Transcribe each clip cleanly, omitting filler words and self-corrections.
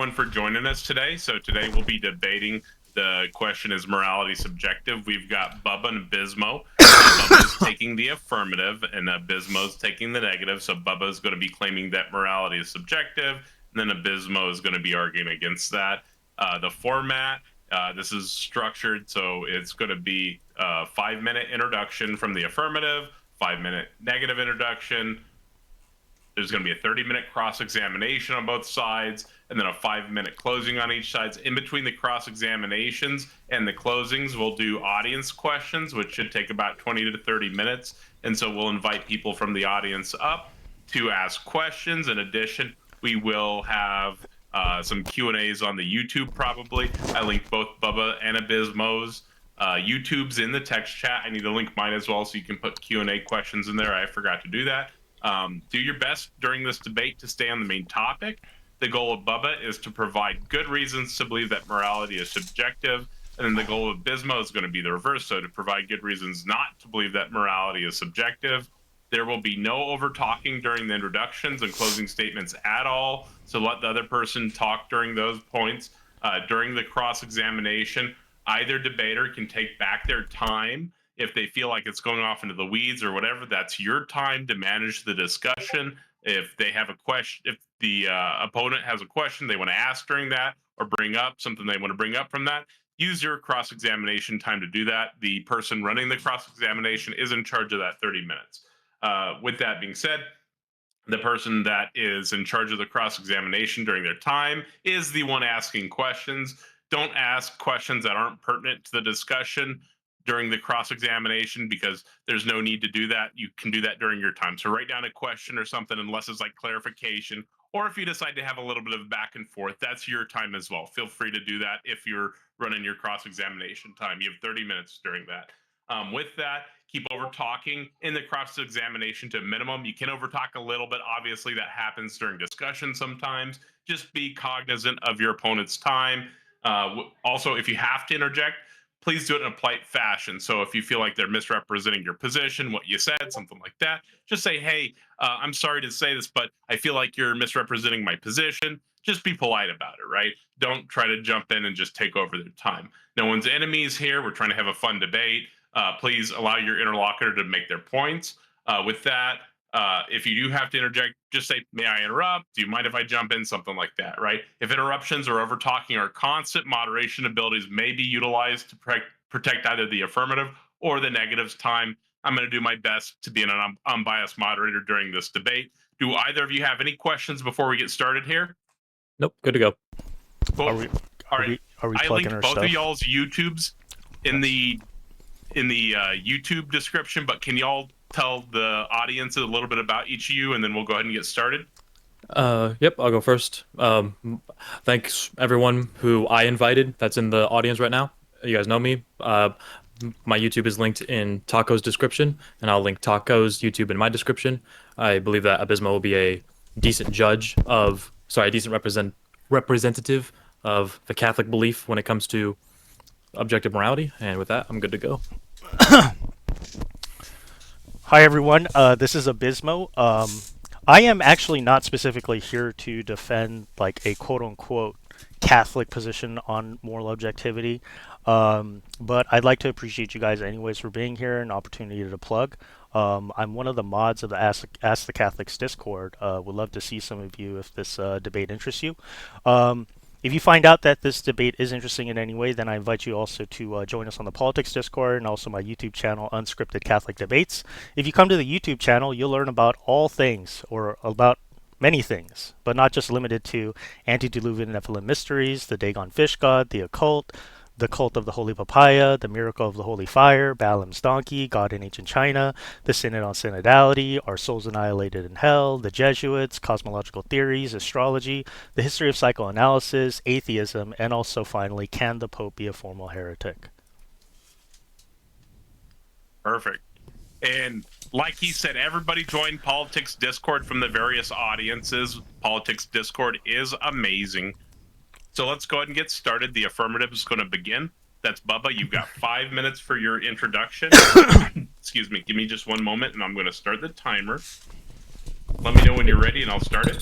everyone for joining us today. So today we'll be debating the question, is morality subjective? We've got Bubba and Bismo. Bubba's taking the affirmative and Abismo's taking the negative. So Bubba's going to be claiming that morality is subjective, and then Abismo is going to be arguing against that. The format, this is structured, so it's going to be a 5-minute introduction from the affirmative, 5-minute negative introduction. There's going to be a 30-minute cross-examination on both sides, and then a 5-minute closing on each side. In between the cross-examinations and the closings, we'll do audience questions, which should take about 20 to 30 minutes. And so we'll invite people from the audience up to ask questions. In addition, we will have some Q&As on the YouTube probably. I linked both Bubba and Abismo's YouTube's in the text chat. I need to link mine as well so you can put Q&A questions in there. I forgot to do that. Do your best during this debate to stay on the main topic. The goal of Bubba is to provide good reasons to believe that morality is subjective, and then the goal of Bismo is going to be the reverse, so to provide good reasons not to believe that morality is subjective. There will be no over-talking during the introductions and closing statements at all, so let the other person talk during those points. During the cross-examination, either debater can take back their time if they feel like it's going off into the weeds or whatever. That's your time to manage the discussion. If they have a question, if the opponent has a question they want to ask during that, or bring up something they want to bring up from that, use your cross-examination time to do that. The person running the cross-examination is in charge of that 30 minutes. With that being said, the person that is in charge of the cross-examination during their time is the one asking questions. Don't ask questions that aren't pertinent to the discussion during the cross-examination, because there's no need to do that. You can do that during your time. So write down a question or something, unless it's like clarification, or if you decide to have a little bit of back and forth, that's your time as well. Feel free to do that if you're running your cross-examination time. You have 30 minutes during that. With that, keep over talking in the cross-examination to a minimum. You can over-talk a little bit. Obviously, that happens during discussion sometimes. Just be cognizant of your opponent's time. Also, if you have to interject, please do it in a polite fashion. So if you feel like they're misrepresenting your position, what you said, something like that, just say, hey, I'm sorry to say this, but I feel like you're misrepresenting my position. Just be polite about it, right? Don't try to jump in and just take over their time. No one's enemies here. We're trying to have a fun debate. Please allow your interlocutor to make their points. With that, if you do have to interject, just say, may I interrupt? Do you mind if I jump in? Something like that, right? If interruptions or over talking are constant, moderation abilities may be utilized to protect either the affirmative or the negative's time. I'm going to do my best to be an unbiased moderator during this debate. Do either of you have any questions before we get started here? Nope, good to go. Cool. Are we I plugging linked our both stuff? of y'all's YouTubes in the YouTube description, but can y'all tell the audience a little bit about each of you, and then we'll go ahead and get started? Yep, I'll go first. Thanks everyone who I invited that's in the audience right now. You guys know me. My YouTube is linked in Taco's description, and I'll link Taco's YouTube in my description. I believe that Abismo will be a decent representative of the Catholic belief when it comes to objective morality. And with that, I'm good to go. Hi everyone, this is Abismo. I am actually not specifically here to defend like a quote-unquote Catholic position on moral objectivity, but I'd like to appreciate you guys anyways for being here, an opportunity to plug. I'm one of the mods of the Ask the Catholics Discord. Would love to see some of you if this debate interests you. If you find out that this debate is interesting in any way, then I invite you also to join us on the Politics Discord and also my YouTube channel, Unscripted Catholic Debates. If you come to the YouTube channel, you'll learn about all things, or about many things, but not just limited to antediluvian Nephilim mysteries, the Dagon fish god, the occult, the cult of the Holy Papaya, the miracle of the Holy Fire, Balaam's donkey, God in ancient China, the Synod on Synodality, Are Souls Annihilated in Hell, the Jesuits, cosmological theories, astrology, the history of psychoanalysis, atheism, and also finally, can the Pope be a formal heretic? Perfect. And like he said, everybody join Politics Discord from the various audiences. Politics Discord is amazing. So let's go ahead and get started. The affirmative is going to begin. That's Bubba. You've got 5 minutes for your introduction. Excuse me. Give me just one moment, and I'm going to start the timer. Let me know when you're ready, and I'll start it.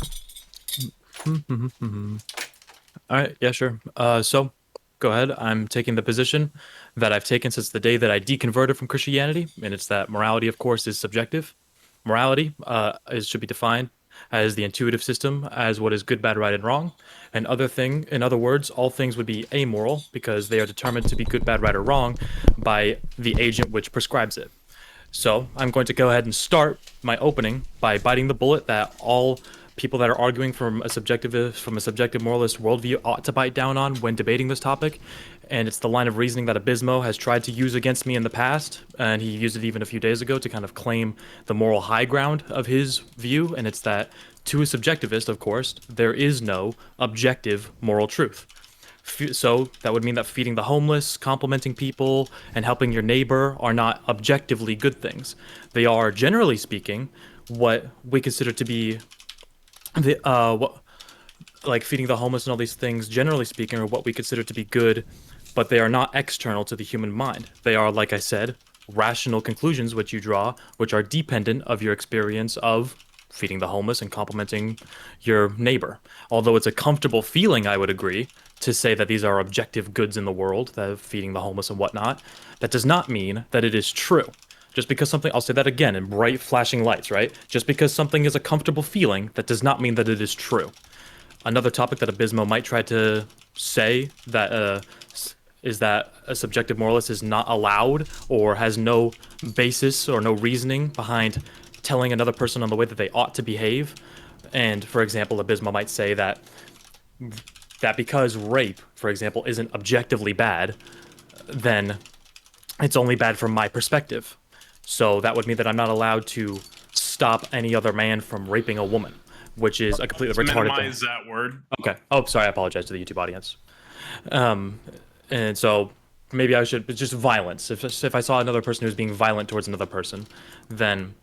All right, yeah, sure. So go ahead. I'm taking the position that I've taken since the day that I deconverted from Christianity, and it's that morality, of course, is subjective. Morality should be defined as the intuitive system as what is good, bad, right, and wrong. And in other words, all things would be amoral because they are determined to be good, bad, right, or wrong by the agent which prescribes it. So I'm going to go ahead and start my opening by biting the bullet that all people that are arguing from a subjective moralist worldview ought to bite down on when debating this topic. And it's the line of reasoning that Abismo has tried to use against me in the past, and he used it even a few days ago to kind of claim the moral high ground of his view. And it's that to a subjectivist, of course, there is no objective moral truth. So that would mean that feeding the homeless, complimenting people, and helping your neighbor are not objectively good things. They are, generally speaking, what we consider to be what, like feeding the homeless and all these things, generally speaking, are what we consider to be good, but they are not external to the human mind. They are, like I said, rational conclusions which you draw, which are dependent of your experience of feeding the homeless and complimenting your neighbor. Although it's a comfortable feeling, I would agree, to say that these are objective goods in the world, that feeding the homeless and whatnot, that does not mean that it is true. Just because something, I'll say that again in bright flashing lights, right? Just because something is a comfortable feeling, that does not mean that it is true. Another topic that Abismo might try to say that is that a subjective moralist is not allowed or has no basis or no reasoning behind telling another person on the way that they ought to behave. And for example, Abismo might say that because rape, for example, isn't objectively bad, then it's only bad from my perspective. So that would mean that I'm not allowed to stop any other man from raping a woman, which is a completely retarded thing. Minimize that word. Okay. Oh, sorry. I apologize to the YouTube audience. Um, and so maybe I should just violence. If I saw another person who's being violent towards another person, then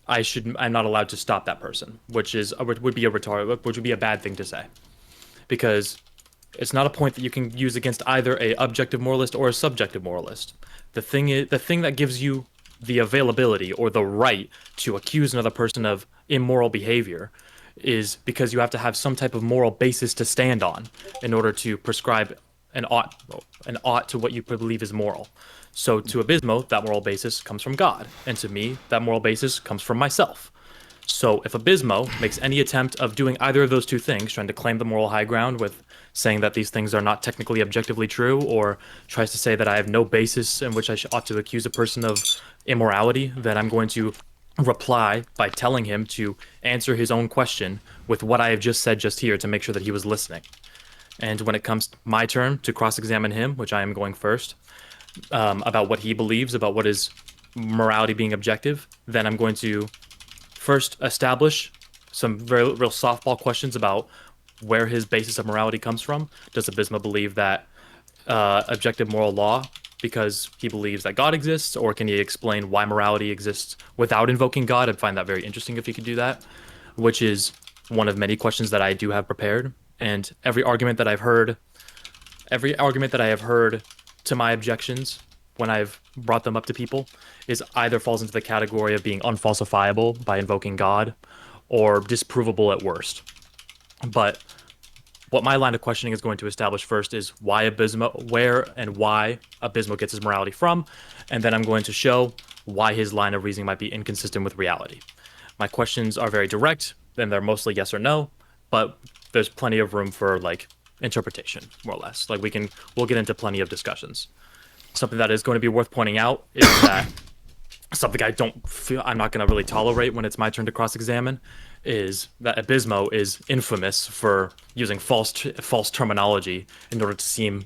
I'm not allowed to stop that person, which would be a retard, which would be a bad thing to say, because it's not a point that you can use against either a objective moralist or a subjective moralist. The thing that gives you the availability or the right to accuse another person of immoral behavior is because you have to have some type of moral basis to stand on in order to prescribe an ought to what you believe is moral. So to Abismo, that moral basis comes from God, and to me, that moral basis comes from myself. So if Abismo makes any attempt of doing either of those two things, trying to claim the moral high ground with saying that these things are not technically objectively true, or tries to say that I have no basis in which I ought to accuse a person of immorality, then I'm going to reply by telling him to answer his own question with what I have just said just here to make sure that he was listening. And when it comes my turn to cross-examine him, which I am going first, about what he believes about what is morality being objective, then I'm going to first establish some very real softball questions about where his basis of morality comes from. Does Abismo believe that objective moral law because he believes that God exists, or can he explain why morality exists without invoking God? I'd find that very interesting if he could do that, which is one of many questions that I do have prepared. And every argument that I have heard to my objections when I've brought them up to people is either falls into the category of being unfalsifiable by invoking God or disprovable at worst. But what my line of questioning is going to establish first is where and why Abismo gets his morality from, and then I'm going to show why his line of reasoning might be inconsistent with reality. My questions are very direct, and they're mostly yes or no, but there's plenty of room for interpretation, more or less. We'll get into plenty of discussions. Something that is going to be worth pointing out is that something I'm not going to really tolerate when it's my turn to cross-examine is that Abismo is infamous for using false terminology in order to seem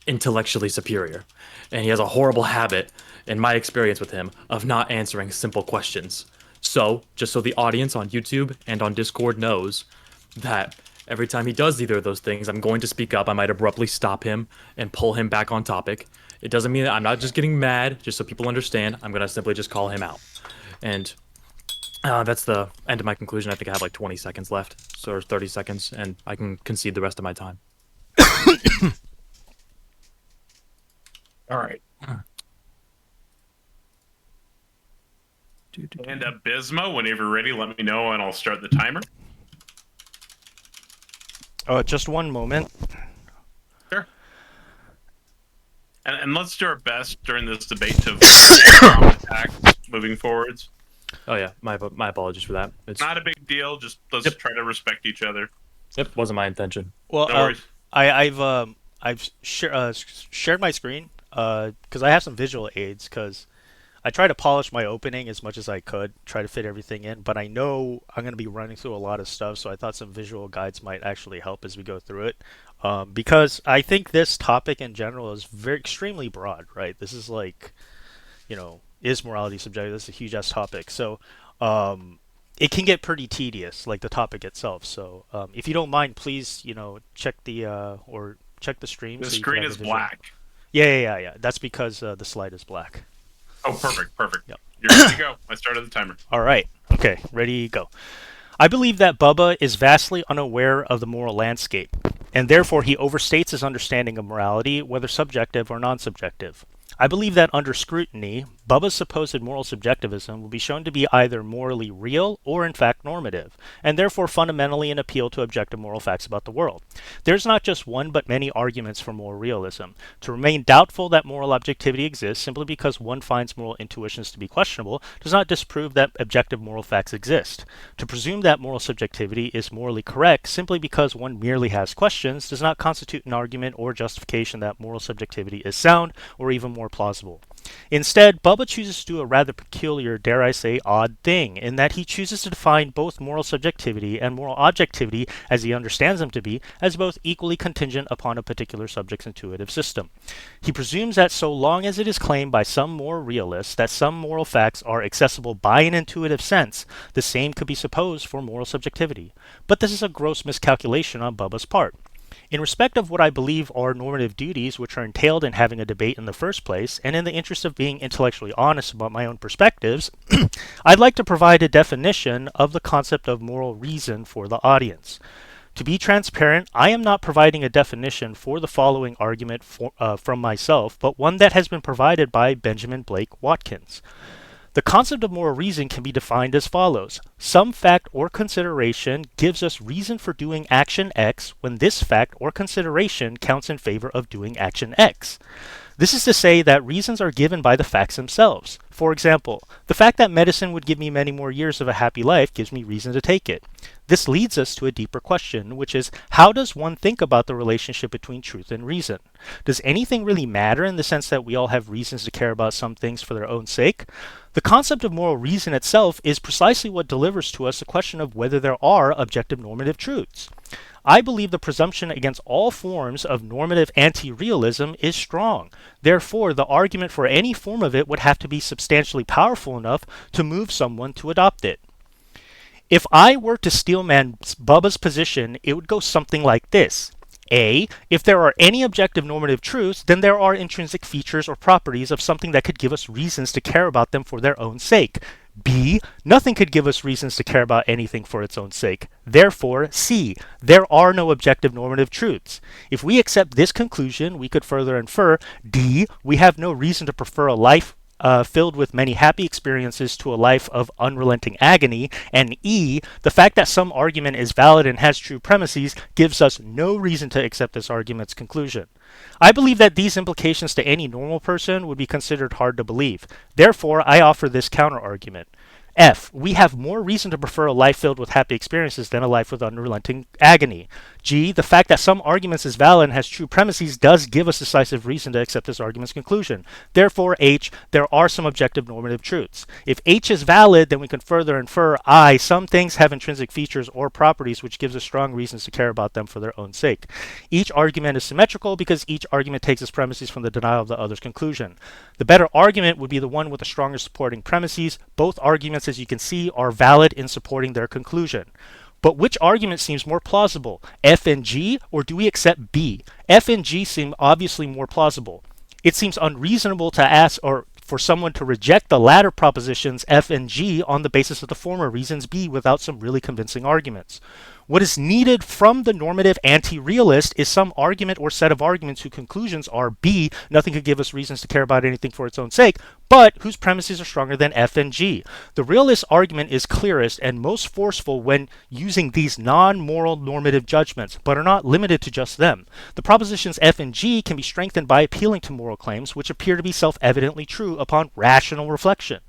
intellectually superior. And he has a horrible habit, in my experience with him, of not answering simple questions. So, just so the audience on YouTube and on Discord knows that every time he does either of those things, I'm going to speak up. I might abruptly stop him and pull him back on topic. It doesn't mean that I'm not just getting mad, just so people understand. I'm going to simply just call him out. And that's the end of my conclusion. I think I have 20 seconds left, so 30 seconds, and I can concede the rest of my time. All right. And Abismo, whenever you're ready, let me know, and I'll start the timer. Just one moment. And let's do our best during this debate to avoid attacks moving forwards. Oh yeah, my apologies for that. It's Not a big deal. Just let's try to respect each other. Yep, wasn't my intention. Well, No worries. I've shared my screen because I have some visual aids because I try to polish my opening as much as I could, try to fit everything in, but I know I'm going to be running through a lot of stuff, so I thought some visual guides might actually help as we go through it. Because I think this topic in general is very extremely broad, right? This is like, is morality subjective? This is a huge ass topic. So it can get pretty tedious, like the topic itself. So if you don't mind, please, check check the stream. The so you can screen have is a visual. black. Yeah. That's because the slide is black. Oh, perfect. Yep. You're ready to go. I started the timer. All right. Okay, ready, go. I believe that Bubba is vastly unaware of the moral landscape, and therefore he overstates his understanding of morality, whether subjective or non-subjective. I believe that under scrutiny, Bubba's supposed moral subjectivism will be shown to be either morally real or in fact normative, and therefore fundamentally an appeal to objective moral facts about the world. There's not just one but many arguments for moral realism. To remain doubtful that moral objectivity exists simply because one finds moral intuitions to be questionable does not disprove that objective moral facts exist. To presume that moral subjectivity is morally correct simply because one merely has questions does not constitute an argument or justification that moral subjectivity is sound or even more plausible. Instead, Bubba chooses to do a rather peculiar, dare I say, odd thing, in that he chooses to define both moral subjectivity and moral objectivity, as he understands them to be, as both equally contingent upon a particular subject's intuitive system. He presumes that so long as it is claimed by some moral realists that some moral facts are accessible by an intuitive sense, the same could be supposed for moral subjectivity. But this is a gross miscalculation on Bubba's part. In respect of what I believe are normative duties which are entailed in having a debate in the first place, and in the interest of being intellectually honest about my own perspectives, I'd like to provide a definition of the concept of moral reason for the audience. To be transparent, I am not providing a definition for the following argument from myself, but one that has been provided by Benjamine Blake Watkins. The concept of moral reason can be defined as follows. Some fact or consideration gives us reason for doing action X when this fact or consideration counts in favor of doing action X. This is to say that reasons are given by the facts themselves. For example, the fact that medicine would give me many more years of a happy life gives me reason to take it. This leads us to a deeper question, which is, how does one think about the relationship between truth and reason? Does anything really matter in the sense that we all have reasons to care about some things for their own sake? The concept of moral reason itself is precisely what delivers to us the question of whether there are objective normative truths. I believe the presumption against all forms of normative anti-realism is strong. Therefore, the argument for any form of it would have to be substantially powerful enough to move someone to adopt it. If I were to steelman Bubba's position, it would go something like this. A. If there are any objective normative truths, then there are intrinsic features or properties of something that could give us reasons to care about them for their own sake. B. Nothing could give us reasons to care about anything for its own sake. Therefore, C. There are no objective normative truths. If we accept this conclusion, we could further infer D. We have no reason to prefer a life filled with many happy experiences to a life of unrelenting agony, and E, the fact that some argument is valid and has true premises gives us no reason to accept this argument's conclusion. I believe that these implications to any normal person would be considered hard to believe. Therefore, I offer this counter-argument. F. We have more reason to prefer a life filled with happy experiences than a life with unrelenting agony. G. The fact that some arguments is valid and has true premises does give us decisive reason to accept this argument's conclusion. Therefore, H. There are some objective normative truths. If H is valid, then we can further infer I. Some things have intrinsic features or properties which gives us strong reasons to care about them for their own sake. Each argument is symmetrical because each argument takes its premises from the denial of the other's conclusion. The better argument would be the one with the stronger supporting premises. Both arguments, as you can see, are valid in supporting their conclusion. But which argument seems more plausible, F and G, or do we accept B? F and G seem obviously more plausible. It seems unreasonable to ask or for someone to reject the latter propositions F and G on the basis of the former reasons B without some really convincing arguments. What is needed from the normative anti-realist is some argument or set of arguments whose conclusions are B, nothing could give us reasons to care about anything for its own sake, but whose premises are stronger than F and G. The realist argument is clearest and most forceful when using these non-moral normative judgments, but are not limited to just them. The propositions F and G can be strengthened by appealing to moral claims, which appear to be self-evidently true upon rational reflection.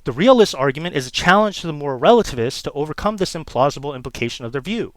The realist argument is a challenge to the moral relativists to overcome this implausible implication of their view.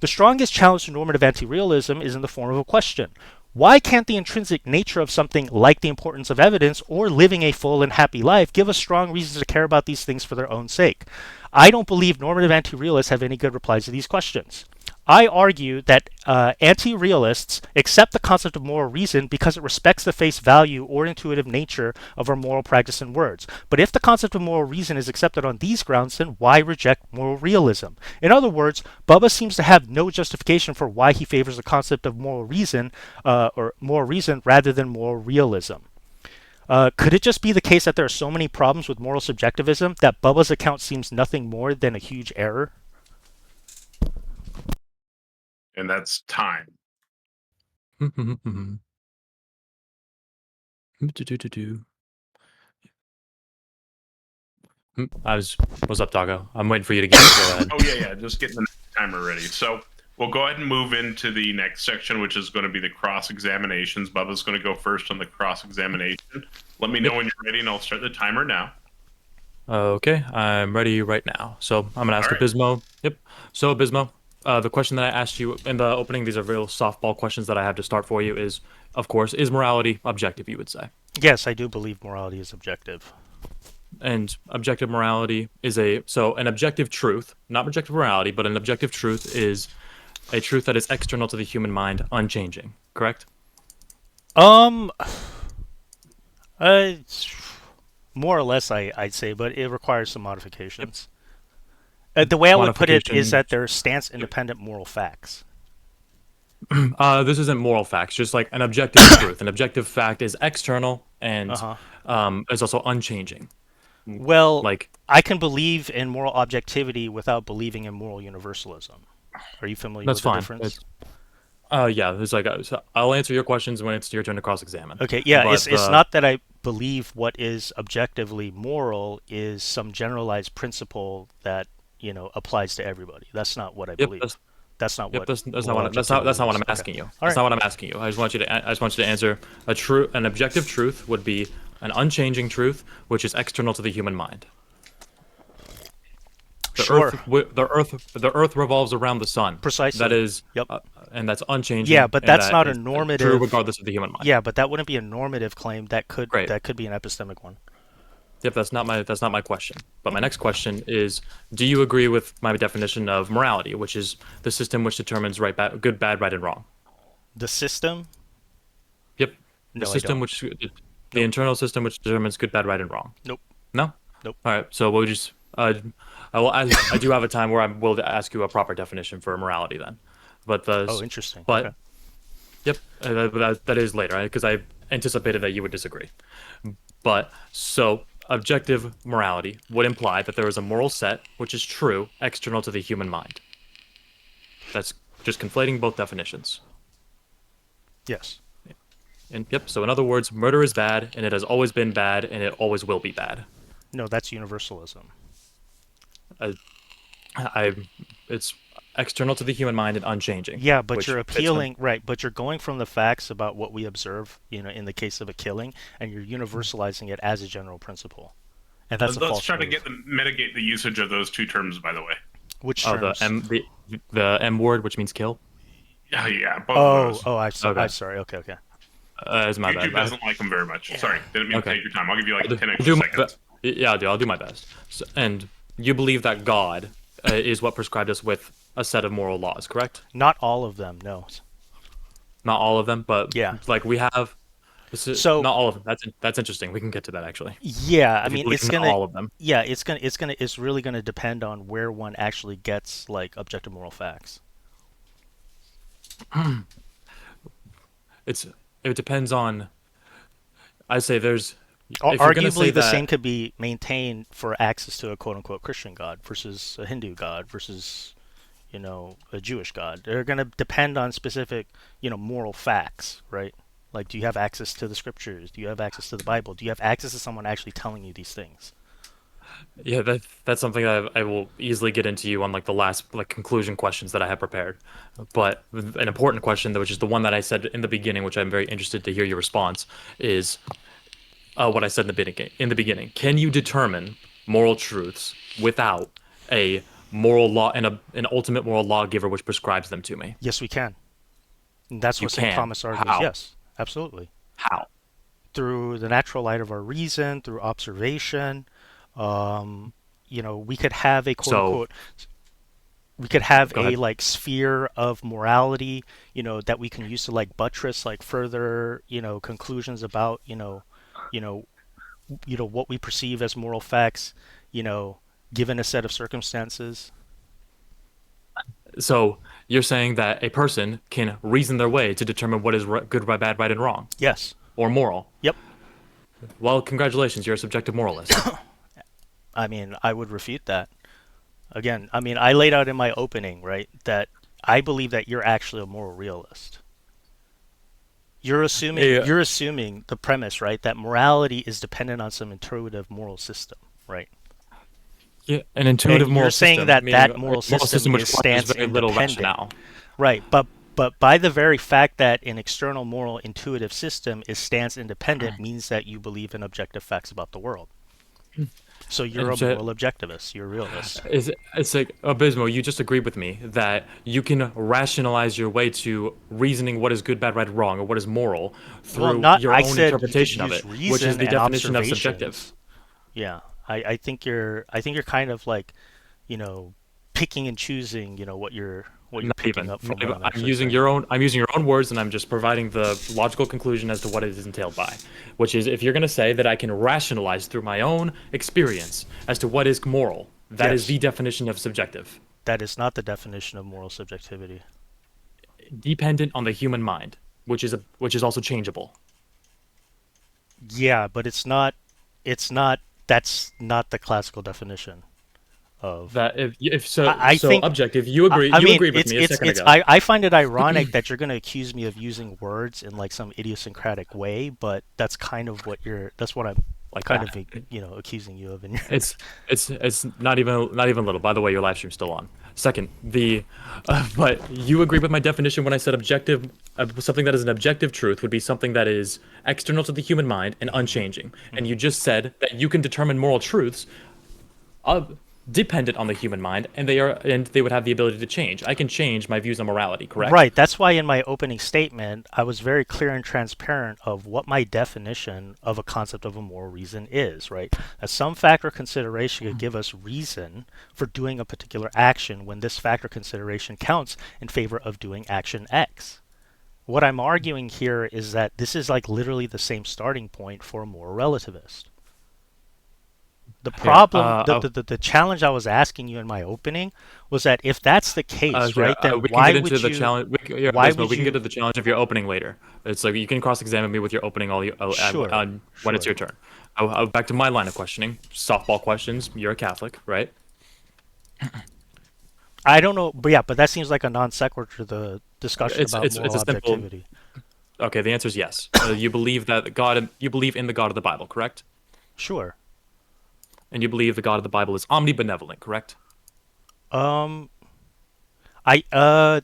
The strongest challenge to normative anti-realism is in the form of a question. Why can't the intrinsic nature of something like the importance of evidence or living a full and happy life give us strong reasons to care about these things for their own sake? I don't believe normative anti-realists have any good replies to these questions. I argue that anti-realists accept the concept of moral reason because it respects the face value or intuitive nature of our moral practice and words. But if the concept of moral reason is accepted on these grounds, then why reject moral realism? In other words, Bubba seems to have no justification for why he favors the concept of moral reason or moral reason rather than moral realism. Could it just be the case that there are so many problems with moral subjectivism that Bubba's account seems nothing more than a huge error? And that's time. What's up, Taco? I'm waiting for you to get it. Go ahead. Oh, yeah. Just getting the timer ready. So we'll go ahead and move into the next section, which is going to be the cross-examinations. Bubba's going to go first on the cross-examination. Let me know when you're ready, and I'll start the timer now. Okay, I'm ready right now. So I'm going to ask Abismo. Yep. So, Abismo, the question that I asked you in the opening, these are real softball questions that I have to start for you is, of course, is morality objective, you would say? Yes, I do believe morality is objective. And objective morality is an objective truth, not objective morality, but an objective truth is a truth that is external to the human mind, unchanging, correct? More or less, I'd say, but it requires some modifications. The way I would put it is that they're stance-independent moral facts. This isn't moral facts, just like an objective truth. An objective fact is external and is also unchanging. Well, I can believe in moral objectivity without believing in moral universalism. Are you familiar with the difference? Yeah, it's like I'll answer your questions when it's your turn to cross-examine. Okay, yeah, but, it's not that I believe what is objectively moral is some generalized principle that applies to everybody. That's not what I believe. That's not what. That's not what I'm asking you. That's not what I'm asking you. I just want you to answer an objective truth would be an unchanging truth, which is external to the human mind. The Earth revolves around the sun. Precisely. That is, and that's unchanging. Yeah, but that's not a normative. True regardless of the human mind. Yeah, but that wouldn't be a normative claim. That could be an epistemic one. Yep, that's not my question. But my next question is: do you agree with my definition of morality, which is the system which determines good, bad, right, and wrong? The system? Yep. The internal system which determines good, bad, right, and wrong. Nope. No? Nope. All right. So we'll just I do have a time where I will ask you a proper definition for morality then. But interesting. But okay. Yep, that is later, because I anticipated that you would disagree. But so objective morality would imply that there is a moral set which is true external to the human mind. That's just conflating both definitions. Yes. And so in other words, murder is bad, and it has always been bad, and it always will be bad. No, that's universalism. It's external to the human mind and unchanging. Yeah, but you're appealing, right? But you're going from the facts about what we observe, in the case of a killing, and you're universalizing it as a general principle. And that's Let's try to mitigate the usage of those two terms, by the way. Which terms? The M word, which means kill. Yeah. Both of those. I'm sorry. Okay. It's my bad. YouTube doesn't like them very much. Yeah. Sorry, didn't mean to take your time. I'll give you like 10 extra seconds. Yeah, I'll do my best. And you believe that God is what prescribed us with a set of moral laws, correct? Not all of them, no. Not all of them, but yeah, we have. So not all of them. That's interesting. We can get to that actually. Yeah, I mean, it's gonna all of them. Yeah, it's really gonna depend on where one actually gets objective moral facts. It depends on. I say there's. Arguably, the same could be maintained for access to a quote-unquote Christian God versus a Hindu God versus, a Jewish God. They're going to depend on specific, moral facts, right? Like, do you have access to the scriptures? Do you have access to the Bible? Do you have access to someone actually telling you these things? Yeah, that's something that I will easily get into you on like the last like conclusion questions that I have prepared. But an important question, though, which is the one that I said in the beginning, which I'm very interested to hear your response, is what I said in the beginning. In the beginning, can you determine moral truths without a moral law and an ultimate moral lawgiver which prescribes them to me? Yes, we can. And that's You what St. can. Thomas argues. How? Yes, absolutely. How? Through the natural light of our reason, through observation. We could have a quote So, unquote, we could have go a ahead. like sphere of morality, that we can use to like buttress like further, conclusions about, you know, what we perceive as moral facts, you know, given a set of circumstances. So you're saying that a person can reason their way to determine what is good, bad, right, and wrong, Yes. or moral. Yep. Well, congratulations, you're a subjective moralist. I mean, I would refute that. Again, I mean, I laid out in my opening, right, that I believe that you're actually a moral realist. Yeah. You're assuming the premise, right, that morality is dependent on some intuitive moral system, right? Yeah, an And intuitive you're moral saying system, that meaning that a moral moral system system which is requires stands very little independent, rationale. right? But by the very fact that an external moral intuitive system is stands independent means that you believe in objective facts about the world. So you're And a moral objectivist. You're a realist. it's like Abysmal, you just agreed with me that you can rationalize your way to reasoning what is good, bad, right, wrong, or what is moral Well, through not. your I own said you could interpretation of use it, which is reason the and definition of subjective. observations. Yeah, I think you're kind of like, you know, picking and choosing, what you're Not picking even. up from Not what even. I'm I'm actually using saying. your own. I'm using your own words, and I'm just providing the logical conclusion as to what it is entailed by. Which is, if you're going to say that I can rationalize through my own experience as to what is moral, that is Yes, the definition of subjective, that is not the definition of moral subjectivity. dependent on the human mind, which is also changeable. Yeah, but it's not. It's not. That's not the classical definition of. That if so I so think. objective. You agree. I You mean, agreed with me a second it's. ago. I find it ironic that you're going to accuse me of using words in like some idiosyncratic way, but that's kind of what you're. That's what I'm Like kind that. of, accusing you of in your. It's it's not even little. By the way, your live stream's still on. Second, but you agree with my definition when I said objective. Something that is an objective truth would be something that is external to the human mind and unchanging. And Mhm. you just said that you can determine moral truths, uh, dependent on the human mind, and they would have the ability to change. I can change my views on morality. Correct? Right. That's why in my opening statement, I was very clear and transparent of what my definition of a concept of a moral reason is, right? That some factor consideration could give us reason for doing a particular action when this factor consideration counts in favor of doing action X. What I'm arguing here is that this is like literally the same starting point for a moral relativist. The Here. problem, the challenge I was asking you in my opening was that if that's the case, Here. right, then We can get into the challenge. Here, why Bismo, would we can get you, to the challenge of your opening later. It's like you can cross-examine me with your opening sure, when it's sure. your turn. Back to my line of questioning. Softball questions. You're a Catholic, right? I don't know, but yeah, but that seems like a non sequitur to the discussion It's about it's it's moral a simple. objectivity. Okay, the answer is yes. You believe that God. You believe in the God of the Bible, correct? Sure. And you believe the God of the Bible is omnibenevolent, correct? Um, I uh,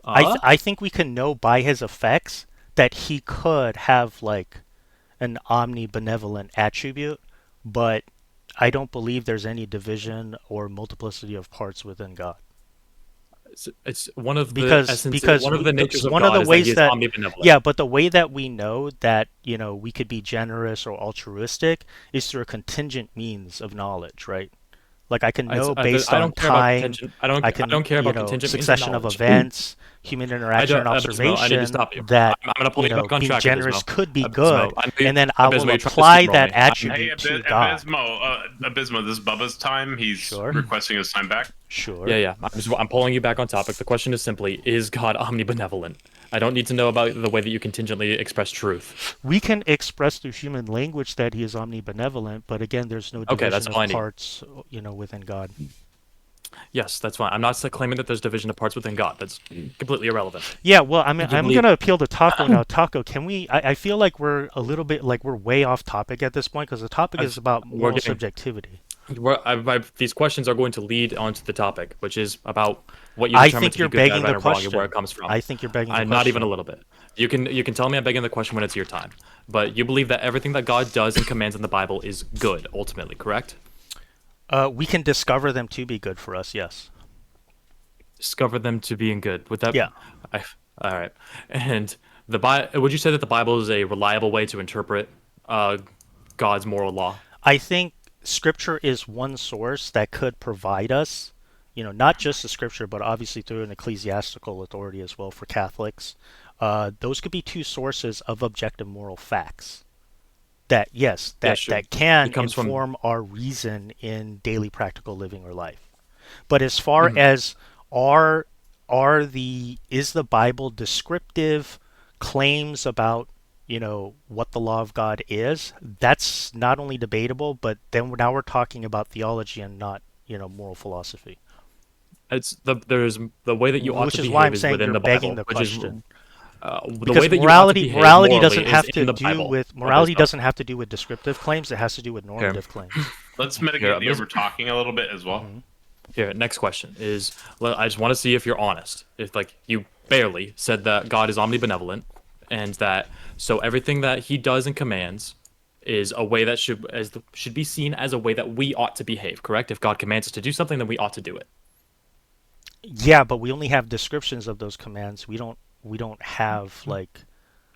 Uh, I think we can know by his effects that he could have like an omnibenevolent attribute, but I don't believe there's any division or multiplicity of parts within God. it's one of the essence. Because One of the natures of one of God the is that He ways is that, omnibenevolent. yeah, but the way that we know that, we could be generous or altruistic is through a contingent means of knowledge, right? Like I can know based I on don't care about time, contingent. I I can, don't care about contingent means of succession of knowledge. events, human I interaction don't, and Abismo, I need to observation stop you. that, I'm gonna pull you back on being track, generous Abismo. could be Abismo, good, and then I will Abismo, you're trying to apply steamroll that me. Hey, attribute to God. Abysmo, this is Bubba's time. He's Sure, requesting his time back. Yeah, sure. yeah. I'm pulling you back on topic. The question is simply, is God omnibenevolent? I don't need to know about the way that you contingently express truth. We can express through human language that he is omnibenevolent, but again, there's no Okay, division that's all of I need. parts, within God. Yes, that's fine. I'm not claiming that there's division of parts within God. That's completely irrelevant. Yeah, well, I mean, You I'm believe gonna appeal to Taco now. Taco, can we? I feel like we're a little bit like we're way off topic at this point because the topic is about we're moral getting subjectivity. these questions are going to lead onto the topic, which is about what you I determine think to be you're good, bad, begging right, the or wrong, and where question. it comes from. I think you're begging the I'm not even a question. little bit. You can tell me I'm begging the question when it's your time, but you believe that everything that God does and commands in the Bible is good ultimately, correct? We can discover them to be good for us. Yes. Discover them to being good. Would that? Yeah. I, all right. And would you say that the Bible is a reliable way to interpret uh, God's moral law? I think Scripture is one source that could provide us, not just the Scripture, but obviously through an ecclesiastical authority as well for Catholics. Those could be two sources of objective moral facts that, yes, Yeah, that sure. that can It comes from. inform our reason in daily practical living or life. But as far Mhm. as are is the Bible descriptive claims about what the law of God is? That's not only debatable, but then now we're talking about theology and not moral philosophy. There's the way that you ought Which to is why I'm behave is saying within you're the begging Bible, the which is question. the way Because that you ought to morality behave morality doesn't morally is have to in the do Bible. with morality Abismo. doesn't have to do with descriptive claims. It has to do with Here, normative claims. Let's here, mitigate the Abismo. over talking a little bit as well. Hmm. Here, next question is, well, I just want to see if you're honest. If like you barely said that God is omnibenevolent, and that so everything that He does and commands is a way that should be seen as a way that we ought to behave. Correct? If God commands us to do something, then we ought to do it. Yeah, but we only have descriptions of those commands. We don't have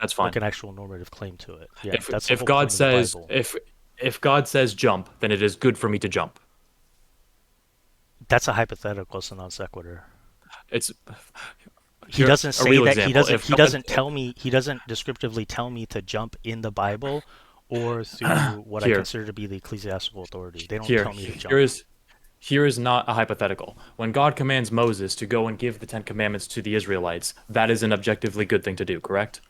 That's fine. like an actual normative claim to it. Yeah, If that's the if whole God point of the says Bible. if God says jump, then it is good for me to jump. That's a hypothetical, it's a non sequitur. It's He here doesn't a say real that he example. doesn't If he God, doesn't tell me he doesn't descriptively tell me to jump in the Bible or through what I here consider to be the ecclesiastical authority. They don't here tell me to here jump. is here is not a hypothetical. When God commands Moses to go and give the Ten Commandments to the Israelites, that is an objectively good thing to do, correct?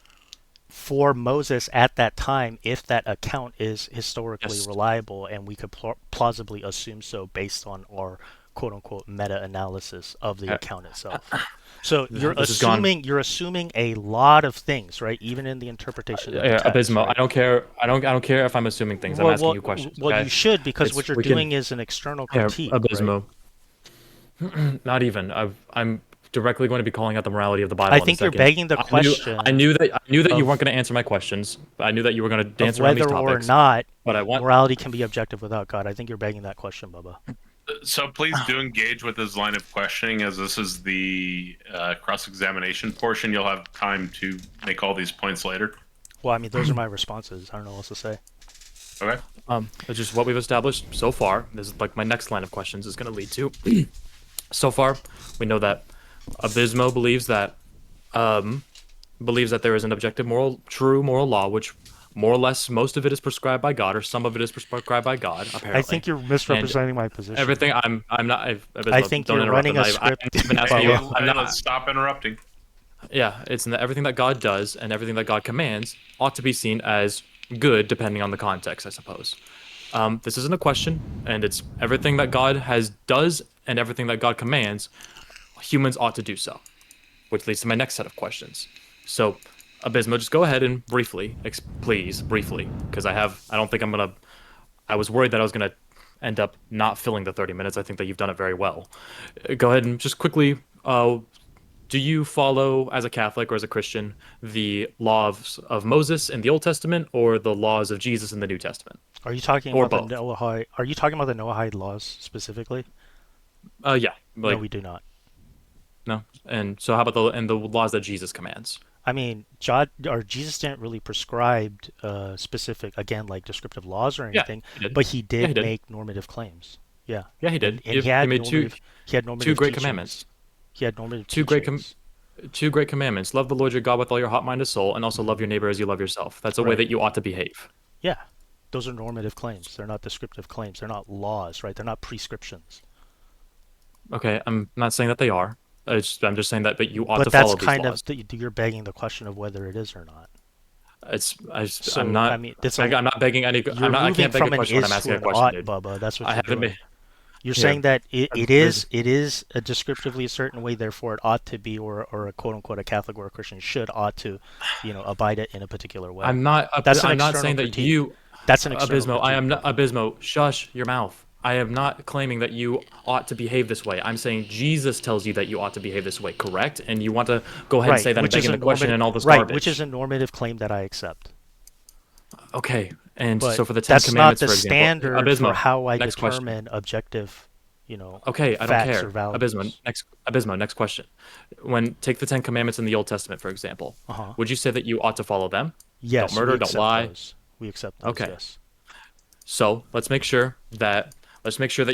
For Moses at that time, if that account is historically Yes. reliable, and we could plausibly assume so based on our quote unquote meta analysis of the Uh, account itself. So you're This has gone assuming a lot of things, right? Even in the interpretation of the text, abysmal. I right? don't care. I don't care if I'm assuming things. I'm Well, asking well, you questions. well, you Okay? should because what It's you're we can doing is an external here critique, right? abysmal. Not even. I'm directly going to be calling out the morality of the I Bible in a think you're second. begging the I knew I question knew that I knew that you weren't of going to answer my questions. I knew that you were going to of dance around these whether or topics. not But I want morality can be objective without God. I think you're begging that question, Bubba. So please do engage with his line of questioning, as this is the cross-examination portion. You'll have time to make all these points later. Well, I mean, those are my responses. I don't know what else to say. Okay. That's just what we've established so far. This is like my next line of questions is going to lead to. So far, we know that Abismo believes that there is an objective true moral law, which more or less most of it is prescribed by God, or some of it is prescribed by God, I apparently. think you're And misrepresenting my position. everything I'm not I Abismo, think don't you're interrupt. running a I'm script, not even asking you. Hey, Bubba. I'm hey, not. let's stop interrupting. Yeah, it's in that everything that God does and everything that God commands ought to be seen as good, depending on the context, I suppose. This isn't a question, and it's everything that God does and everything that God commands. Humans ought to do so, which leads to my next set of questions. So, Abismo, just go ahead and briefly, please, briefly, because I don't think I'm gonna. I was worried that I was gonna end up not filling the 30 minutes. I think that you've done it very well. Go ahead and just quickly. Do you follow, as a Catholic or as a Christian, the laws of Moses in the Old Testament or the laws of Jesus in the New Testament, Are you talking or about the both? Noahide? Are you talking about the Noahide laws specifically? Yeah, No, like we do not. no. And so, how about the laws that Jesus commands? I mean, Jesus didn't really prescribe specific, again, like descriptive laws or Yeah, anything, he did. but he Yeah, he did did. make normative claims. Yeah, Yeah, he and did. and He made he had two normative great teachings. commandments. He had normative Two great com- teachings. two great commandments. Love the Lord your God with all your heart, mind, and soul, and also love Hmm. your neighbor as you love yourself. That's a way Right. that you ought to behave. Yeah, those are normative claims. They're not descriptive claims. They're not laws, right? They're not prescriptions. Okay, I'm not saying that they are. I'm just saying that but you ought But to that's follow these kind of laws. you're begging the question of whether it is or not. I'm So I not. mean, I'm not begging any. you're I moving can't beg a from an question when I'm is to asking a an question, ought, dude. Bubba. That's what I you're haven't doing. been. You're Yeah. saying that it That's is a descriptively a certain way, therefore it ought to be, or a quote unquote a Catholic or a Christian ought to, abide it in a particular way. That's an I'm not external saying that critique. you, That's an external Abismo. I critique, am not brother. Abismo. Shush your mouth. I am not claiming that you ought to behave this way. I'm saying Jesus tells you that you ought to behave this way, correct? And you want to go ahead and Right, say that I'm which is begging a the question normative, and all this right, which is garbage. a normative claim that I accept. Okay. And But so for the Ten that's not Commandments, the for example, standard for Abismo. how I Next question. determine objective, Okay, I don't facts or care. values. Abismo, next question. When take the Ten Commandments in the Old Testament, for example, Uh-huh. would you say that you ought to follow them? Don't Yes, we murder, don't accept lie. those. We accept those, Okay. yes. So let's make sure that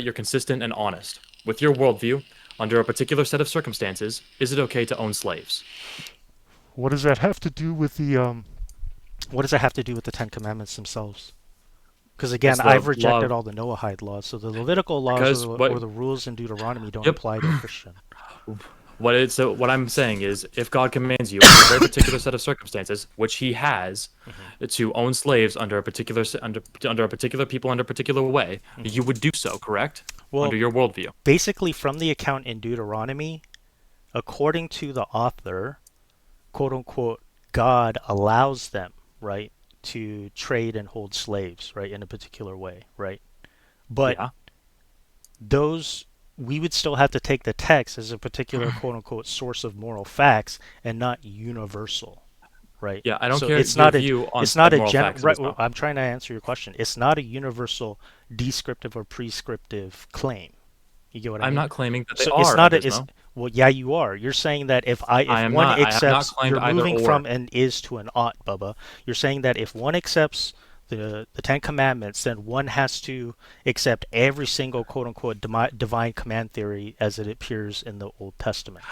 you're consistent and honest. With your worldview, under a particular set of circumstances, is it okay to own slaves? What does that have to do with the what does that have to do with the Ten Commandments themselves? Because again, It's the I've law rejected all the Noahide laws, so the Levitical laws because or what the rules in Deuteronomy don't yep. apply to a Christian. What I'm saying is if God commands you under a very particular set of circumstances, which he has, Mm-hmm. to own slaves under a particular under a particular people under a particular way, Mm-hmm. you would do so, correct? Under Well, your worldview. basically, from the account in Deuteronomy, according to the author, quote unquote, God allows them, right, to trade and hold slaves, right, in a particular way, right? But Yeah. those we would still have to take the text as a particular quote unquote source of moral facts and not universal, right? Yeah, I don't So care it's your not a view on it's not said a moral general facts of right, this. well, I'm trying to answer your question. It's not a universal descriptive or prescriptive claim. You get what I I'm mean? not claiming that they So it's are, not a it's Abismo. well, yeah, you are. You're saying that I if am one not. I have not accepts, claimed you're either moving or. from an is to an ought, Bubba. You're saying that if one accepts the Ten Commandments, then one has to accept every single quote unquote divine command theory as it appears in the Old Testament.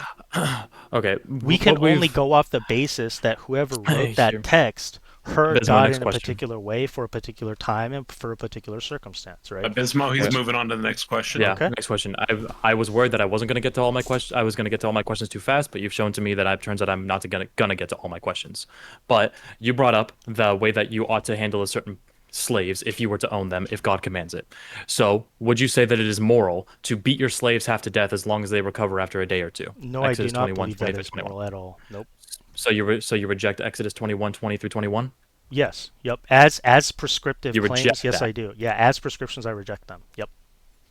Okay, We can what only we've go off the basis that whoever wrote that here, text heard Abismo, God next in a question. particular way for a particular time and for a particular circumstance, right? Abismo, he's Okay. moving on to the next question. Yeah, Okay. next question. I was worried that I wasn't going to get to all my questions. I was going to get to all my questions too fast, but you've shown to me that it turns out I'm not gonna get to all my questions. But you brought up the way that you ought to handle a certain slaves if you were to own them, if God commands it. So, would you say that it is moral to beat your slaves half to death as long as they recover after a day or two? No, I do Exodus not 21, believe 20 that through is 21. moral at all. Nope. So you reject Exodus 21, 20 through 21? Yes. Yep. As prescriptive You claims, reject yes, that. I do. Yeah, as prescriptions, I reject them. Yep.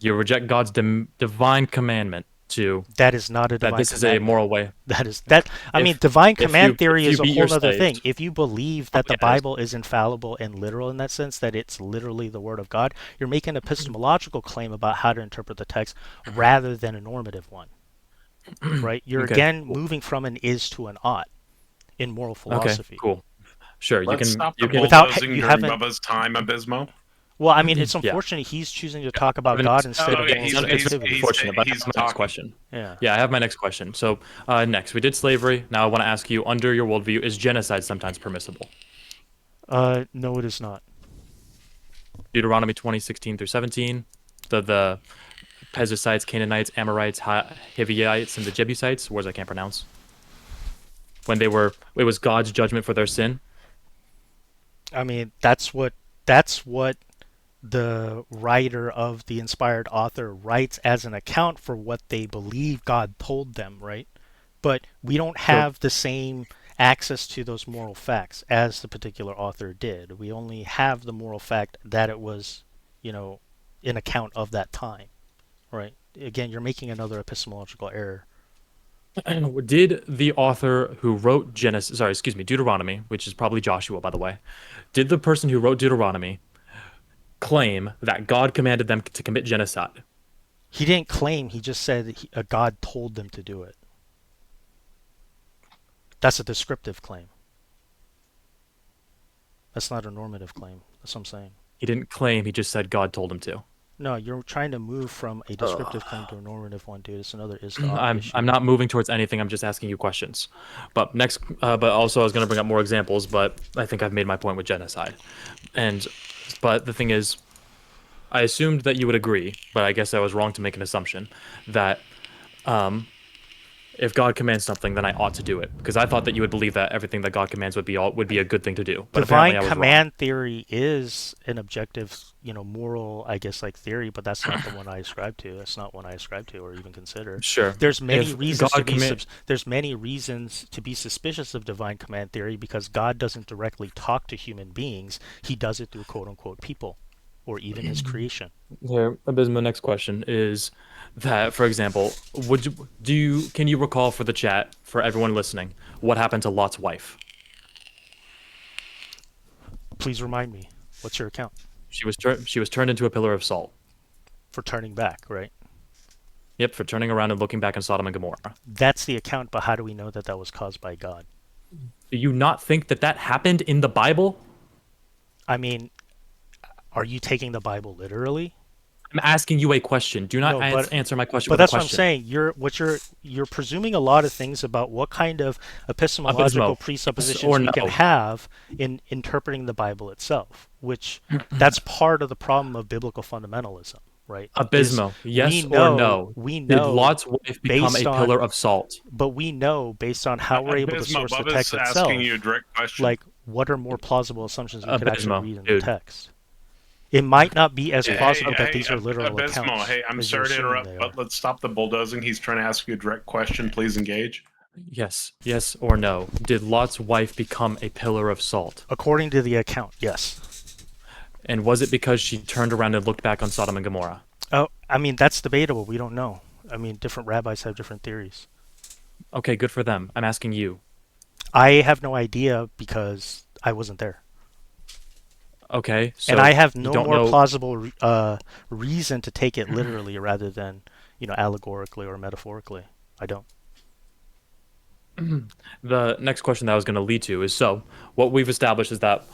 You reject God's divine commandment to That is not a that divine this is a commandment. moral way. That is that. I mean, If divine command theory if you is a beat your whole other slaves, thing. If you believe oh that the yeah, it is. Bible is infallible and literal in that sense, that it's literally the Word of God, you're making an epistemological claim about how to interpret the text rather than a normative one, right? You're Okay, again cool. moving from an is to an ought in moral Okay, philosophy. cool. Sure, Let's stop the you can Without bulldozing you during haven't. Bubba's time, Abismo. Well, I mean, it's yeah. unfortunate he's choosing to talk about Haven't- God instead Oh, of yeah, moral he's it's he's subjectivity. he's unfortunate, but I he's have my next talking. question. Yeah. Yeah, I have my next question. So, next, we did slavery. Now I want to ask you, under your worldview, is genocide sometimes permissible? No, it is not. Deuteronomy 20:16 through 17, the Perizzites, Canaanites, Amorites, Hivites, and the Jebusites, words I can't pronounce. When it was God's judgment for their sin. I mean, that's what the writer of the inspired author writes as an account for what they believe God told them, right? But we don't So, have the same access to those moral facts as the particular author did. We only have the moral fact that it was, you know, an account of that time, right? Again, you're making another epistemological error. did the author who wrote Deuteronomy, which is probably Joshua, by the way, did the person who wrote Deuteronomy claim that God commanded them to commit genocide? He didn't claim, he just said God told them to do it. That's a descriptive claim. That's not a normative claim. That's what I'm saying. He didn't claim, he just said God told him to. No, you're trying to move from a descriptive claim to a normative one, dude. It's another is to ought I'm issue. I'm not moving towards anything. I'm just asking you questions. But also I was going to bring up more examples, but I think I've made my point with genocide. But the thing is, I assumed that you would agree, but I guess I was wrong to make an assumption that if God commands something, then I ought to do it, because I thought that you would believe that everything that God commands would be a good thing to do. But apparently, Divine I was wrong. command theory is an objective, moral, I guess, like theory, but that's not the one I ascribe to. That's not one I ascribe to or even consider. Sure. There's many If reasons to God be command, there's many reasons to be suspicious of divine command theory because God doesn't directly talk to human beings. He does it through quote unquote people or even his creation. here, Abysmal, next question is that, for example, can you recall for the chat, for everyone listening, what happened to Lot's wife? Please remind me. What's your account? She was turned into a pillar of salt. For turning back, right? Yep, for turning around and looking back on Sodom and Gomorrah. That's the account, but how do we know that that was caused by God? Do you not think that that happened in the Bible? I mean, are you taking the Bible literally? I'm asking you a question. Do not No, but answer my question But with a that's what I'm question. saying. You're presuming a lot of things about what kind of epistemological Abysmal, yes presuppositions or we can no? have in interpreting the Bible itself, which that's part of the problem of biblical fundamentalism, right? Is Abysmal, yes or no? we Did know Lot's wife become a based on pillar of salt? but we know based on how we're able to Abysmal, source the Bubba's text asking you a itself, direct question. like what are more plausible assumptions we could actually Abysmal, read in the dude. text. It might not be as Hey, plausible that hey, these are literal Abysmal. accounts Hey, I'm as you're sorry to assuming interrupt, they are. but let's stop the bulldozing. He's trying to ask you a direct question. Please engage. Yes or no? Did Lot's wife become a pillar of salt? According to the account, yes. And was it because she turned around and looked back on Sodom and Gomorrah? Oh, I mean, that's debatable. We don't know. I mean, different rabbis have different theories. Okay, good for them. I'm asking you. I have no idea because I wasn't there. Okay, so and I have you no don't more know. plausible reason to take it literally rather than, allegorically or metaphorically. I don't. The next question that I was going to lead to is, so what we've established is that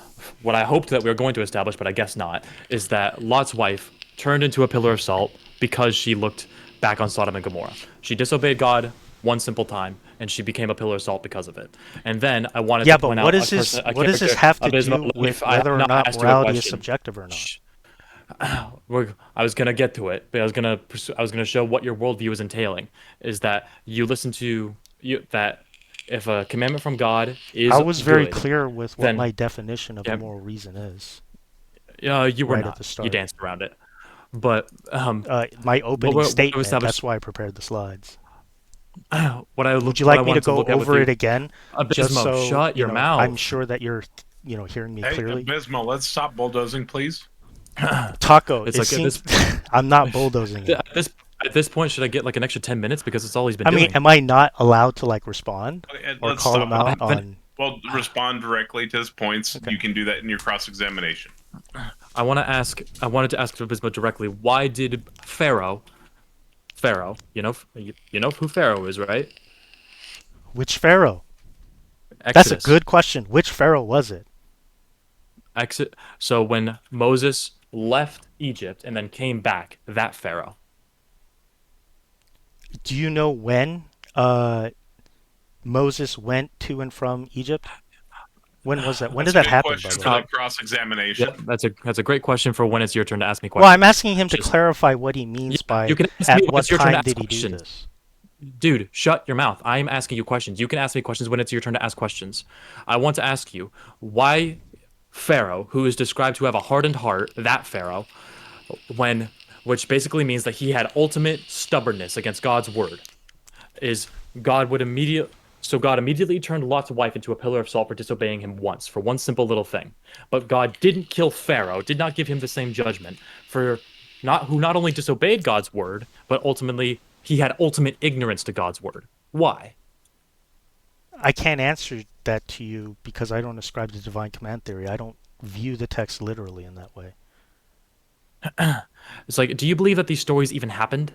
what I hoped that we were going to establish, but I guess not, is that Lot's wife turned into a pillar of salt because she looked back on Sodom and Gomorrah. She disobeyed God one simple time, and she became a pillar of salt because of it. And then I wanted Yeah, to but point what out does this a what does this character, have to Abysmal. do with I have whether or not not asked you a morality is question. subjective or not? Shh. I was gonna get to it, but I was gonna show what your worldview is entailing. Is that you listen to that if a commandment from God is I was very good, clear with what then my definition of a yeah, moral reason is you were right at not. the You start. danced around it. But My opening what statement, established, that's why I prepared the slides. Would you what I like me to wanted to go look at with over you, it again, just Abysmo, so, shut your I'm mouth. sure that you're, hearing me Hey, clearly? Abysmal, let's stop bulldozing, please. Taco, It's it like seems I'm not bulldozing it. at this point, should I get like an extra 10 minutes because it's all he's been I mean, doing? am I not allowed to respond Okay, or let's call him stop. out on? Well, respond directly to his points. Okay. You can do that in your cross-examination. I wanted to ask Abysmo directly. Why did Pharaoh, you know who Pharaoh is, right? Which pharaoh? That's a Exodus. good question. Which pharaoh was it? So when Moses left Egypt and then came back, that Pharaoh. Do you know when Moses went to and from Egypt? When was that? When did that happen, Question Bubba? for the cross-examination. Yeah, that's a great question for when it's your turn to ask me Well, questions. I'm asking him to Just- clarify what he means by you can ask at me when what it's your turn to time ask did he do questions. this? Dude, shut your mouth. I am asking you questions. You can ask me questions when it's your turn to ask questions. I want to ask you why Pharaoh, who is described to have a hardened heart, that Pharaoh, which basically means that he had ultimate stubbornness against God's word, is God immediately turned Lot's wife into a pillar of salt for disobeying him once, for one simple little thing. But God didn't kill Pharaoh, did not give him the same judgment who not only disobeyed God's word, but ultimately he had ultimate ignorance to God's word. Why? I can't answer that to you because I don't ascribe to divine command theory. I don't view the text literally in that way. It's like, do you believe that these stories even happened?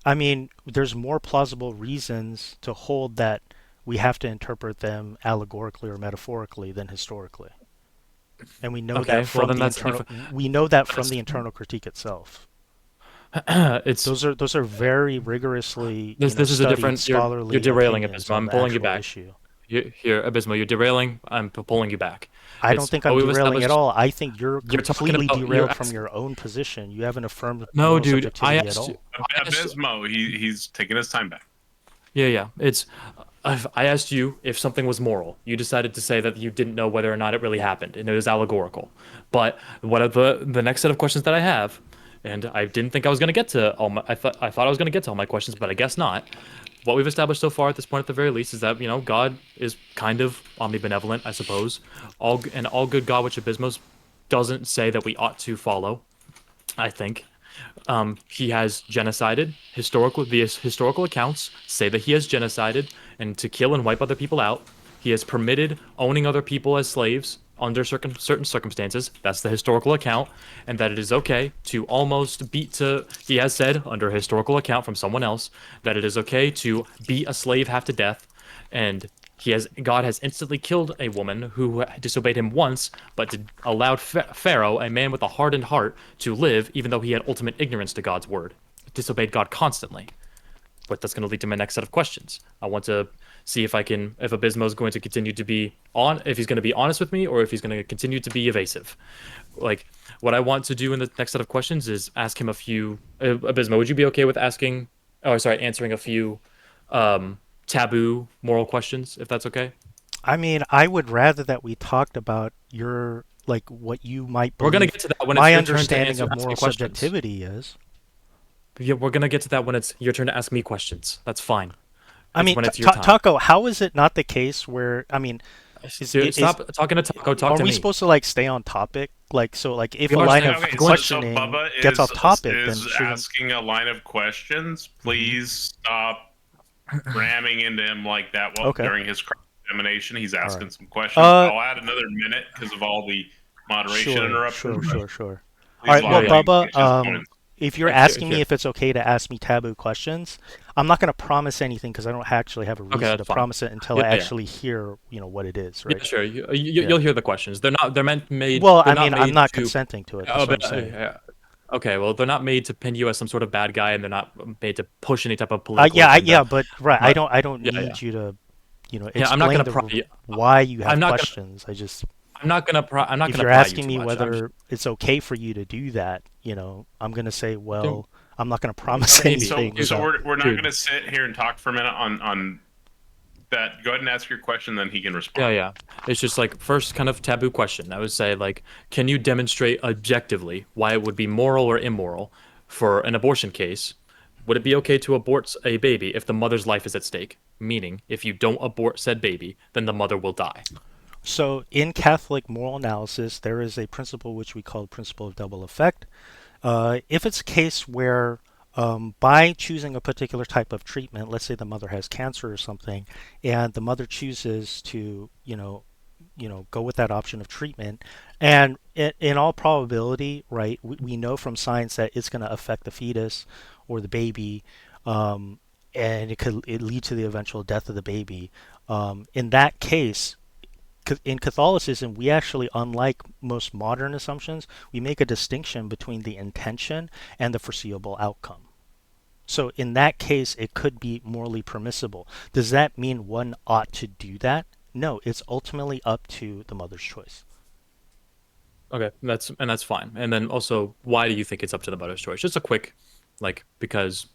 I mean, there's more plausible reasons to hold that we have to interpret them allegorically or metaphorically than historically. And we know Okay, that from well, then the that's internal we know that from the internal critique itself. It's Those are very rigorously this is a studied different. scholarly You're derailing opinions Abysmo. on I'm the pulling you actual back. issue. Here, Abysmo, you're derailing. I'm pulling you back. I don't think I'm we've derailing at established- all. I think you're You're talking completely about- you're derailed from asking- your own position. You haven't affirmed No, moral dude. I subjectivity at asked. all. I asked- Abysmal, he's taking his time back. Yeah. I asked you if something was moral. You decided to say that you didn't know whether or not it really happened, and it was allegorical. But what are the next set of questions that I have, and I didn't think I was going to get to all my. I thought I was going to get to all my questions, but I guess not. What we've established so far at this point, at the very least, is that God is kind of omnibenevolent, I suppose. All good God, which Abysmos doesn't say that we ought to follow. I think. He has genocided. The historical accounts say that he has genocided and to kill and wipe other people out. He has permitted owning other people as slaves under certain circumstances. That's the historical account, and that it is okay to almost beat to. He has said under a historical account from someone else that it is okay to beat a slave half to death, and God has instantly killed a woman who disobeyed him once, but allowed Pharaoh, a man with a hardened heart, to live, even though he had ultimate ignorance to God's word, disobeyed God constantly. But that's going to lead to my next set of questions. I want to see if Abysmo is going to continue to be if he's going to be honest with me, or if he's going to continue to be evasive. Like, what I want to do in the next set of questions is ask him a few. Abysmo, would you be okay with answering a few taboo moral questions, if that's okay? I mean, I would rather that we talked about your like what you might We're gonna believe get to that when it's my your turn to understanding answer of ask me moral questions. subjectivity is. Yeah, we're gonna get to that when it's your turn to ask me questions. That's fine. I It's mean, when it's your time. Taco, how is it not the case where I mean, Stop talking to Taco. Talk are to we me. supposed to like stay on topic? Like so, like if We a are line staying. of Okay, so questioning Bubba gets off topic, then is shouldn't. asking a line of questions. Please stop ramming into him like that Okay. during his examination. He's All asking right. some questions. Uh, I'll add another minute because of all the moderation sure, interruptions. sure, But sure, sure. All please right. allow Well, Yeah, him to Bubba, finish his points. if you're yeah. Here, asking me here. if it's okay to ask me taboo questions, I'm not going to promise anything because I don't actually have a Okay, reason to that's fine. promise it until I Yeah. actually hear, what it is, Yeah, right? sure. Yeah. You'll hear the questions. They're meant made. Well, They're I not mean, I'm made not to. consenting to it. That's Oh, what I'm but saying. yeah. Okay, well, they're not made to pin you as some sort of bad guy, and they're not made to push any type of political agenda. Yeah, but right, But I don't yeah. need you to, Yeah, I'm not explain gonna the pry. why you I'm have not gonna. questions. I just I'm not if gonna you're pry you asking too me much. whether it's okay for you to do that, I'm gonna say, Dude, well, I'm not gonna promise maybe. So, anything so without. we're not Dude. going to sit here and talk for a minute on that. Go ahead and ask your question, then he can respond. Yeah. It's just like first kind of taboo question. I would say like, can you demonstrate objectively why it would be moral or immoral for an abortion case? Would it be okay to abort a baby if the mother's life is at stake? Meaning, if you don't abort said baby, then the mother will die. So in Catholic moral analysis, there is a principle which we call the principle of double effect. If it's a case where by choosing a particular type of treatment, let's say the mother has cancer or something, and the mother chooses to, go with that option of treatment, and in all probability, right, we know from science that it's going to affect the fetus or the baby, and it lead to the eventual death of the baby. In that case, in Catholicism, we actually, unlike most modern assumptions, we make a distinction between the intention and the foreseeable outcome. So in that case, it could be morally permissible. Does that mean one ought to do that? No, it's ultimately up to the mother's choice. Okay, that's fine. And then also, why do you think it's up to the mother's choice? Just a quick, like, because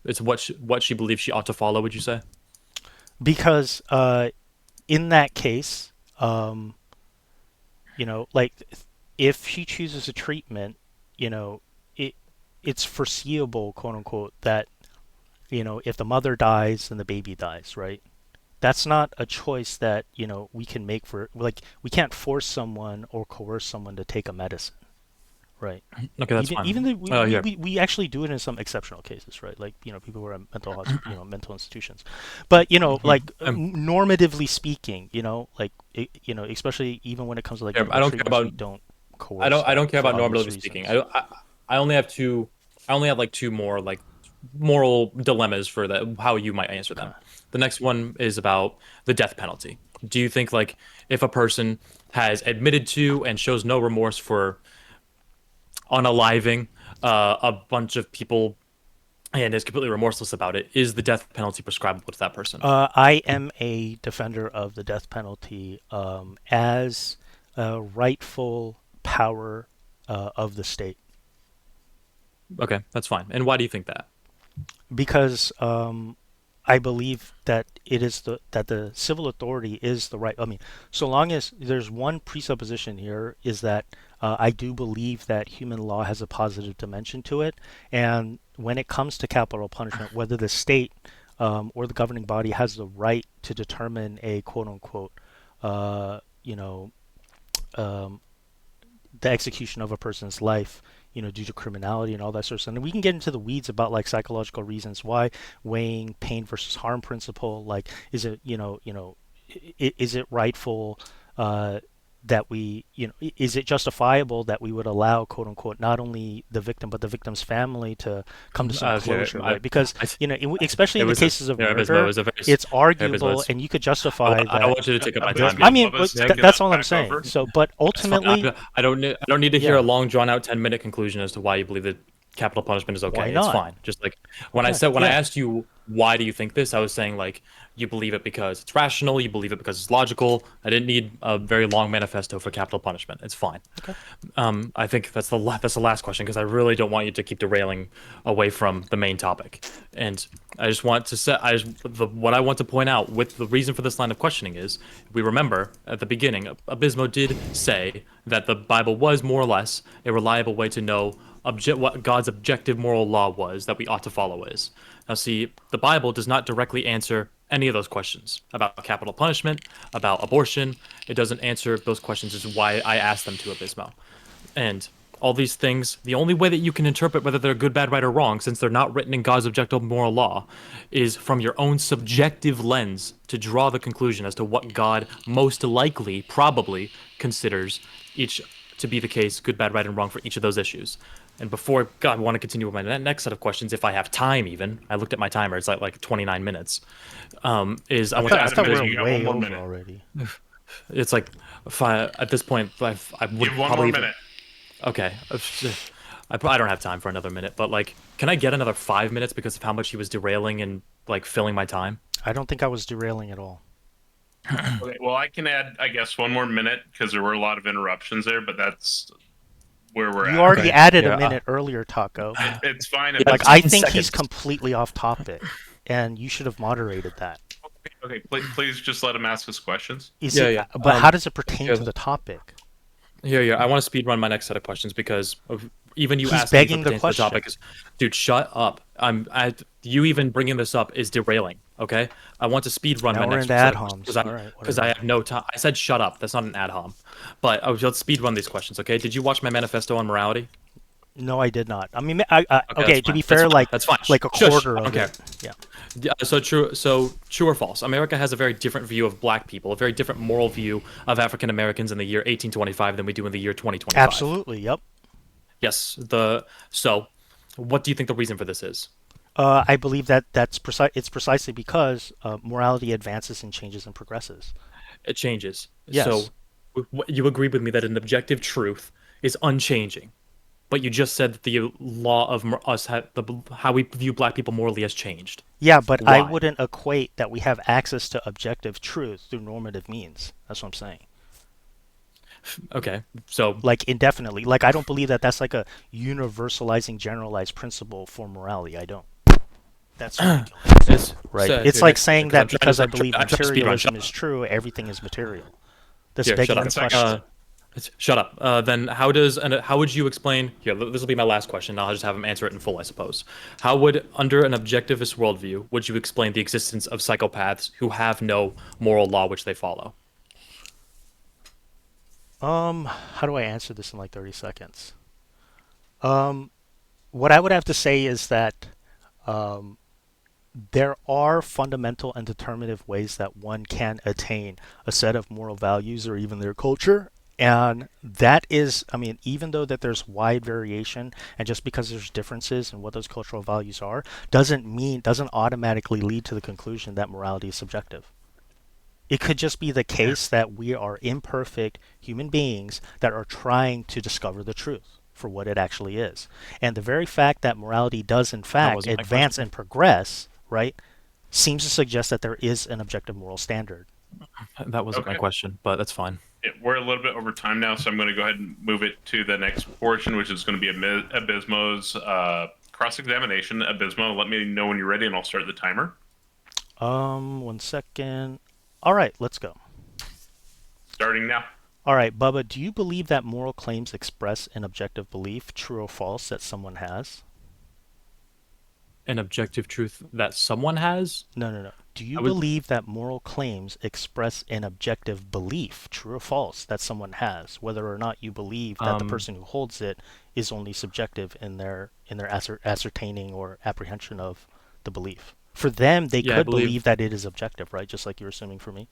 it's what she believes she ought to follow. Would you say? Because in that case, like if she chooses a treatment, it it's foreseeable, quote unquote, that if the mother dies, then the baby dies, right? That's not a choice that we can make for like we can't force someone or coerce someone to take a medicine, right? Okay, that's Even fine. though Yeah. we actually do it in some exceptional cases, right? Like people who are at mental institutions, but like normatively speaking, like especially even when it comes to like Yeah, I medical don't care treatments, we about. don't coerce I that don't care for about obvious normatively speaking. reasons. I only have two. I only have like two more like moral dilemmas for that. How you might answer Okay. them. The next one is about the death penalty. Do you think like if a person has admitted to and shows no remorse for unaliving a bunch of people and is completely remorseless about it, is the death penalty prescribable to that person? I am a defender of the death penalty as a rightful power of the state. Okay, that's fine. And why do you think that? Because I believe that the civil authority is the right. I mean, so long as there's one presupposition here is that I do believe that human law has a positive dimension to it, and when it comes to capital punishment, whether the state or the governing body has the right to determine a quote unquote, you know, um, the execution of a person's life, due to criminality and all that sort of stuff. And we can get into the weeds about like psychological reasons why, weighing pain versus harm principle. Like, is it, is it rightful that we, is it justifiable that we would allow, quote unquote, not only the victim but the victim's family to come to some closure, right? Because especially in the cases of murder, it's arguable, and you could justify that. I don't want you to take up my time. I mean, that's all I'm saying. So, but ultimately, I don't need to hear a long, drawn-out 10-minute conclusion as to why you believe that capital punishment is okay. Why not? It's fine. Just like when I asked you why do you think this, I was saying like you believe it because it's rational, you believe it because it's logical. I didn't need a very long manifesto for capital punishment. It's fine. Okay. I think that's the last question because I really don't want you to keep derailing away from the main topic. And I just want to say what I want to point out with the reason for this line of questioning is we remember at the beginning Abismo did say that the Bible was more or less a reliable way to know what God's objective moral law was that we ought to follow is. Now, see, the Bible does not directly answer any of those questions about capital punishment, about abortion. It doesn't answer those questions, is why I asked them to Abismo. And all these things, the only way that you can interpret whether they're good, bad, right, or wrong, since they're not written in God's objective moral law, is from your own subjective lens to draw the conclusion as to what God most likely, probably, considers each to be the case, good, bad, right, and wrong for each of those issues. And before, I want to continue with my next set of questions, if I have time even. I looked at my timer, it's like 29 minutes. I want to ask we're way over already. It's like, at this point, I would Give one more minute. Okay. I don't have time for another minute, but like, can I get another 5 minutes because of how much he was derailing and like filling my time? I don't think I was derailing at all. Okay, well, I can add, I guess, one more minute because there were a lot of interruptions there, but that's where we're at. You already added a minute earlier, Taco. It's fine. Like, I think he's completely off topic, and you should have moderated that. Okay, please just let him ask his questions. But how does it pertain to the topic? I want to speed run my next set of questions because even you asking begging the question. The topic is, dude, shut up. You even bringing this up is derailing. Okay, I want to speed run my next set of questions because I have no time. I said shut up. That's not an ad hom, but let's speed run these questions. Okay, did you watch my manifesto on morality? No, I did not. I mean, okay. To be fair, that's fine. Like a quarter of it. Yeah. So true or false? America has a very different view of black people, a very different moral view of African Americans in the year 1825 than we do in the year 2025. Absolutely. Yep. Yes. So, what do you think the reason for this is? I believe that it's precisely because morality advances and changes and progresses. It changes. Yes. So you agree with me that an objective truth is unchanging, but you just said that the law of how we view black people morally has changed. Yeah, but Why? I wouldn't equate that we have access to objective truth through normative means. That's what I'm saying. Okay, so like indefinitely. Like, I don't believe that that's like a universalizing generalized principle for morality. I don't. That's ridiculous. Right. It's like saying that because I believe materialism is true, everything is material. That's begging the question. Shut up. Then how would you explain? Here, this will be my last question. I'll just have him answer it in full, I suppose. How would, under an objectivist worldview, would you explain the existence of psychopaths who have no moral law which they follow? How do I answer this in like 30 seconds? What I would have to say is that there are fundamental and determinative ways that one can attain a set of moral values or even their culture. And that is, I mean, even though that there's wide variation, and just because there's differences in what those cultural values are, doesn't automatically lead to the conclusion that morality is subjective. It could just be the case that we are imperfect human beings that are trying to discover the truth for what it actually is. And the very fact that morality does, in fact, advance and progress, right, seems to suggest that there is an objective moral standard. That wasn't my question, but that's fine. We're a little bit over time now, so I'm going to go ahead and move it to the next portion, which is going to be Abismo's cross-examination. Abismo, let me know when you're ready, and I'll start the timer. One second. All right, let's go. Starting now. All right, Bubba, do you believe that moral claims express an objective belief, true or false, that someone has? An objective truth that someone has. No, no, no. Do you I would. believe that moral claims express an objective belief, true or false, that someone has, whether or not you believe that the Um. person who holds it is only subjective in their ascertaining or apprehension of the belief? For them, they Yeah, I could believe. believe that it is objective, right? Just like you were assuming for me.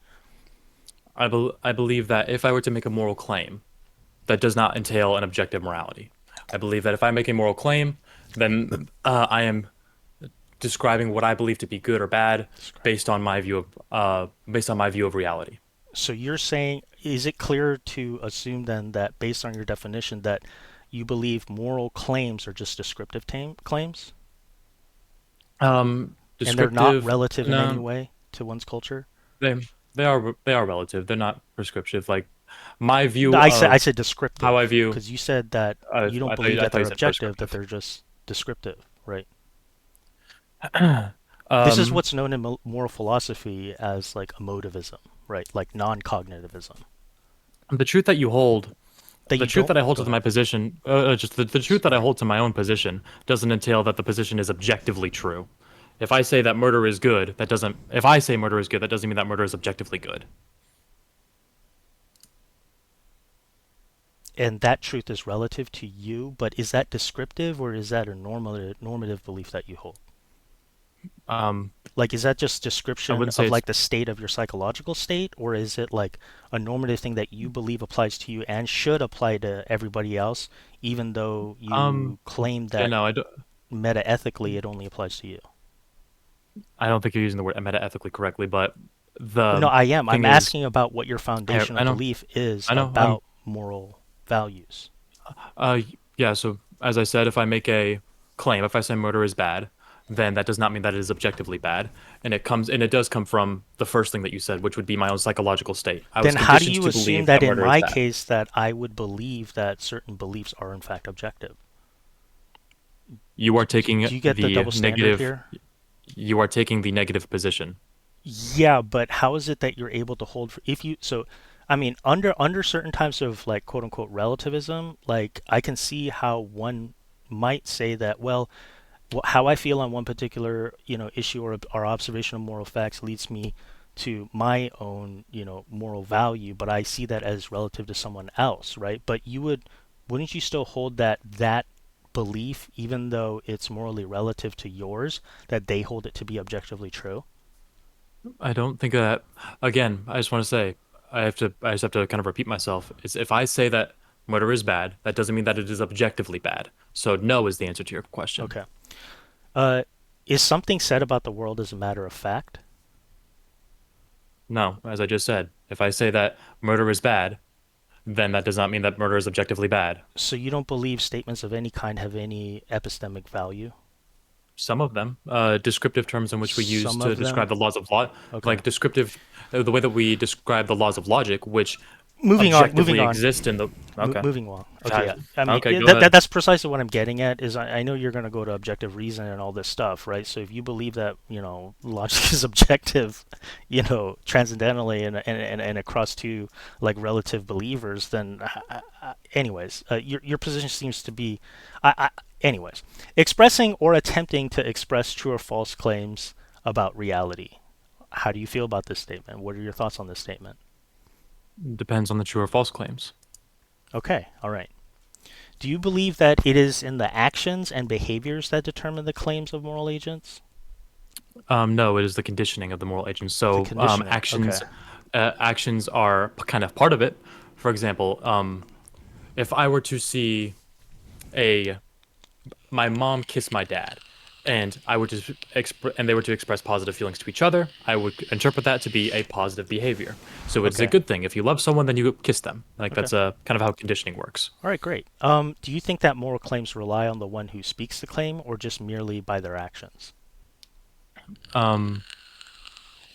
I believe that if I were to make a moral claim, that does not entail an objective morality. I believe that if I make a moral claim, then I am describing what I believe to be good or bad based on my view of reality. So you're saying, is it clear to assume then that based on your definition that you believe moral claims are just descriptive claims and they're not Descriptive. relative in any No, way to one's culture? they they are relative. They're not prescriptive. Like my No, view I of said how I descriptive view. because you said that you don't believe I that thought you they're said objective, that prescriptive. they're just descriptive, right? This is um, what's known in moral philosophy as like emotivism, right? Like non-cognitivism. the truth that you hold, That the you truth don't that I hold go to my ahead. position, just the truth that I hold to my own position doesn't entail that the position is objectively true. If I say that murder is good, that doesn't. If I say murder is good, that doesn't mean that murder is objectively good. And that truth is relative to you, but is that descriptive or is that a normative belief that you hold? Um, Like, is that just I description wouldn't say of it's like the state of your psychological state, or is it like a normative thing that you believe applies to you and should apply to everybody else, even though um, you claim yeah, that no, meta-ethically it only applies to you? I don't think you're using the word meta ethically correctly, but No, the I am. I'm thing is, asking about what your foundational I know, belief is I know, about moral values. uh, yeah. So as I said, if I make a claim, if I say murder is bad, then that does not mean that it is objectively bad, and it does come from the first thing that you said, which would be my own psychological state. I was Then how do conditioned you to assume believe that that in murder is my bad. case that I would believe that certain beliefs are in fact objective? You are taking Do you get the the double standard negative. here? You are taking the negative position. Yeah, but how is it that you're able to hold for if you so I mean under certain types of like quote unquote relativism, like I can see how one might say that well, how I feel on one particular, issue or observation of moral facts leads me to my own, moral value, but I see that as relative to someone else, right? But wouldn't you still hold that belief, even though it's morally relative to yours, that they hold it to be objectively true? I don't think that. Again, I just want to say, I just have to kind of repeat myself. Is if I say that murder is bad, that doesn't mean that it is objectively bad. So no is the answer to your question. Okay. Uh, is something said about the world as a matter of fact? No, as I just said, if I say that murder is bad, then that does not mean that murder is objectively bad. So you don't believe statements of any kind have any epistemic value? Some of them, descriptive terms in which we use Some to of describe them? the laws of law, Okay. like descriptive, the way that we describe the laws of logic, which Moving on, moving objectively on. exist in the. Okay. Moving on. Okay, Uh, yeah. I mean, Okay, go that ahead. that's precisely what I'm getting at. Is I know you're going to go to objective reason and all this stuff, right? So if you believe that logic is objective, transcendentally and across two like relative believers, then anyways, your position seems to be, anyways, expressing or attempting to express true or false claims about reality. How do you feel about this statement? What are your thoughts on this statement? Depends on the true or false claims. Okay, all right. Do you believe that it is in the actions and behaviors that determine the claims of moral agents? No, it is the conditioning of the moral agents. The So conditioning. Okay. actions are kind of part of it. For example, if I were to see a my mom kiss my dad, and I would just and they were to express positive feelings to each other, I would interpret that to be a positive behavior. So it's a Okay. good thing. If you love someone, then you kiss them. Like Okay. that's kind of how conditioning works. All right, great. Do you think that moral claims rely on the one who speaks the claim or just merely by their actions? Um,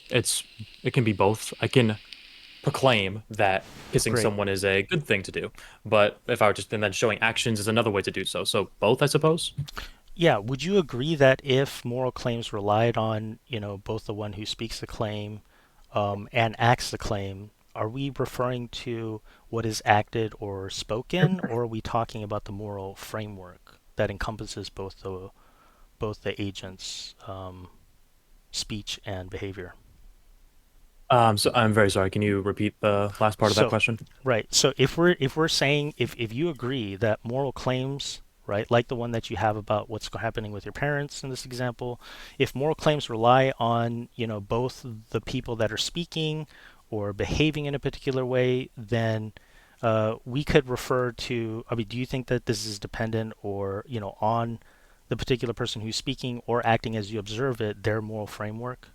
it's it can be both. I can proclaim that kissing Great. someone is a good thing to do. But if I were just and then showing actions is another way to do so. So both, I suppose. Yeah, would you agree that if moral claims relied on, both the one who speaks the claim and acts the claim, are we referring to what is acted or spoken, or are we talking about the moral framework that encompasses both the agent's speech and behavior? So I'm very sorry. Can you repeat the last part of that So, question? right. So if we're saying if you agree that moral claims, right, like the one that you have about what's happening with your parents in this example, if moral claims rely on, both the people that are speaking or behaving in a particular way, then we could refer to, I mean, do you think that this is dependent or, on the particular person who's speaking or acting as you observe it, their moral framework?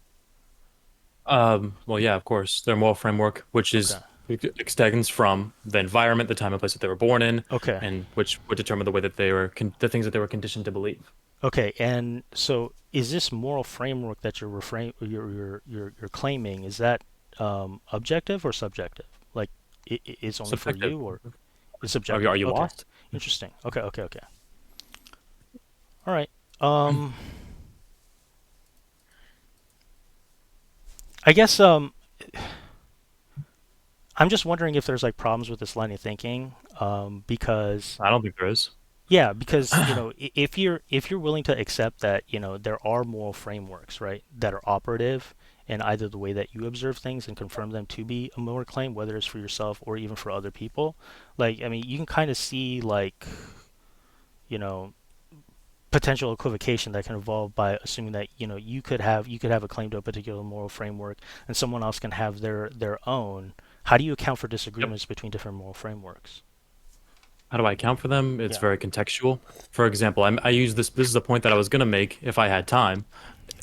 Well, yeah, of course. Their moral framework, which Okay. is extends from the environment, the time and place that they were born in, Okay. and which would determine the way that they were the things that they were conditioned to believe. Okay, and so is this moral framework that you're claiming, is that objective or subjective? Like it's only for Subjective. you, or it's Are you subjective? are you Okay, lost? interesting. Okay, okay, okay. All right. Um, I guess I'm just wondering if there's like problems with this line of thinking, because I don't think there is. yeah, because if you're willing to accept that, there are moral frameworks, right, that are operative in either the way that you observe things and confirm them to be a moral claim, whether it's for yourself or even for other people. Like, I mean, you can kind of see like, you know, potential equivocation that can evolve by assuming that, you could have a claim to a particular moral framework and someone else can have their own. How do you account for Yep. disagreements between different moral frameworks? How do I account for them? It's Yeah. very contextual. For example, I use this. This is a point that I was going to make if I had time.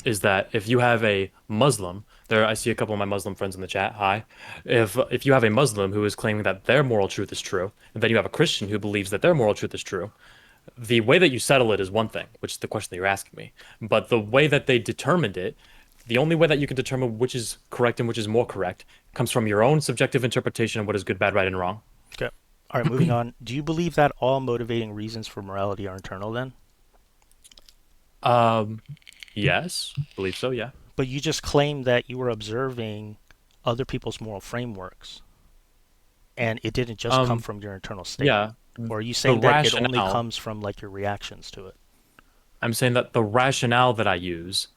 Is that if you have a Muslim, there I see a couple of my Muslim friends in the chat. Hi. If you have a Muslim who is claiming that their moral truth is true, and then you have a Christian who believes that their moral truth is true, the way that you settle it is one thing, which is the question that you're asking me. But the way that they determined it, the only way that you can determine which is correct and which is more correct comes from your own subjective interpretation of what is good, bad, right, and wrong. Okay. All right, moving on. Do you believe that all motivating reasons for morality are internal then? Um, yes, believe so, yeah. But you just claimed that you were observing other people's moral frameworks and it didn't just come Um, from your internal state. yeah. Or are you The saying that it only rationale, comes from like your reactions to it? I'm saying that the rationale that I use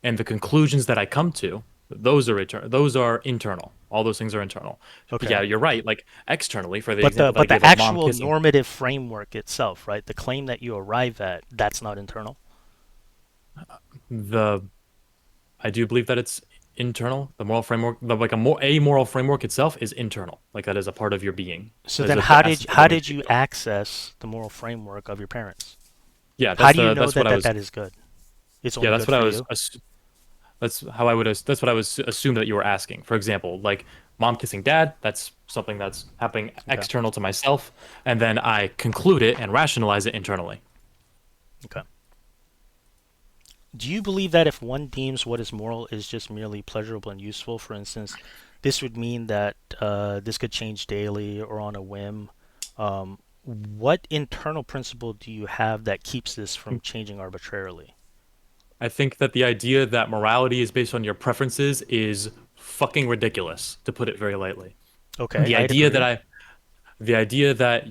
and the conclusions that I come to, those are internal. All those things are internal. But yeah, Okay. you're right. Like externally, for the But the example that I but gave the of mom actual kissing, normative framework itself, right? The claim that you arrive at, that's not internal. the I do believe that it's internal. The moral framework, like a moral framework itself is internal. Like that is a part of your being. So That is then the how did essence of how what makes did you you feel. access the moral framework of your parents? Yeah, How do you know that's what that I that, was. that is good? It's Yeah, only that's good what I for was. you? That's what I was assume that you were asking. For example, like mom kissing dad. That's something that's happening Okay. external to myself, and then I conclude it and rationalize it internally. Okay. Do you believe that if one deems what is moral is just merely pleasurable and useful, for instance, this would mean that this could change daily or on a whim? What internal principle do you have that keeps this from changing arbitrarily? I think that the idea that morality is based on your preferences is fucking ridiculous, to put it very lightly. Okay, The I'd idea that agree. I the idea that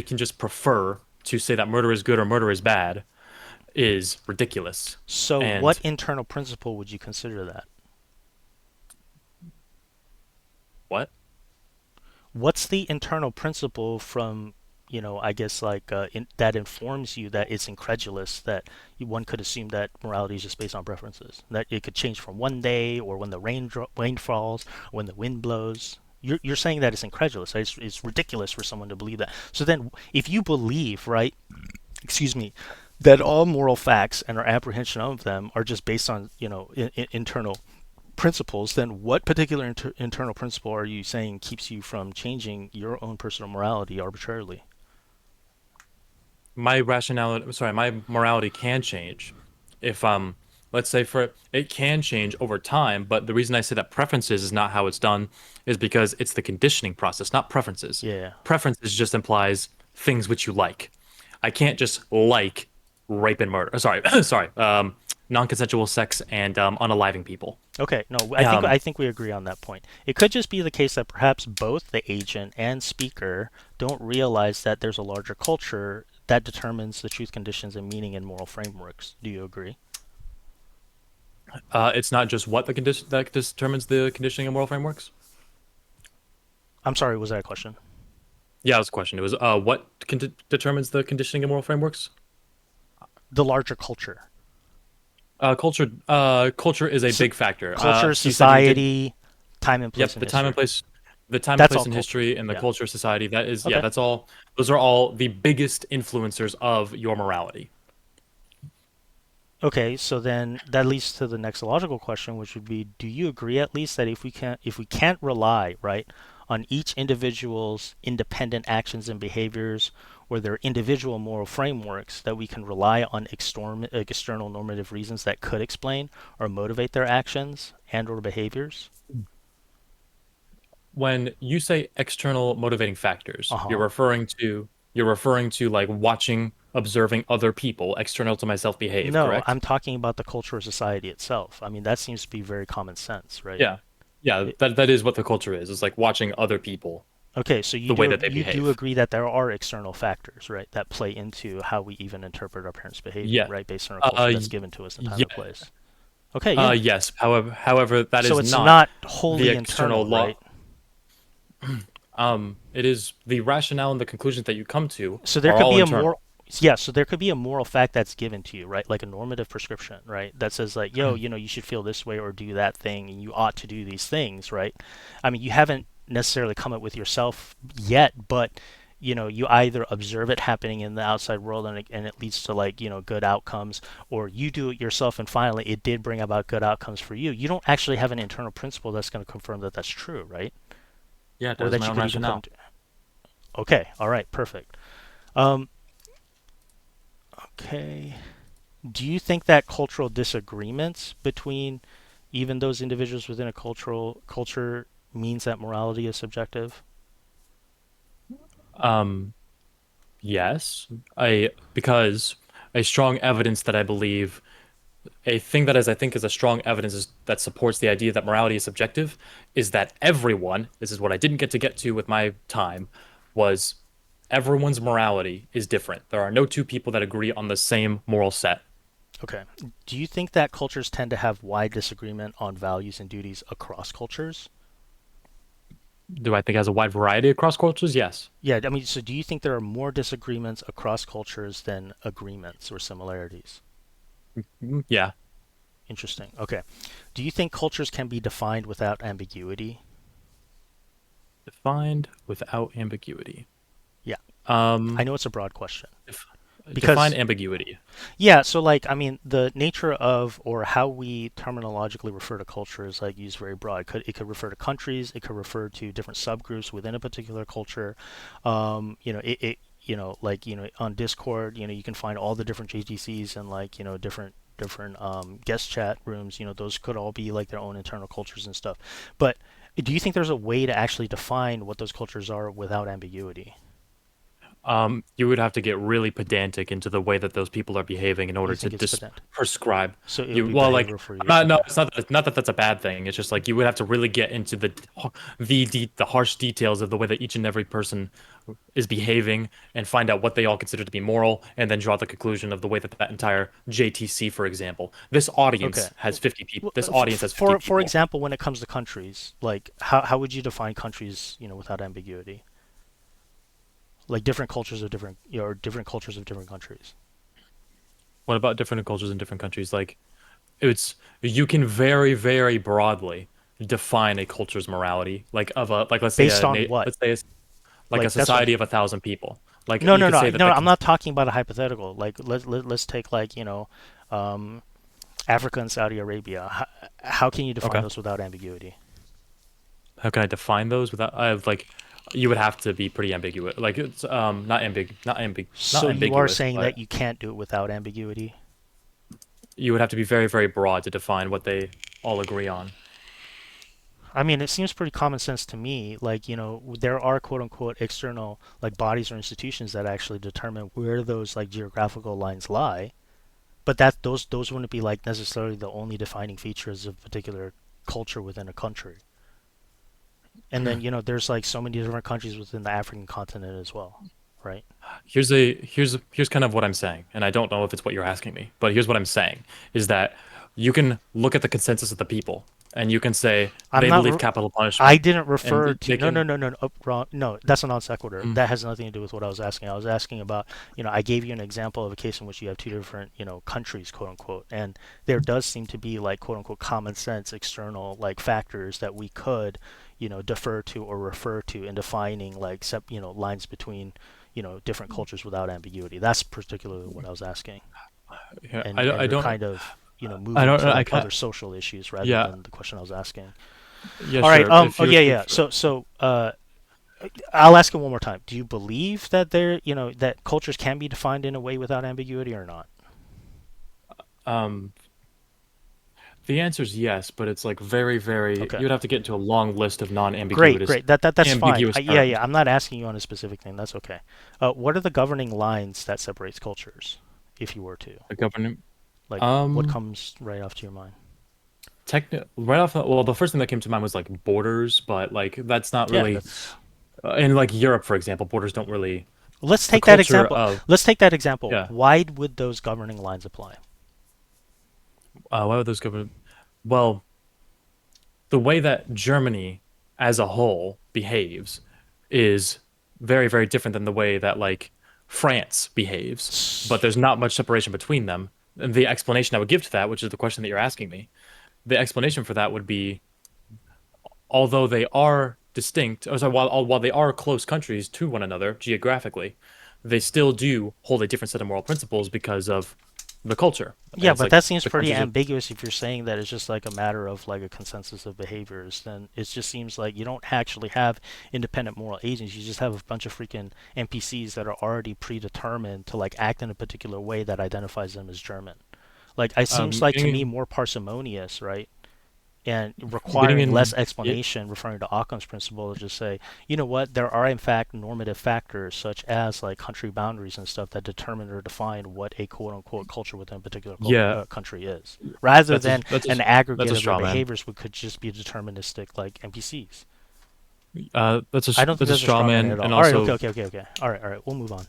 can just prefer to say that murder is good or murder is bad is ridiculous. So, what And internal principle would you consider that? what? What's the internal principle from, I guess like that informs you that it's incredulous that one could assume that morality is just based on preferences, that it could change from one day or when the rain falls, or when the wind blows. You're saying that it's incredulous. Right? It's ridiculous for someone to believe that. So then, if you believe, right, excuse me, that all moral facts and our apprehension of them are just based on, internal principles, then what particular internal principle are you saying keeps you from changing your own personal morality arbitrarily? My morality can change if let's say for it can change over time, but the reason I say that preferences is not how it's done is because it's the conditioning process, not preferences. Yeah. Preferences just implies things which you like. I can't just like rape and murder. Sorry, sorry, non-consensual sex and unaliving people. Okay, no, Um, I think we agree on that point. It could just be the case that perhaps both the agent and speaker don't realize that there's a larger culture that determines the truth conditions and meaning in moral frameworks. Do you agree? it's not just what the condition that determines the conditioning of moral frameworks. I'm sorry, was that a question? Yeah, that was a question. It was what determines the conditioning of moral frameworks? The larger culture. Culture is a So, big factor. culture, You said you did. society, time and place Yep, in the time and history. place, the time and That's place all in culture. history and the Yeah. culture of society. That is, yeah, Okay. that's all. Those are all the biggest influencers of your morality. Okay, so then that leads to the next logical question, which would be, do you agree at least that if we can't rely, right, on each individual's independent actions and behaviors or their individual moral frameworks, that we can rely on external normative reasons that could explain or motivate their actions and or behaviors? When you say external motivating factors, Uh-huh. you're referring to like watching, observing other people external to myself behave, No, correct? I'm talking about the culture of society itself. I mean, that seems to be very common sense, right? Yeah. Yeah, It, that is what the culture is. It's like watching other people, Okay, so the way that they you do behave. agree that there are external factors, right, that play into how we even interpret our parents' behavior, Yeah. right, based on our culture Uh that's y- given to us in time yeah. and place. Okay, yeah. Yes. However, that So is it's not not the wholly external internal, right? law. It is the rationale and the conclusions that you come to So there are could all be a moral, internal. yeah, so there could be a moral fact that's given to you, right? Like a normative prescription, right? That says like, yo, you should feel this way or do that thing, and you ought to do these things, right? I mean, you haven't necessarily come up with yourself yet, but you either observe it happening in the outside world and it leads to like, good outcomes, or you do it yourself and finally it did bring about good outcomes for you. You don't actually have an internal principle that's going to confirm that that's true, right? Yeah, that Or is that my you own could even put rationale. into. Okay, all right, perfect. Um, okay. Do you think that cultural disagreements between even those individuals within a culture means that morality is subjective? Um, yes, I because a strong evidence that I believe a thing that is I think is a strong evidence that supports the idea that morality is subjective is that everyone, this is what I didn't get to with my time, was everyone's morality is different. There are no two people that agree on the same moral set. Okay. Do you think that cultures tend to have wide disagreement on values and duties across cultures? Do I think it has a wide variety across cultures? Yes. Yeah, I mean, so do you think there are more disagreements across cultures than agreements or similarities? Yeah. Interesting. Okay. Do you think cultures can be defined without ambiguity? Defined without ambiguity. Yeah. I Um, know it's a broad question. def- define Because ambiguity. Yeah, so like I mean the nature of or how we terminologically refer to culture is like used very broad. It could refer to countries, it could refer to different subgroups within a particular culture. It like on Discord, you can find all the different JTCs and like different guest chat rooms. Those could all be like their own internal cultures and stuff. But do you think there's a way to actually define what those cultures are without ambiguity? You would have to get really pedantic into the way that those people are behaving in You order to think it's pedant? prescribe. So it would You be well, like, behavioral for I'm you. not, no, Okay. it's not that that's a bad thing. It's just like you would have to really get into the harsh details of the way that each and every person is behaving and find out what they all consider to be moral, and then draw the conclusion of the way that that entire JTC, for example, this Okay. audience has 50 people. This audience has 50 For people. example, when it comes to countries, like how would you define countries, without ambiguity? Like different cultures of different, or different cultures of different countries. What about different cultures in different countries? Like, it's you can very, very broadly define a culture's morality, like of a like let's say Based on what? let's say it's like a Like that's what. society of 1,000 people. Like No, you no, could no, say that no. that I'm can. not talking about a hypothetical. Like let's take like um, Africa and Saudi Arabia. How can you define Okay. those without ambiguity? How can I define those without? Like, you would have to be pretty ambiguous. Like it's not So you are ambiguous, saying but that you can't do it without ambiguity? you would have to be very, very broad to define what they all agree on. I mean, it seems pretty common sense to me. Like, there are quote unquote external like bodies or institutions that actually determine where those like geographical lines lie. But that those wouldn't be like necessarily the only defining features of a particular culture within a country. And then, there's like so many different countries within the African continent as well, right? Here's kind of what I'm saying, and I don't know if it's what you're asking me, but here's what I'm saying is that you can look at the consensus of the people, and you can say I'm they not. believe capital I punishment, didn't and refer to. they No, no, can. no, no, no. Wrong. No, that's a non sequitur. Mm, That has nothing to do with what I was asking. I was asking about, I gave you an example of a case in which you have two different, countries, quote unquote, and there does seem to be like, quote unquote, common sense external like factors that we could, defer to or refer to in defining like, lines between, different cultures without ambiguity. That's particularly what I was asking, yeah, and I you're don't kind of, I moving don't to I like can't. other social issues rather Yeah, than the question I was asking. yeah, All right. sure. If Oh you're yeah, yeah. I'll ask it one more time. Do you believe that that cultures can be defined in a way without ambiguity or not? um the answer is yes, but it's like very Okay. you'd have to get into a long list of Great, non-ambiguous great. That's fine. ambiguous Yeah, terms. yeah. I'm not asking you on a specific thing. That's okay. What are the governing lines that separates cultures, if you were to? The government. Like, what Um, comes right off to your mind? right off. Well, the first thing that came to mind was like borders, but like that's not Yeah, really. that's. In like Europe, for example, borders don't really. Let's The take that culture example. of Let's take that example. yeah. Why would those governing lines apply? Why would those govern? Well, the way that Germany as a whole behaves is very different than the way that like France behaves. But there's not much separation between them. And the explanation I would give to that, which is the question that you're asking me, the explanation for that would be, although they are distinct, or sorry, while they are close countries to one another geographically, they still do hold a different set of moral principles because of the culture. And Yeah, it's but like that seems the pretty countries are. ambiguous if you're saying that it's just like a matter of like a consensus of behaviors. Then it just seems like you don't actually have independent moral agents. You just have a bunch of freaking NPCs that are already predetermined to like act in a particular way that identifies them as German. Like it seems like to me Getting more parsimonious, right? And getting requiring less in. Yeah, explanation, referring to Occam's principle, to just say, you know what, there are in fact normative factors such as like country boundaries and stuff that determine or define what a quote unquote culture within a particular yeah, country is, rather that's a than that's a an that's aggregate a of their straw man. behaviors which could just be deterministic like NPCs. I don't think That's a that's a straw straw man man, at all. and All right, okay, also okay, okay, okay. All right, we'll move on.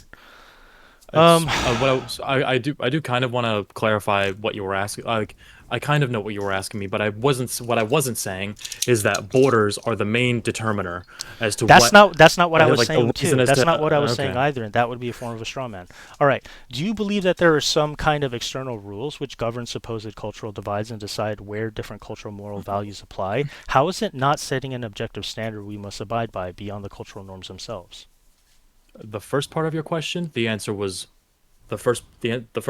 it's Um, what I do kind of want to clarify what you were asking. Like I kind of know what you were asking me, but I wasn't. What I wasn't saying is that borders are the main determiner as to what that's not what I was like the saying reason too. as That's to not what I was saying okay. either, and that would be a form of a straw man. All right. Do you believe that there are some kind of external rules which govern supposed cultural divides and decide where different cultural moral values apply? How is it not setting an objective standard we must abide by beyond the cultural norms themselves? The first part of your question, the answer was the first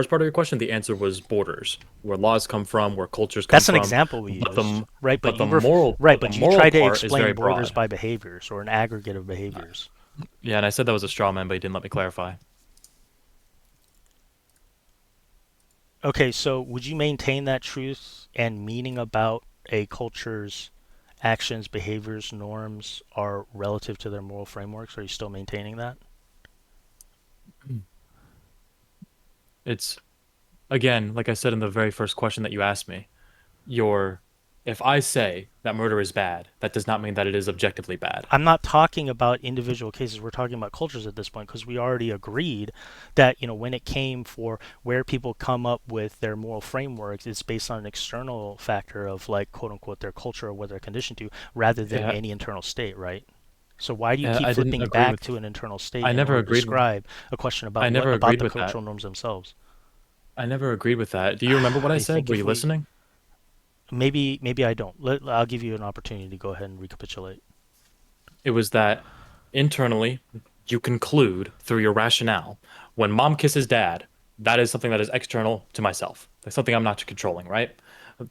part of your question. The answer was borders, where laws come from, where cultures come That's an from. example we But used, the right? but the moral Right, but the but you moral tried to part is explain very borders broad. by behaviors or an aggregate of behaviors. Yeah, and I said that was a straw man, but he didn't let me clarify. Okay, so would you maintain that truth and meaning about a culture's actions, behaviors, norms are relative to their moral frameworks? Are you still maintaining that? It's again, like I said in the very first question that you asked me, your if I say that murder is bad, that does not mean that it is objectively bad. I'm not talking about individual cases. We're talking about cultures at this point because we already agreed that, when it came for where people come up with their moral frameworks, it's based on an external factor of like quote unquote their culture or what they're conditioned to rather than Yeah, any internal state, right? So why do you keep I didn't flipping agree back with. to an internal state I in never order to agreed with. describe a question I what never about agreed the with that. cultural norms themselves? I never agreed with that. Do you remember what I I said? think Were if you we listening? maybe I don't. I'll give you an opportunity to go ahead and recapitulate. It was that internally you conclude through your rationale when mom kisses dad, that is something that is external to myself. That's something I'm not controlling, right?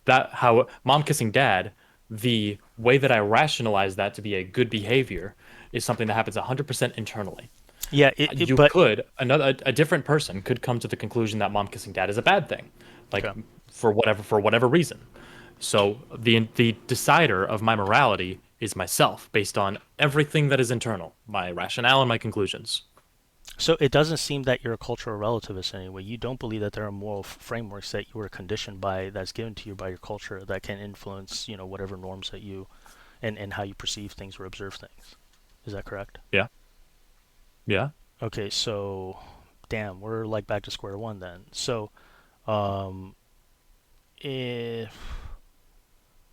That how mom kissing dad, the way that I rationalize that to be a good behavior is something that happens 100% internally. Yeah, You but could a different person could come to the conclusion that mom kissing dad is a bad thing, like okay. for whatever reason. So the decider of my morality is myself, based on everything that is internal, my rationale and my conclusions. So it doesn't seem that you're a cultural relativist anyway. You don't believe that there are moral frameworks that you were conditioned by, that's given to you by your culture, that can influence, whatever norms that you and how you perceive things or observe things. Is that correct? Yeah. Yeah. Okay, so damn, we're like back to square one then. So, um, if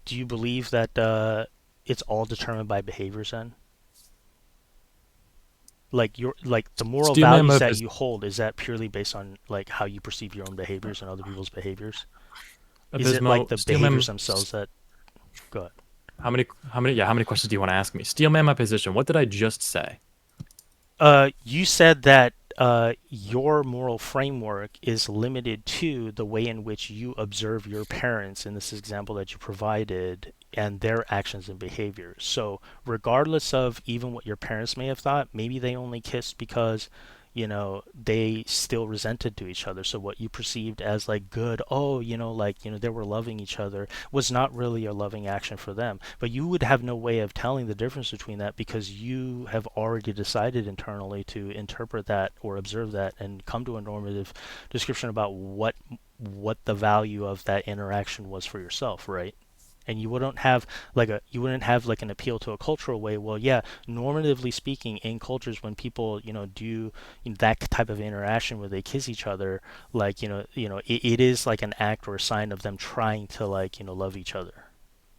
do you believe that it's all determined by behaviors then? Like the moral Steel Man values Murphy that is you hold, is that purely based on like how you perceive your own behaviors and other people's behaviors? Is it like Abysmo. the Steel behaviors Man. themselves that go ahead? How many questions do you want to ask me? Steel Man my position. What did I just say? You said that your moral framework is limited to the way in which you observe your parents in this example that you provided and their actions and behaviors. So, regardless of even what your parents may have thought, maybe they only kissed because they still resented to each other. So what you perceived as like good, oh, they were loving each other, was not really a loving action for them. But you would have no way of telling the difference between that because you have already decided internally to interpret that or observe that and come to a normative description about what the value of that interaction was for yourself, right? And you wouldn't have like an appeal to a cultural way. Well, yeah, normatively speaking, in cultures when people do that type of interaction where they kiss each other, like it is like an act or a sign of them trying to like love each other,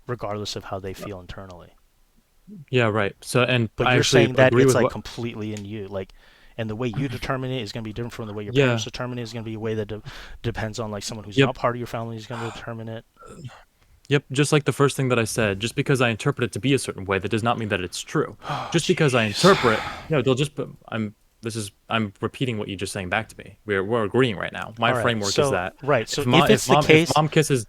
regardless of how they feel internally. Yeah, right. So, and But I you're actually saying that agree it's with like what. completely in you, like. And the way you determine it is going to be different from the way your parents Yeah. determine it. Is going to be a way that depends on like someone who's Yep. not part of your family is going to determine it. Yep. Just like the first thing that I said, just because I interpret it to be a certain way, that does not mean that it's true. Oh, Just because I jeez. interpret, they'll just put. I'm repeating what you're just saying back to me. We're agreeing right now. My All right. framework is So that right. if So if it's the if case, mom kisses,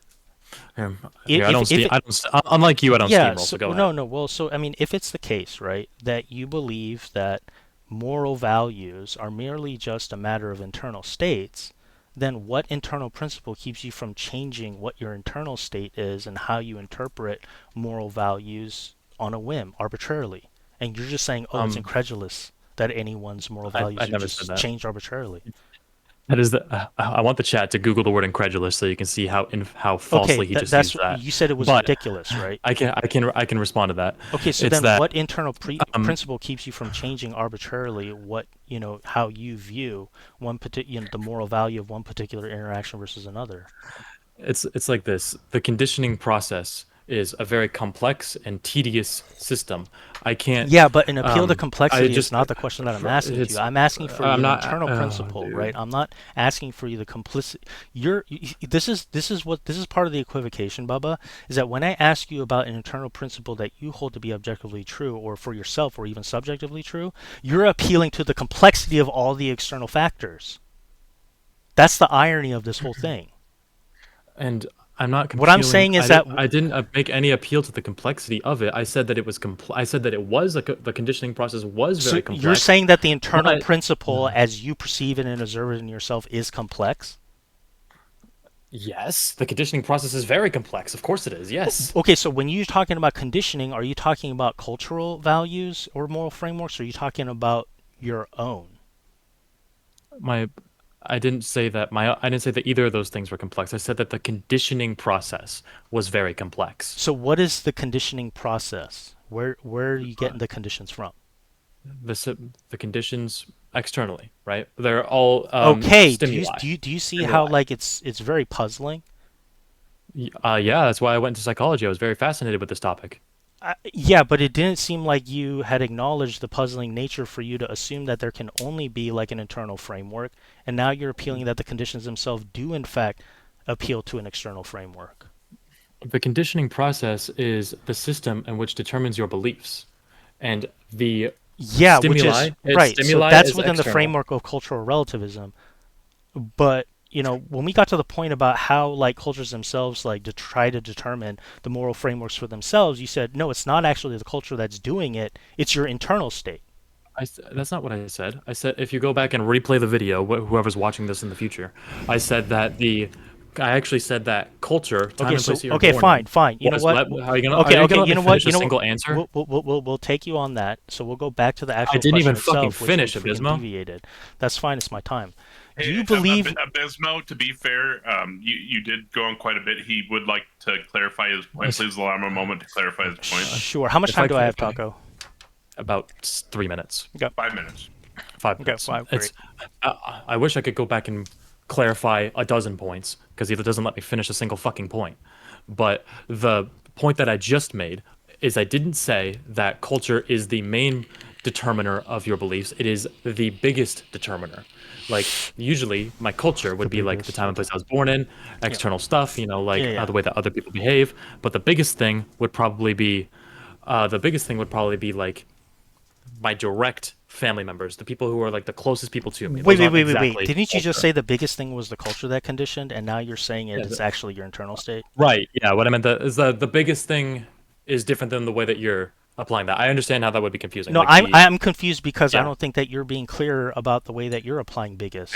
here, if it, I don't. Unlike you, I don't yeah. steamroll. So So go ahead. no, no. Well, so I mean, if it's the case, right, that you believe that moral values are merely just a matter of internal states, then what internal principle keeps you from changing what your internal state is and how you interpret moral values on a whim, arbitrarily? And you're just saying, oh, it's Um, incredulous that anyone's moral I values would never said just that. change arbitrarily. That is the. I want the chat to Google the word incredulous so you can see how Okay, falsely he just that's used that. you said it was But ridiculous, right? I can respond to that. Okay, so It's then that what internal um principle keeps you from changing arbitrarily how you view the moral value of one particular interaction versus another? it's like this. The conditioning process is a very complex and tedious system. I can't. Yeah, but an appeal to I complexity is just. not the question that I'm asking to you. It's. I'm asking for I'm an not. internal Oh, principle, right? dude. I'm not asking for you the complicit. This is part of the equivocation, Bubba, is that when I ask you about an internal principle that you hold to be objectively true, or for yourself, or even subjectively true, you're appealing to the complexity of all the external factors. That's the irony of this whole thing. And I'm not What I'm appealing. saying is that I didn't make any appeal to the complexity of it. I said that it was I said that it was the conditioning process was so very you're complex, saying that the internal but principle as you perceive it and observe it in yourself is complex? yes, the conditioning process is very complex. Of course it is. Yes. Okay, so when you're talking about conditioning, are you talking about cultural values or moral frameworks, or are you talking about your own? My I didn't say that either of those things were complex. I said that the conditioning process was very complex. So what is the conditioning process? Where are you Uh, getting the conditions from? the conditions externally, right? They're all Okay, do you stimuli. do you do you see how Stimuli. like it's very puzzling? Yeah, that's why I went into psychology. I was very fascinated with this topic. Yeah, but it didn't seem like you had acknowledged the puzzling nature for you to assume that there can only be like an internal framework, and now you're appealing that the conditions themselves do in fact appeal to an external framework. The conditioning process is the system in which determines your beliefs, and the Yeah, which is right. So stimuli that's is within the external. framework of cultural relativism. But when we got to the point about how like cultures themselves like to try to determine the moral frameworks for themselves, you said no, it's not actually the culture that's doing it; it's your internal state. That's not what I said. I said if you go back and replay the video, whoever's watching this in the future, I said that the I actually said that culture, time Okay, and so place that you're okay, born in fine. You know was what? how are you gonna Okay, are you okay. gonna let You me know finish what? a single answer? We'll take you on that. So we'll go back to the I actual didn't question even fucking itself, which we finish, freaking Abismo. deviated. That's fine. It's my time. Do Hey, you believe? Abismo, to be fair, you did go on quite a bit. He would like to clarify his point. Yes. Please allow him a moment to clarify his point. Sure. How much If time I do I could- have, if I- Taco? About 3 minutes. Okay. 5 minutes. 5 minutes. Okay, great. I wish I could go back and clarify a dozen points because it doesn't let me finish a single fucking point. But the point that I just made is I didn't say that culture is the main determiner of your beliefs. It is the biggest determiner. Like usually my culture would be like the biggest, time and place I was born in, external stuff, like Yeah. the way that other people behave. But the biggest thing would probably be like my direct family members, the people who are like the closest people to me. Wait. Those aren't exactly Didn't you just culture. say the biggest thing was the culture that conditioned, and now you're saying Yeah, it's actually your internal state? Right. Yeah. What I meant is the biggest thing is different than the way that you're applying that. I understand how that would be confusing. No, Like I'm confused because I Yeah. don't think that you're being clear about the way that you're applying biggest.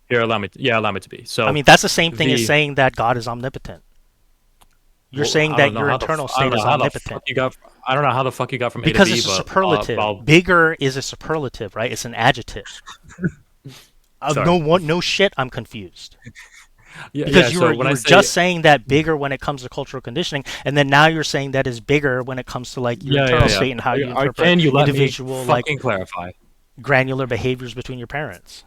Here, allow me. Allow me to be. So I mean, that's the same thing as the- saying that God is omnipotent. You're well, saying I that don't know your how the internal f- I don't state know is how the omnipotent. fuck you got. I don't know how the fuck you got from Because A to B, it's a but superlative. I'll- Bigger is a superlative, right? It's an adjective. Sorry. No shit. I'm confused yeah, because yeah, so you when were I say, just saying that bigger when it comes to cultural conditioning, and then now you're saying that is bigger when it comes to like your internal state and how you interpret Can you let individual me like fucking clarify? granular behaviors between your parents.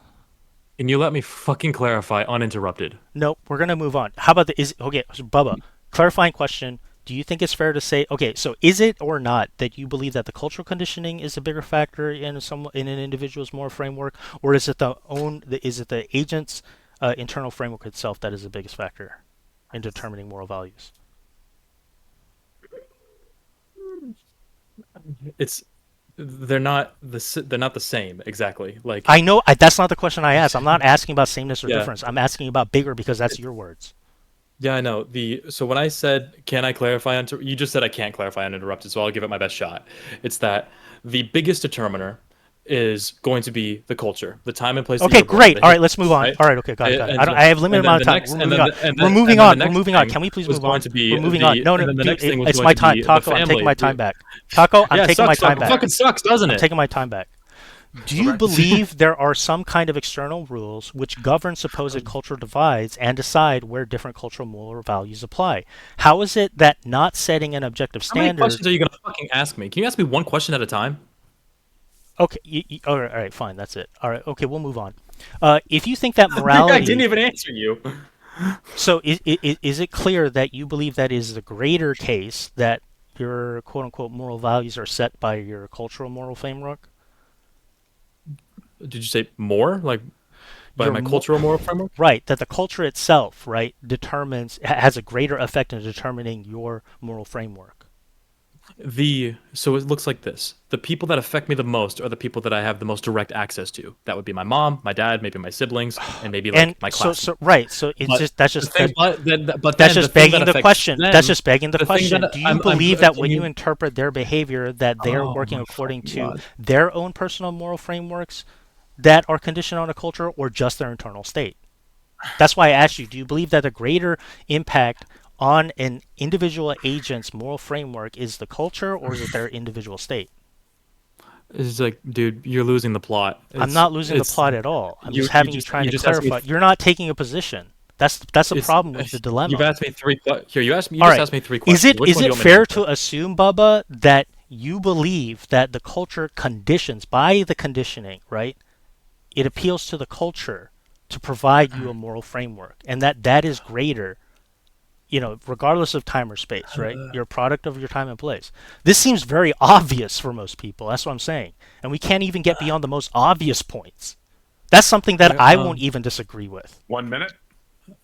Can you let me fucking clarify uninterrupted? No, we're gonna move on. How about so Bubba, clarifying question. Do you think it's fair to say so is it or not that you believe that the cultural conditioning is a bigger factor in an individual's moral framework, or is it the agent's internal framework itself that is the biggest factor in determining moral values? They're not the same exactly. Like I know that's not the question I asked. I'm not asking about sameness or Yeah. difference. I'm asking about bigger because that's your words. Yeah, I know. So when I said, "Can I clarify?" You just said I can't clarify uninterrupted, so I'll give it my best shot. It's that the biggest determiner is going to be the culture, the time and place. that Okay, you're born, great. the All right, let's move on. right? All right, okay, got it. And I have limited amount of time. We're moving on. Can we please move on? We're moving on. No, dude, it's my time. Taco, I'm taking my time back. Taco, I'm taking my time It back. fucking sucks, doesn't I'm it? taking my time back. Do you believe there are some kind of external rules which govern supposed cultural divides and decide where different cultural moral values apply? How is it that not setting an objective How many standard? questions are you gonna fucking ask me? Can you ask me one question at a time? Okay, all right, fine, that's it. All right, okay, we'll move on. If you think that I morality, didn't even answer you. so is it clear that you believe that is the greater case that your quote unquote moral values are set by your cultural moral framework? Did you say more? Like by Your my mo- cultural moral framework? Right, that the culture itself, right, has a greater effect in determining your moral framework. So it looks like this. The people that affect me the most are the people that I have the most direct access to. That would be my mom, my dad, maybe my siblings, and maybe like my class. So it's But just that's just the thing- but that's then just the thing begging that the affects question. them- That's just begging the the thing question. that Do you I'm- believe that can when you you- interpret their behavior that they're Oh working my according fucking to God. their own personal moral frameworks that are conditioned on a culture or just their internal state? That's why I asked you, do you believe that a greater impact on an individual agent's moral framework is the culture or is it their individual state? It's like, dude, you're losing the plot. I'm not losing the plot at all. I'm you- just having you you just- trying you to just asked me clarify. You're not taking a position. That's the problem with the dilemma. You've asked me here. You All just right. asked me three questions. Is it Which is one do you it want me fair answer? to assume, Bubba, that you believe that the culture conditions by the conditioning, right? It appeals to the culture to provide you a moral framework, and that is greater, regardless of time or space, right? You're a product of your time and place. This seems very obvious for most people. That's what I'm saying, and we can't even get beyond the most obvious points. That's something that I won't even disagree with. 1 minute.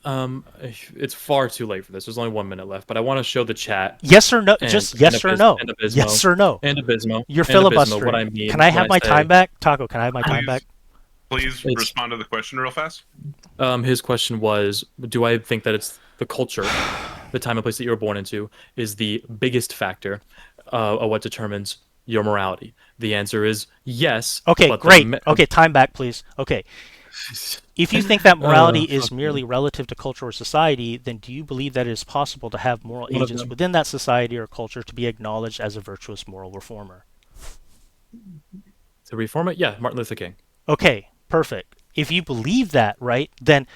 It's far too late for this. There's only 1 minute left, but I want to show the chat. Yes or no? And- Just and yes or Abis- no. and Abismo, Yes or no. And Abismo. You're and Abismo, filibustering. what I mean Can I have when my say- time back, Taco? Can I have my time back? Please It's- respond to the question real fast. His question was, do I think that it's the culture, the time and place that you were born into, is the biggest factor of what determines your morality? The answer is yes. Okay, but great. Okay, time back, please. Okay. If you think that morality is fuck merely me. relative to culture or society, then do you believe that it is possible to have moral One of agents them. within that society or culture to be acknowledged as a virtuous moral reformer? To reform it, yeah, Martin Luther King. Okay, perfect. If you believe that, right, then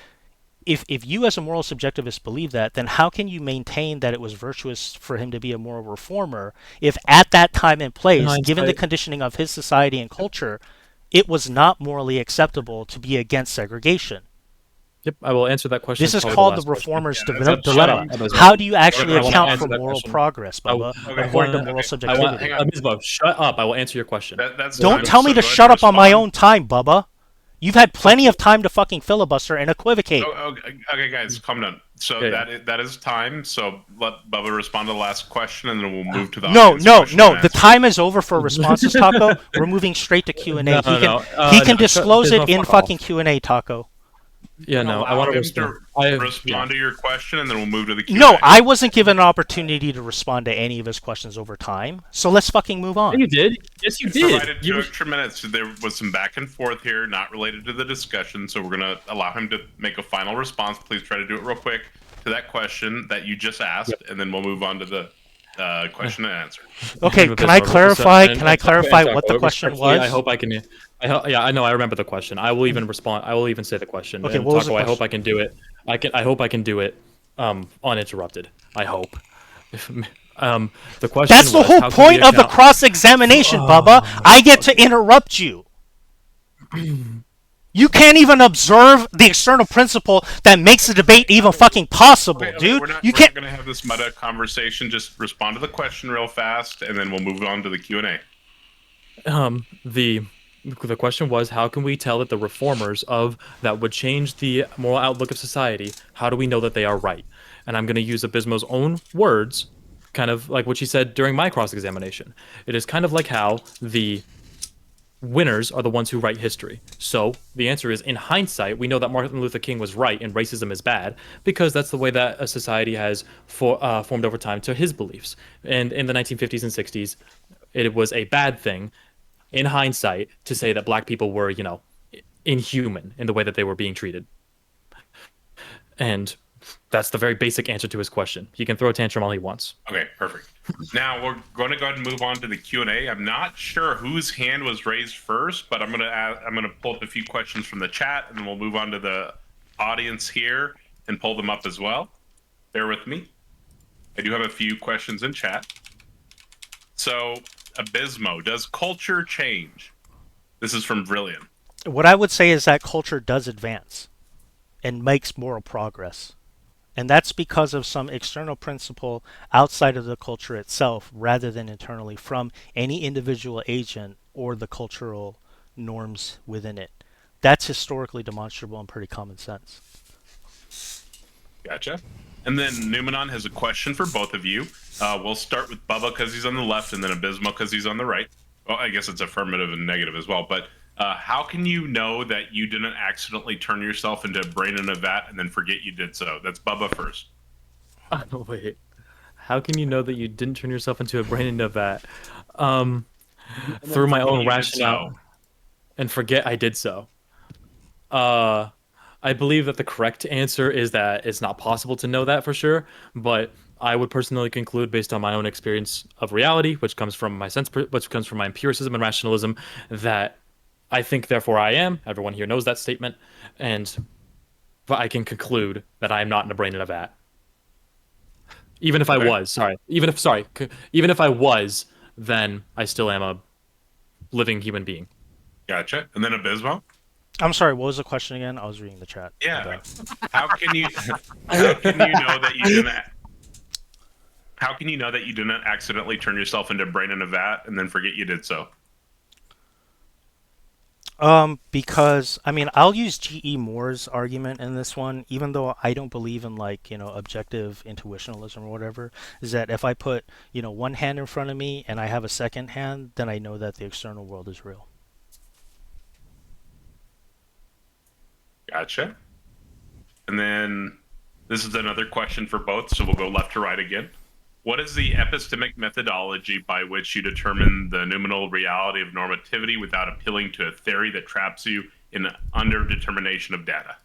if you as a moral subjectivist believe that, then how can you maintain that it was virtuous for him to be a moral reformer if at that time and In place, given the hindsight, conditioning of his society and culture, it was not morally acceptable to be against segregation? yep, I will answer that question. This It's is probably the called the last question. reformer's Yeah, Yep, shut up, dilemma. Abismo. How do you actually I want to account for answer that moral question. progress, Bubba, Okay, according to want moral okay, I want subjectivity? hang on. Abismo, shut up. I will answer your question. That's Don't fine. tell me So to go ahead shut and up on my respond. own time, Bubba. You've had plenty of time to fucking filibuster and equivocate. Okay, guys, calm down. So Okay. that is time. So let Bubba respond to the last question, and then we'll move to the No, audience no, question no. and The answer. time is over for responses, Taco. We're moving straight to Q and A. No, no. He can No, shut, disclose it Bismo, in fuck off. fucking Q and A, Taco. Yeah, no, I Allow want to him respond. to Yeah. respond to your question, and then we'll move to the Q&A. No, I wasn't given an opportunity to respond to any of his questions over time. So let's fucking move Yeah, on. you did. Yes, you It's did. provided You 2 were, extra minutes. There was some back and forth here, not related to the discussion. So we're gonna allow him to make a final response. Please try to do it real quick to that question that you just asked, and then we'll move on to the question and answer. Okay, With can this I one. clarify? And Can I clarify what the question respectfully, was? I hope I can. Yeah, I know. I remember the question. I will even respond. I will even say the question. Okay, And what was the Taco, I hope question? I can do it. I hope I can do it. Uninterrupted. I hope. The question That's the was, whole how can we point of the account? cross-examination, Bubba. I get to interrupt you. You can't even observe the external principle that makes the debate even fucking possible, Okay, dude. we're not You can't. gonna have this meta conversation. Just respond to the question real fast, and then we'll move on to the Q&A. The question was, how can we tell that the reformers of that would change the moral outlook of society? How do we know that they are right? And I'm going to use Abismo's own words, kind of like what she said during my cross examination. It is kind of like how the winners are the ones who write history. So the answer is, in hindsight, we know that Martin Luther King was right and racism is bad because that's the way that a society has formed over time to his beliefs. And in the 1950s and 60s, it was a bad thing, in hindsight, to say that black people were, inhuman in the way that they were being treated. And that's the very basic answer to his question. He can throw a tantrum all he wants. Okay, perfect. Now we're going to go ahead and move on to the Q&A. I'm not sure whose hand was raised first, but I'm gonna pull up a few questions from the chat, and then we'll move on to the audience here and pull them up as well. Bear with me. I do have a few questions in chat. So, Abismo, does culture change? This is from Brilliant. What I would say is that culture does advance and makes moral progress. And that's because of some external principle outside of the culture itself rather than internally from any individual agent or the cultural norms within it. That's historically demonstrable and pretty common sense. Gotcha. And then Numenon has a question for both of you. We'll start with Bubba because he's on the left, and then Abismo because he's on the right. Well, I guess it's affirmative and negative as well. But how can you know that you didn't accidentally turn yourself into a brain in a vat and then forget you did so? That's Bubba first. Oh, wait. How can you know that you didn't turn yourself into a brain in a vat? Through my own rationale and forget I did so. I believe that the correct answer is that it's not possible to know that for sure, but I would personally conclude, based on my own experience of reality, which comes from which comes from my empiricism and rationalism, that I think, therefore I am. Everyone here knows that statement, but I can conclude that I am not in a brain in a vat. Even if I was, even if I was, then I still am a living human being. Gotcha. And then Abismo? I'm sorry, what was the question again? I was reading the chat. Yeah. How can you know that you didn't? How can you know that you didn't accidentally turn yourself into a brain in a vat and then forget you did so? Because I mean, I'll use G.E. Moore's argument in this one, even though I don't believe in objective intuitionalism or whatever, is that if I put, one hand in front of me and I have a second hand, then I know that the external world is real. Gotcha. And then this is another question for both, so we'll go left to right again. What is the epistemic methodology by which you determine the noumenal reality of normativity without appealing to a theory that traps you in underdetermination of data?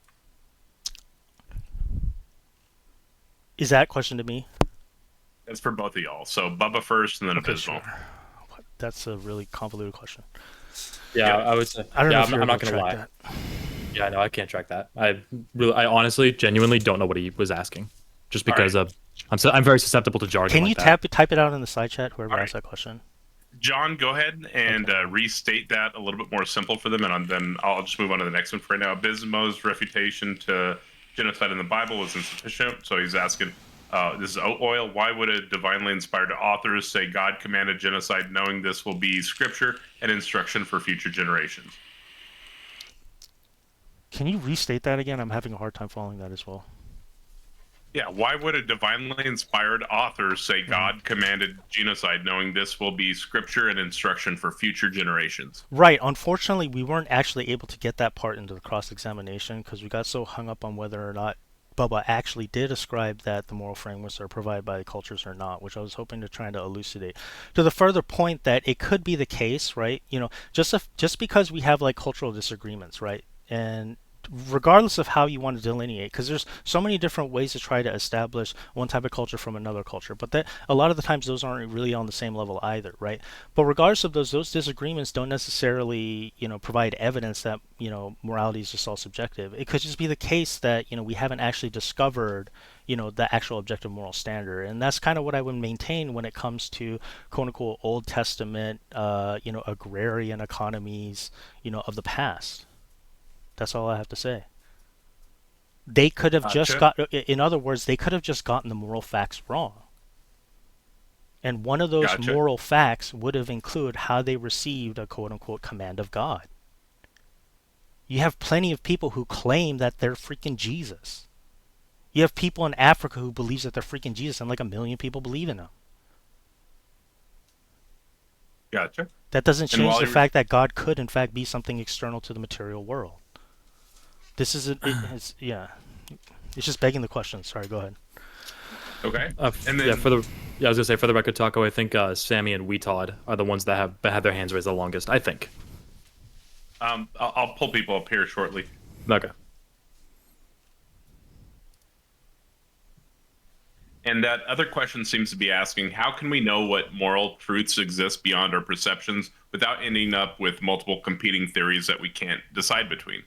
Is that question to me? That's for both of y'all. So Bubba first, and then Okay, Abysmal. sure. That's a really convoluted question. Yeah, Yeah. I would say. I don't know Yeah, if you're I'm not able to gonna lie. track that. Yeah, no, I can't track that. I honestly, genuinely don't know what he was asking, just All because right. I'm very susceptible to jargon Can like you that. type it out in the side chat, whoever All asked right. that question? John, go ahead and restate that a little bit more simple for them, and then I'll just move on to the next one for right now. Abysmo's refutation to genocide in the Bible was insufficient, so he's asking, this is oat oil. Why would a divinely inspired authors say God commanded genocide, knowing this will be scripture and instruction for future generations? Can you restate that again? I'm having a hard time following that as well. Yeah, why would a divinely inspired author say God commanded genocide, knowing this will be scripture and instruction for future generations? Right. Unfortunately, we weren't actually able to get that part into the cross-examination because we got so hung up on whether or not Bubba actually did ascribe that the moral frameworks are provided by the cultures or not, which I was hoping to try to elucidate. To the further point that it could be the case, right? Just because we have like cultural disagreements, right? And regardless of how you want to delineate, because there's so many different ways to try to establish one type of culture from another culture, but that a lot of the times those aren't really on the same level either, right? But regardless of those disagreements don't necessarily provide evidence that morality is just all subjective. It could just be the case that we haven't actually discovered the actual objective moral standard, and that's kind of what I would maintain when it comes to quote unquote Old Testament agrarian economies of the past. That's all I have to say. They could have just in other words, they could have just gotten the moral facts wrong. And one of those moral facts would have included how they received a quote unquote command of God. You have plenty of people who claim that they're freaking Jesus. You have people in Africa who believes that they're freaking Jesus, and like 1 million people believe in him. Gotcha. That doesn't change the fact that God could in fact be something external to the material world. This is it's just begging the question. Sorry, go ahead. Okay. And then I was gonna say, for the record, Taco, I think Sammy and Weetod are the ones that have had their hands raised the longest. I think. I'll pull people up here shortly. Okay. And that other question seems to be asking, how can we know what moral truths exist beyond our perceptions without ending up with multiple competing theories that we can't decide between?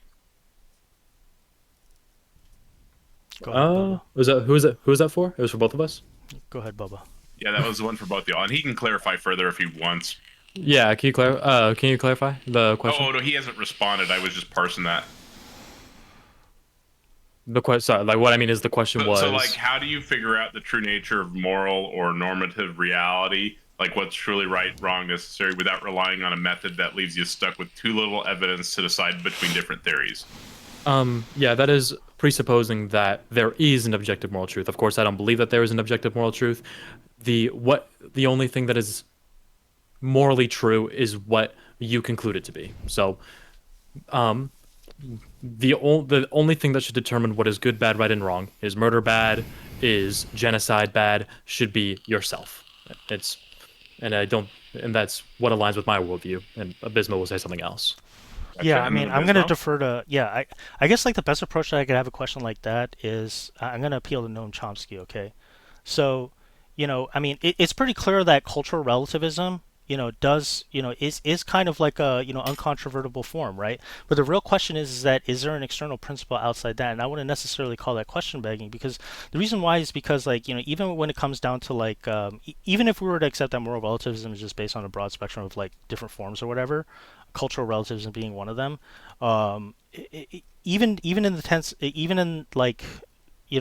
Go ahead, Bubba. Who is that for? It was for both of us? Go ahead, Bubba. Yeah, that was the one for both of y'all, and he can clarify further if he wants. Yeah, can you clarify the question? Oh no, he hasn't responded. I was just parsing that. Sorry, like what I mean is the question was. So, like, how do you figure out the true nature of moral or normative reality, like what's truly right, wrong, necessary, without relying on a method that leaves you stuck with too little evidence to decide between different theories? Yeah, that is presupposing that there is an objective moral truth. Of course, I don't believe that there is an objective moral truth. The only thing that is morally true is what you conclude it to be. So, the only thing that should determine what is good, bad, right, and wrong is murder bad, is genocide bad, should be yourself. And that's what aligns with my worldview. And Abysmal will say something else. Yeah, I mean, I'm going to defer to, I guess like the best approach that I could have a question like that is I'm going to appeal to Noam Chomsky, okay? So, I mean, it's pretty clear that cultural relativism, is kind of like a, uncontrovertible form, right? But the real question is that is there an external principle outside that? And I wouldn't necessarily call that question begging, because the reason why is because, like, even when it comes down to, like, even if we were to accept that moral relativism is just based on a broad spectrum of, like, different forms or whatever, cultural relativism being one of them, even in like,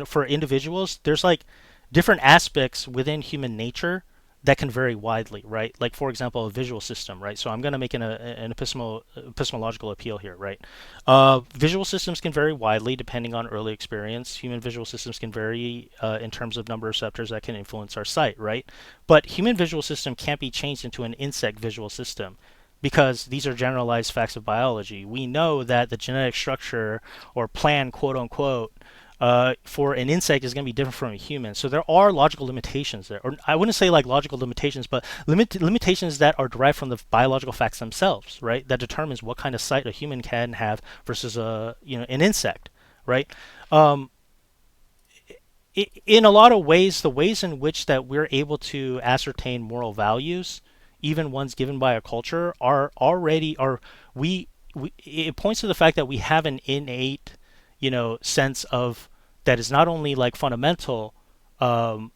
for individuals, there's like different aspects within human nature that can vary widely, right? Like, for example, a visual system, right? So I'm going to make an epistemological appeal here, right? Visual systems can vary widely depending on early experience. Human visual systems can vary in terms of number of receptors that can influence our sight, right? But human visual system can't be changed into an insect visual system, because these are generalized facts of biology. We know that the genetic structure or plan, quote unquote, for an insect is going to be different from a human. So there are logical limitations there, or I wouldn't say like logical limitations, but limitations that are derived from the biological facts themselves, right? That determines what kind of sight a human can have versus an insect, right? Um, in a lot of ways, the ways in which that we're able to ascertain moral values, even ones given by a culture, are already are we it points to the fact that we have an innate, sense of that is not only like fundamental, um,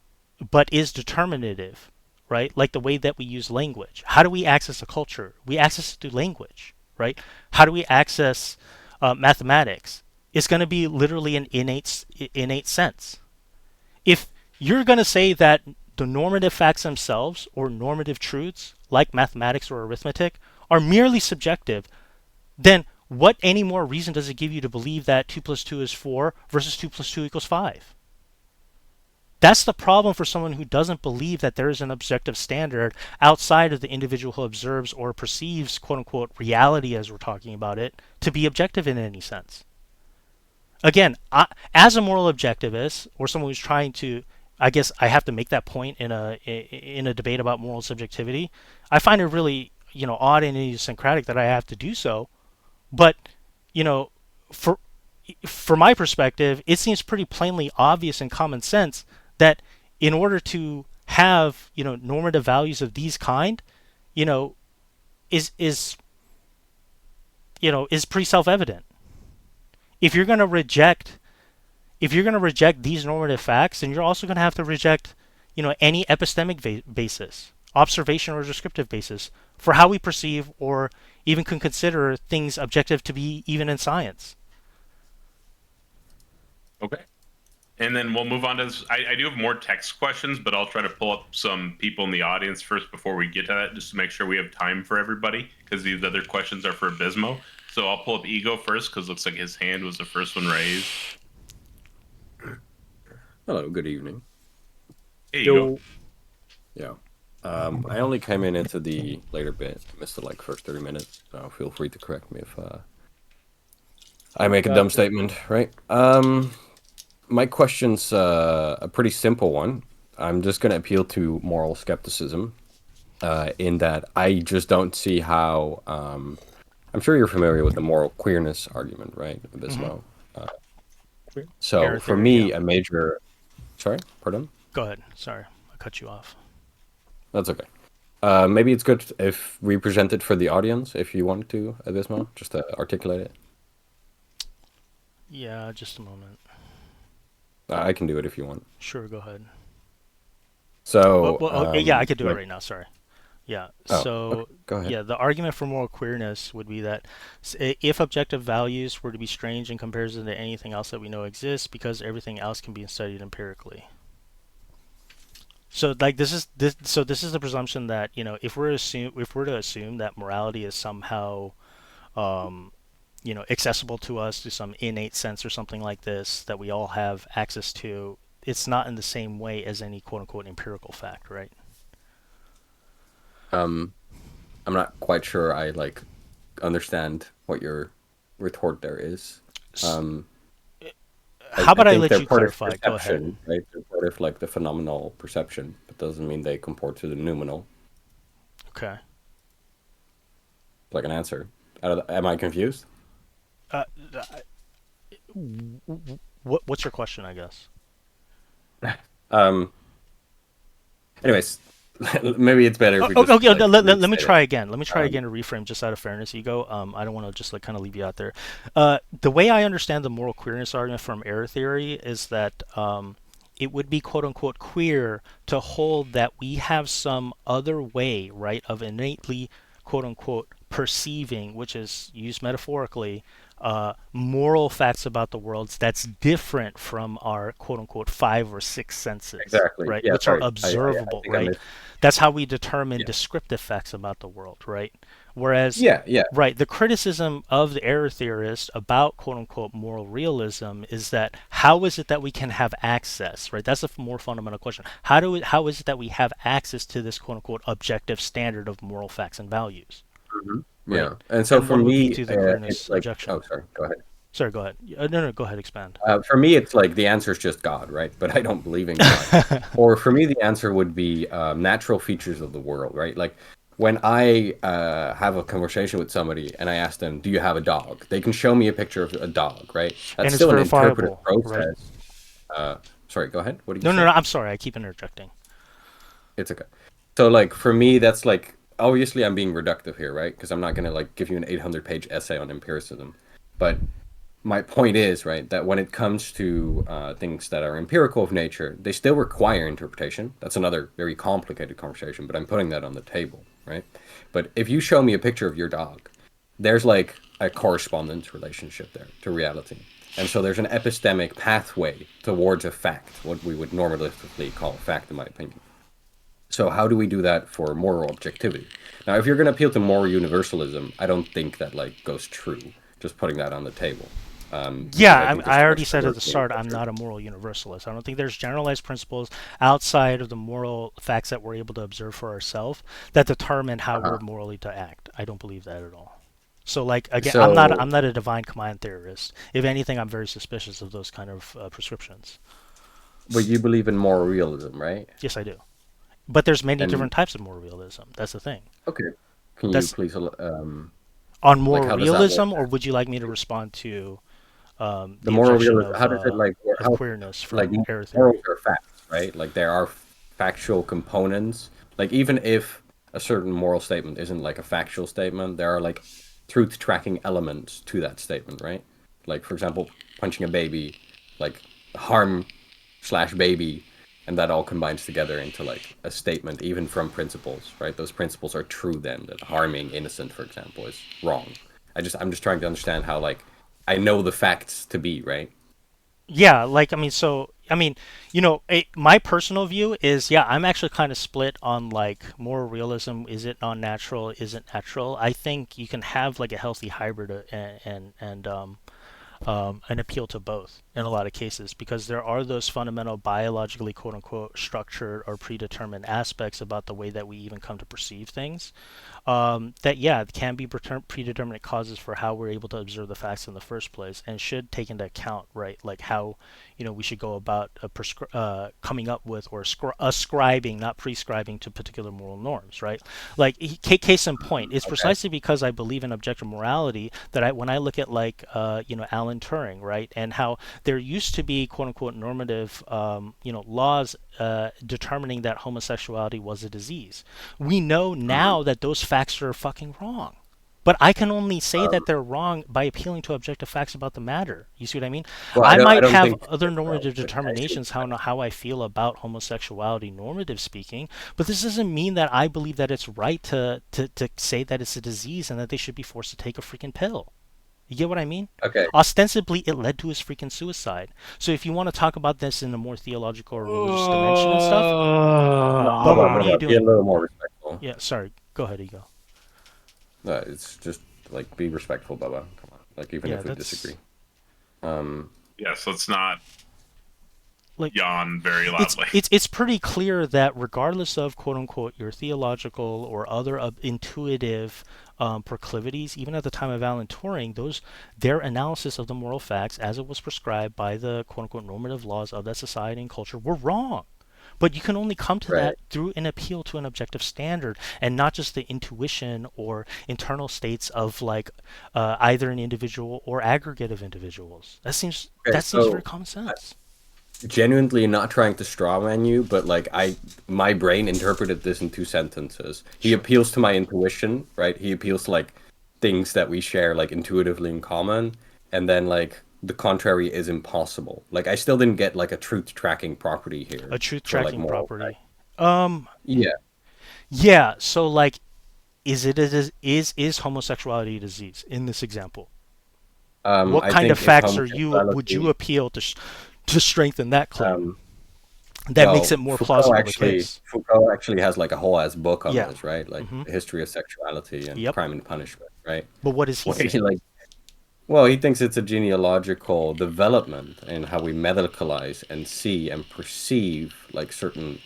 but is determinative, right? Like the way that we use language. How do we access a culture? We access it through language, right? How do we access mathematics? It's going to be literally an innate sense. If you're going to say that the normative facts themselves or normative truths like mathematics or arithmetic are merely subjective, then what any more reason does it give you to believe that 2 plus 2 is 4 versus 2 plus 2 equals 5? That's the problem for someone who doesn't believe that there is an objective standard outside of the individual who observes or perceives quote unquote reality as we're talking about it to be objective in any sense. Again, as a moral objectivist or someone who's trying to, I guess I have to make that point in a debate about moral subjectivity. I find it really odd and idiosyncratic that I have to do so, but for my perspective, it seems pretty plainly obvious and common sense that in order to have normative values of these kind, is pretty self-evident. If you're going to reject these normative facts, then you're also going to have to reject any epistemic basis, observation or descriptive basis for how we perceive or even can consider things objective to be even in science. Okay. And then we'll move on to this. I do have more text questions, but I'll try to pull up some people in the audience first before we get to that, just to make sure we have time for everybody, because these other questions are for Abismo. So I'll pull up Ego first, because it looks like his hand was the first one raised. Hello, good evening. Hey, Ego. Yeah. I only came into the later bit, missed the first 30 minutes, so feel free to correct me if I make a dumb statement, right? My question's a pretty simple one. I'm just going to appeal to moral skepticism in that I just don't see how... I'm sure you're familiar with the moral queerness argument, right, Abismo? So for me, a major... Sorry, pardon? Go ahead. Sorry, I cut you off. That's okay. Maybe it's good if we present it for the audience, if you want to, Abismo, just to articulate it. Yeah, just a moment. I can do it if you want. Sure, go ahead. So, yeah, I could do it right now. Sorry. Yeah. So, okay. Go ahead. Yeah, the argument for moral queerness would be that if objective values were to be strange in comparison to anything else that we know exists, because everything else can be studied empirically. So, this is the presumption that if we're to assume that morality is somehow, accessible to us through some innate sense or something like this that we all have access to, it's not in the same way as any quote unquote empirical fact, right? I'm not quite sure I understand what your retort there is. How about I let you clarify? Go ahead. Right? They're part of the phenomenal perception, but doesn't mean they comport to the noumenal. Okay. Like an answer. Am I confused? What's your question, I guess? Anyways, maybe it's better. Okay, let me try again. Let me try again to reframe just out of fairness, Ego. I don't want to just kind of leave you out there. The way I understand the moral queerness argument from error theory is that it would be quote unquote queer to hold that we have some other way, right, of innately quote unquote perceiving, which is used metaphorically, moral facts about the world that's different from our quote unquote 5 or 6 senses, exactly, right, yeah, which are observable, right? That's how we determine descriptive facts about the world, right? Whereas, right, the criticism of the error theorist about quote unquote moral realism is that how is it that we can have access, right? That's a more fundamental question. How is it that we have access to this quote unquote objective standard of moral facts and values? Mm-hmm. Yeah, and so for me, it's like, oh, sorry, go ahead. Sorry, go ahead. No, go ahead, expand. For me, it's like the answer is just God, right? But I don't believe in God. Or for me, the answer would be natural features of the world, right? Like when I have a conversation with somebody and I ask them, "Do you have a dog?" They can show me a picture of a dog, right? And That's it's still an interpretive verifiable, right? process. Sorry, go ahead. What did you No, say? no, I'm sorry. I keep interjecting. It's okay. So like for me, that's like obviously I'm being reductive here, right? Because I'm not gonna like give you an 800-page essay on empiricism, but my point is, right, that when it comes to things that are empirical of nature, they still require interpretation. That's another very complicated conversation, but I'm putting that on the table, right? But if you show me a picture of your dog, there's like a correspondence relationship there to reality. And so there's an epistemic pathway towards a fact, what we would normatively call a fact, in my opinion. So how do we do that for moral objectivity? Now, if you're going to appeal to moral universalism, I don't think that like goes true. Just putting that on the table. Because I Yeah, think there's I too already much said at the diversity in start I'm culture. not a moral universalist. I don't think there's generalized principles outside of the moral facts that we're able to observe for ourselves that determine how Uh-huh. we're morally to act. I don't believe that at all. So, like, again, I'm So, not a divine command theorist. If anything, I'm very suspicious of those kind of prescriptions. but you believe in moral realism, right? Yes, I do. But there's many And different types of moral realism. That's the thing. okay, can you That's please, on like, moral how does that work? realism, or would you like me to respond to The the moral objection realism, how does it like, of how, queerness like, from error morals theory? are facts, right? Like, there are factual components. Like, even if a certain moral statement isn't like a factual statement, there are like truth tracking elements to that statement, right? Like, for example, punching a baby, like harm slash baby, and that all combines together into like a statement, even from principles, right? Those principles are true then, that harming innocent, for example, is wrong. I'm just trying to understand how like I know the facts to be, right? Yeah, like I mean, so I mean, my personal view is, yeah, I'm actually kind of split on like moral realism. Is it non-natural? Is it natural? I think you can have like a healthy hybrid and an appeal to both in a lot of cases because there are those fundamental biologically quote unquote structured or predetermined aspects about the way that we even come to perceive things that yeah can be predeterminate causes for how we're able to observe the facts in the first place and should take into account, right, like how we should go about coming up with or ascribing, not prescribing, to particular moral norms, right? Like case in point, it's Okay. precisely because I believe in objective morality that when I look at like Alan Turing, right, and how there used to be quote unquote normative laws determining that homosexuality was a disease. We know Mhm. now that those facts are fucking wrong. But I can only say Um, that they're wrong by appealing to objective facts about the matter. You see what I mean? well, I I might don't have think other well, normative but I see what determinations you're how I feel about homosexuality, normative speaking, but this doesn't mean that I believe that it's right to say that it's a disease and that they should be forced to take a freaking pill. You get what I mean? saying. Okay. Ostensibly, it led to his freaking suicide. So if you want to talk about this in a more theological or religious dimension and stuff, No, Bubba, what are you be a doing? little more respectful. Yeah, sorry. Go ahead, Ego. No, it's just like be respectful, Bubba. Come on. Like even Yeah, if we that's disagree. Um, Yes, let's not like yawn very it's loudly. it's it's pretty clear that regardless of quote unquote your theological or other intuitive proclivities, even at the time of Alan Turing, their analysis of the moral facts as it was prescribed by the quote unquote normative laws of that society and culture were wrong. But you can only come to right. that through an appeal to an objective standard and not just the intuition or internal states of like either an individual or aggregate of individuals. Okay, That seems very so common sense. genuinely not trying to strawman you, but like my brain interpreted this in two sentences. He Sure. appeals to my intuition, right? He appeals to like things that we share like intuitively in common, and then like the contrary is impossible. Like I still didn't get like a truth tracking property here A truth for like tracking moral fact. property. Um, Yeah. yeah. So like, is homosexuality a disease in this example? What I kind of think if facts would you homosexuality appeal to strengthen that claim? um That makes well, it more plausible the case. Foucault actually has like a whole ass book on Yeah. this, right? Like Mm-hmm. the history of sexuality and Yep. crime and punishment, right? But what does he Where he say? like well, he thinks it's a genealogical development in how we medicalize and see and perceive like certain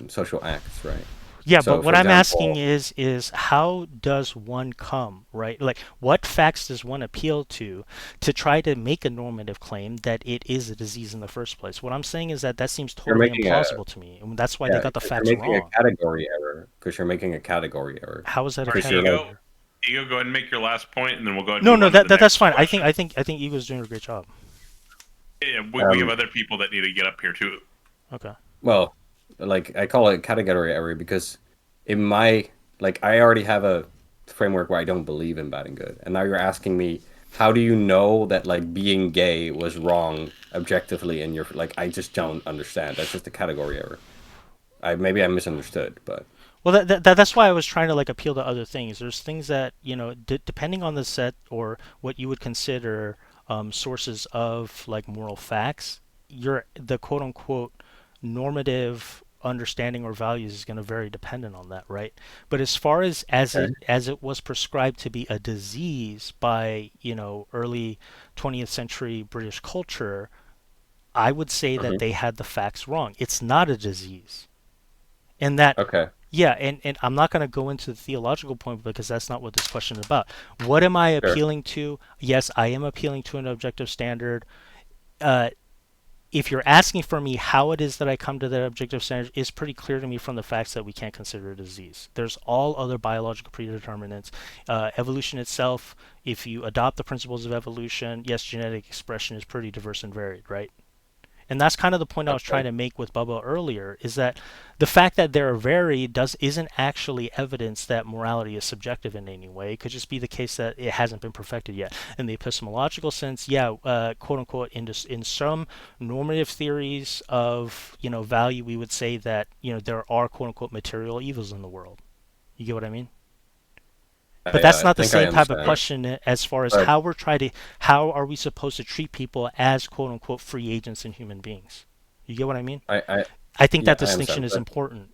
social acts, right? Yeah, So, but what for I'm asking example, is how does one come, right? Like, what facts does one appeal to try to make a normative claim that it is a disease in the first place? What I'm saying is that seems you're totally making a implausible to me, and that's why they yeah, got the because you're facts making a wrong. category error. Because you're making a category error. How is that a All right, Because you're category like, Ego, error? Ego, go ahead and make your last point, and then we'll go ahead and No, move no, on to the that's next fine. question. I think Ego's doing a great job. Yeah, we have um, other people that need to get up here too. Okay. well, like I call it category error because in my like I already have a framework where I don't believe in bad and good, and now you're asking me how do you know that like being gay was wrong objectively in your like I just don't understand. That's just a category error. I misunderstood, but Well, that's why I was trying to like appeal to other things. There's things that depending on the set or what you would consider sources of like moral facts, the quote unquote normative understanding or values is going to vary dependent on that, right? But as far as okay. it was prescribed to be a disease by early 20th century British culture, I would say that Mhm. they had the facts wrong. It's not a disease, and that Okay. yeah, and I'm not going to go into the theological point because that's not what this question is about. What am I Sure. appealing to? Yes, I am appealing to an objective standard. Uh, if you're asking for me how it is that I come to that objective standard, it's pretty clear to me from the facts that we can't consider a disease. There's all other biological predeterminants. Evolution itself, if you adopt the principles of evolution, yes, genetic expression is pretty diverse and varied, right? And that's kind of the point I was Okay. trying to make with Bubba earlier, is that the fact that they're varied isn't actually evidence that morality is subjective in any way. It could just be the case that it hasn't been perfected yet. In the epistemological sense, yeah, quote unquote, in some normative theories of value, we would say that there are quote unquote material evils in the world. You get what I mean? But that's I not the think I same type of understand. question as far as But how are we supposed to treat people as quote unquote free agents and human beings? You get what I mean? I I think yeah, that I distinction understand. is But important.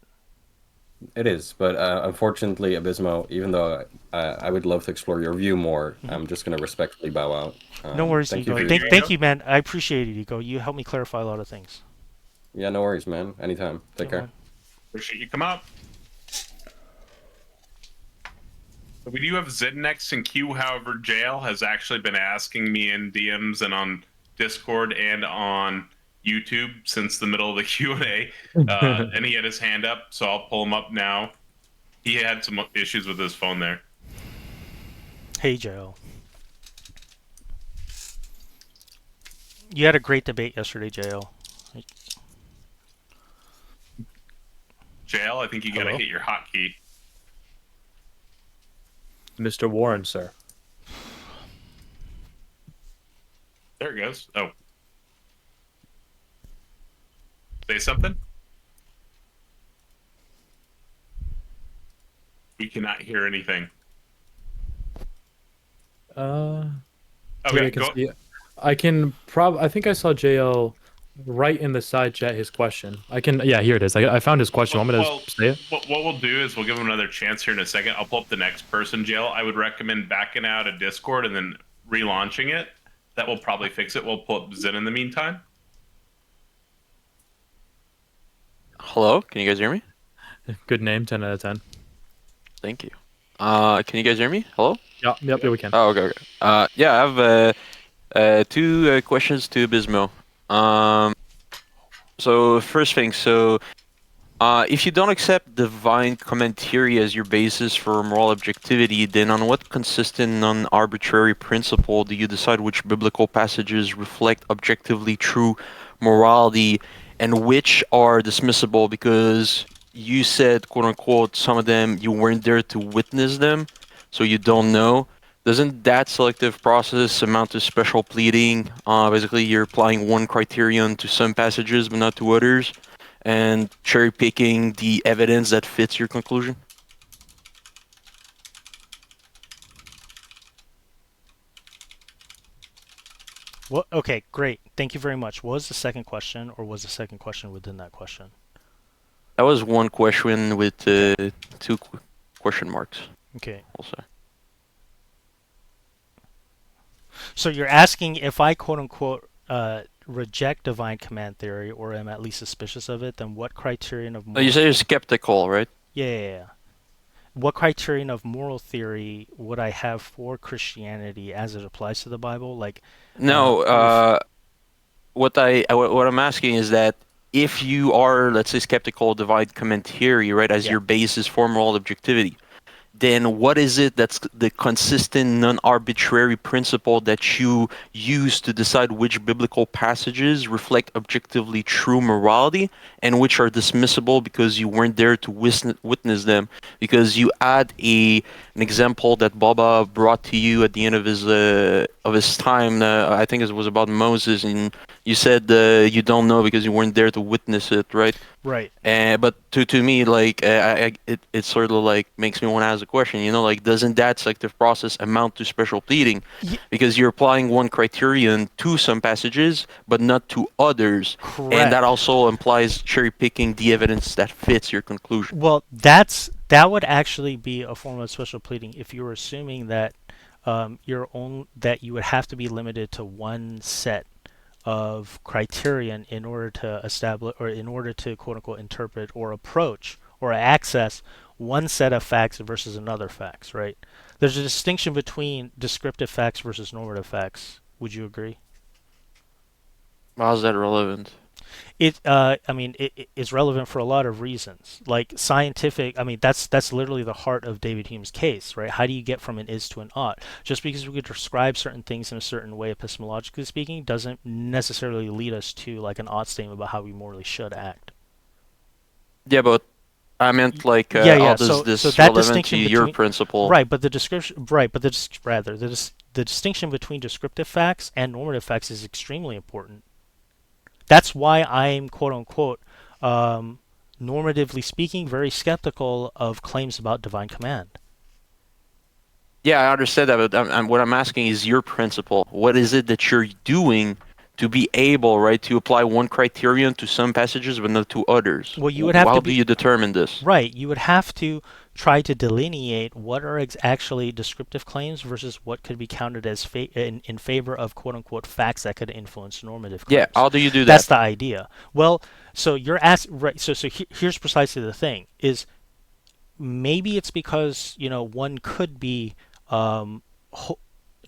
it is. But unfortunately, Abismo, even though I would love to explore your view more, Hmm. I'm just gonna respectfully bow out. No worries, Thank you Ego. for Thank your you, Thank, time. thank Ego. you, man. I appreciate it, Ego. You helped me clarify a lot of things. Yeah, no worries, man. Anytime. Yeah, Take care. man. Appreciate you come up. We do have Zid next in queue. However, JL has actually been asking me in DMs and on Discord and on YouTube since the middle of the Q&A, and he had his hand up, so I'll pull him up now. He had some issues with his phone there. Hey, Joe. You had a great debate yesterday, JL. JL, I think you got to Hello? hit your hotkey. Mr. Warren, sir. There it goes. Oh. Say something? We cannot hear anything. Yeah, Okay, I can go. see it. I think I saw JL right in the side chat his question. Yeah, here it is. I found his question. Want me to Well, say it? what we'll do is we'll give him another chance here in a second. I'll pull up the next person, JL. I would recommend backing out of Discord and then relaunching it. That will probably fix it. We'll pull up Zen in the meantime. Hello, can you guys hear me? Good name, 10 out of 10. Thank you. Can you guys hear me? Hello? Yeah, we can. Oh, okay. Yeah, I have two questions to Bismo. So first thing, if you don't accept divine commentary as your basis for moral objectivity, then on what consistent, non-arbitrary principle do you decide which biblical passages reflect objectively true morality and which are dismissible because you said, quote unquote, some of them you weren't there to witness them, so you don't know? Doesn't that selective process amount to special pleading? Basically, you're applying one criterion to some passages but not to others, and cherry picking the evidence that fits your conclusion? Well, okay, great. Thank you very much. What was the second question, or was the second question within that question? That was one question with Okay. two question marks Okay. also. So you're asking if I quote unquote reject divine command theory or am at least suspicious of it, then what criterion of No, you moral? say you're skeptical, right? Yeah. What criterion of moral theory would I have for Christianity as it applies to the Bible? Like, No, if what I'm asking is that if you are, let's say, skeptical of divine commentary, right, as yeah, your basis for moral objectivity, then what is it that's the consistent, non-arbitrary principle that you use to decide which biblical passages reflect objectively true morality and which are dismissible because you weren't there to witness them? Because you add an example that Baba brought to you at the end of his time. I think it was about Moses, and you said you don't know because you weren't there to witness it, right? right. But to me, like it sort of like makes me want to ask a question. You know, like doesn't that selective process amount to special pleading? Y- Because you're applying one criterion to some passages, but not to others, and that Correct. also implies cherry picking the evidence that fits your conclusion. Well, that would actually be a form of special pleading if you were assuming that that you would have to be limited to one set of criterion in order to establish or in order to quote unquote interpret or approach or access one set of facts versus another facts, right? There's a distinction between descriptive facts versus normative facts. Would you agree? How's that relevant? I mean, it's relevant for a lot of reasons. Like scientific, I mean, that's literally the heart of David Hume's case, right? How do you get from an is to an ought? Just because we could describe certain things in a certain way, epistemologically speaking, doesn't necessarily lead us to like an ought statement about how we morally should act. Yeah, but I meant like Yeah. how does So this that relevant to distinction your between principle? right, but the description, right, but rather the distinction between descriptive facts and normative facts is extremely important. That's why I'm quote unquote normatively speaking very skeptical of claims about divine command. Yeah, I understand that, but what I'm asking is your principle. What is it that you're doing to be able, right, to apply one criterion to some passages but not to others? Well, you would have How to do be you determine this? right. You would have to try to delineate what are actually descriptive claims versus what could be counted as in favor of quote unquote facts that could influence normative Yeah, claims. how do you do That's that? the idea. Well, so you're asking right. So here's precisely the thing: is maybe it's because one could be ho-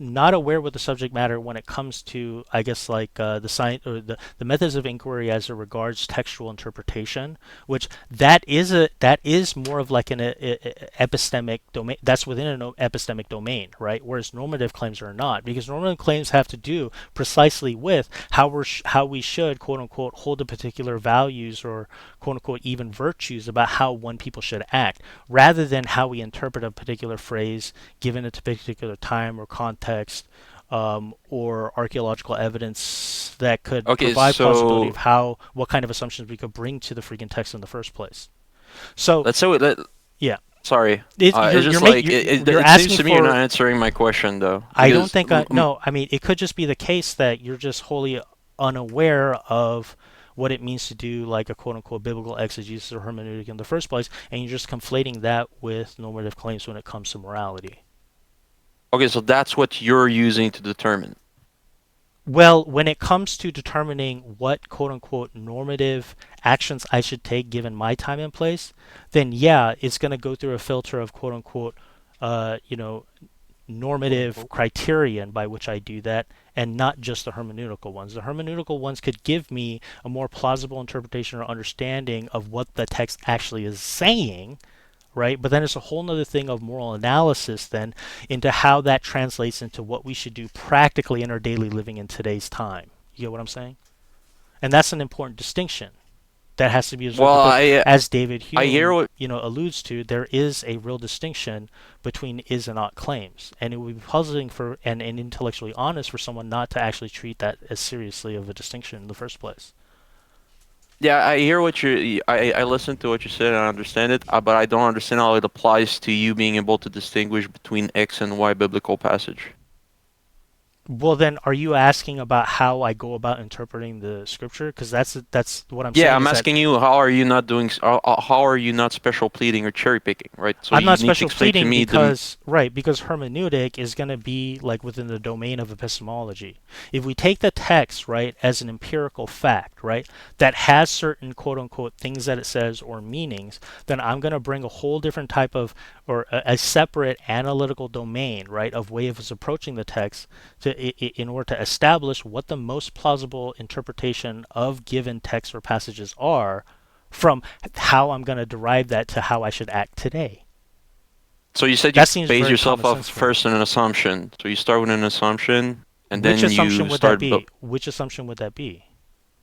not aware with the subject matter when it comes to I guess like the science or the methods of inquiry as it regards textual interpretation, which that is more of like an epistemic domain that's within an epistemic domain, right? Whereas normative claims are not, because normative claims have to do precisely with how we should quote unquote hold to particular values or quote unquote even virtues about how one people should act, rather than how we interpret a particular phrase given at a particular time or context, or archaeological evidence that could Okay, provide plausibility so of what kind of assumptions we could bring to the freaking text in the first place. So let's say yeah, sorry. you're It's you're, just make, like you're it seems asking to me you're for. not answering my question though, I don't because think no. I mean, it could just be the case that you're just wholly unaware of what it means to do like a quote unquote biblical exegesis or hermeneutic in the first place, and you're just conflating that with normative claims when it comes to morality. okay, so that's what you're using to determine. Well, when it comes to determining what quote unquote normative actions I should take given my time and place, then yeah, it's going to go through a filter of quote unquote, uh, you know, normative criterion by which I do that, and not just the hermeneutical ones. The hermeneutical ones could give me a more plausible interpretation or understanding of what the text actually is saying, right? But then it's a whole nother thing of moral analysis then into how that translates into what we should do practically in our daily living in today's time. You get what I'm saying? And that's an important distinction that has to be observed Well, because, as David I hear Hume, what alludes to, there is a real distinction between is and not claims, and it would be puzzling for and intellectually honest for someone not to actually treat that as seriously of a distinction in the first place. Yeah, I hear what I listen to what you said and I understand it, but I don't understand how it applies to you being able to distinguish between X and Y biblical passage. Well, then, are you asking about how I go about interpreting the scripture? Because that's what I'm Yeah, saying. I'm Is that asking you, how are you not doing? How are you not special pleading or cherry picking? Right. So I'm you not need to special explain to pleading me the. because hermeneutic is going to be like within the domain of epistemology. If we take the text, right, as an empirical fact, right, that has certain quote unquote things that it says or meanings, then I'm going to bring a whole different type of or a separate analytical domain, right, of way of us approaching the text in order to establish what the most plausible interpretation of given texts or passages are from how I'm going to derive that to how I should act today. So you said you That seems base very yourself common off sense for me. first on an assumption. So you start with an assumption, and Which then assumption you would that start. be? Which assumption would that be?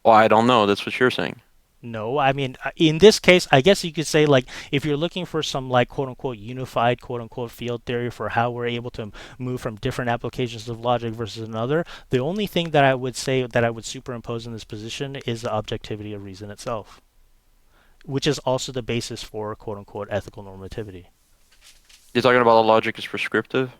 Well, I don't know. That's what you're saying. No, I mean, in this case, I guess you could say, like, if you're looking for some, like, quote unquote, unified, quote unquote, field theory for how we're able to move from different applications of logic versus another, the only thing that I would say that I would superimpose in this position is the objectivity of reason itself, which is also the basis for, quote unquote, ethical normativity. You're talking about the logic is prescriptive?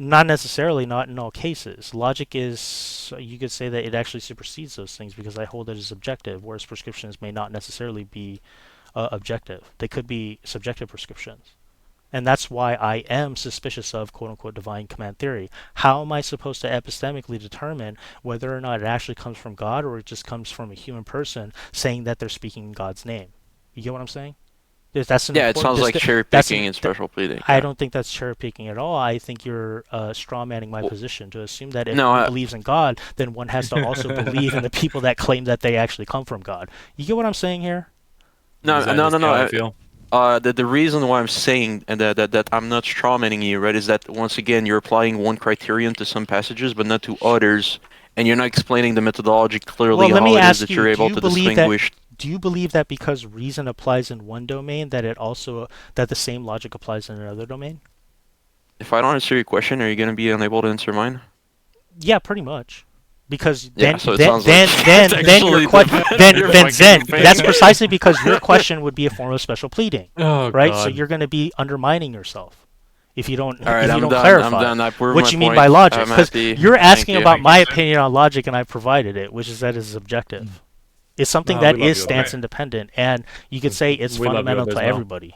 Not necessarily, not in all cases. Logic is, you could say that it actually supersedes those things because I hold it as objective, whereas prescriptions may not necessarily be objective. They could be subjective prescriptions. And that's why I am suspicious of quote unquote divine command theory. How am I supposed to epistemically determine whether or not it actually comes from God or it just comes from a human person saying that they're speaking in God's name? You get what I'm saying? That's an Yeah, it important sounds like cherry that's picking and special pleading. I Yeah. don't think that's cherry picking at all. I think you're straw manning my Well, position to assume that if no, one believes in God, then one has to also believe in the people that claim that they actually come from God. You get what I'm saying here? no, Is that no, just no, how I no. feel? The reason why I'm saying that I'm not strawmanning you, right, is that once again you're applying one criterion to some passages but not to others, and you're not explaining the methodology clearly Well, let how me it is ask that you, you're able to distinguish. do you believe that because reason applies in one domain that it also that the same logic applies in another domain? If I don't answer your question, are you going to be unable to answer mine? Yeah, pretty much. Because Yeah, then so it then sounds like then it's then your actually question you're then fucking fake. that's precisely because your question would be a form of special pleading, Oh right? So God. you're going to be undermining yourself if you don't All right, if you I'm don't done. clarify I'm done. I proved what my you mean point. by logic. I'm Because happy. you're Thank asking you. about my Thank you, sir. opinion on logic, and I provided it, which is that it's subjective. It's something No, that we love is you, stance okay. independent, and you could say it's We love you, fundamental to Abismo. everybody.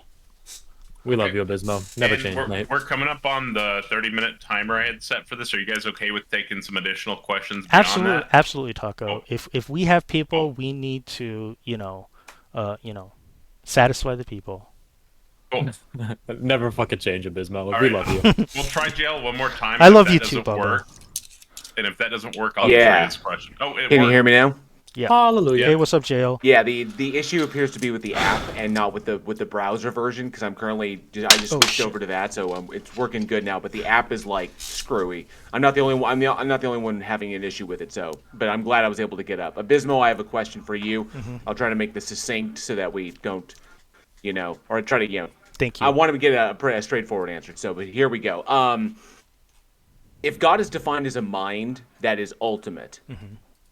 We love Okay. you, Abismo. Never And change, mate. we're coming up on the 30-minute timer I had set for this. Are you guys okay with taking some additional questions beyond Absolutely, that? absolutely, Taco. Oh. If we have people, Oh. we need to satisfy the people. Cool. Never fucking change, Abismo. All We right. love you. We'll try jail one more time. I and if love that you too, doesn't Bubba. work, and if that doesn't work, I'll Yeah. try this question. Oh, it Can you worked. hear me now? Yeah. Hallelujah. Hey, what's up, JL? Yeah, the issue appears to be with the app and not with the browser version because I'm currently I just Oh, switched shit. over to that, so it's working good now. But the app is like screwy. I'm not the only one. I'm not the only one having an issue with it. So, but I'm glad I was able to get up. Abismo, I have a question for you. I'll try to make this succinct so that we don't, or try to Thank you. I want to get a straightforward answer. So, but here we go. If God is defined as a mind that is ultimate,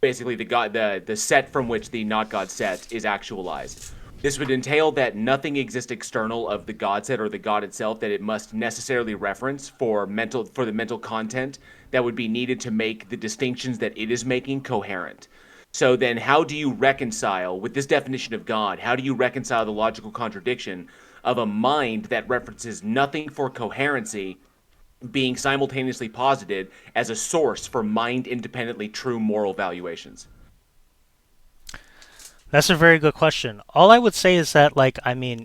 basically the set from which the not God set is actualized. This would entail that nothing exists external of the God set or the God itself that it must necessarily reference for the mental content that would be needed to make the distinctions that it is making coherent. So then how do you reconcile, with this definition of God, how do you reconcile the logical contradiction of a mind that references nothing for coherency being simultaneously posited as a source for mind-independently true moral valuations? That's a very good question. All I would say is that,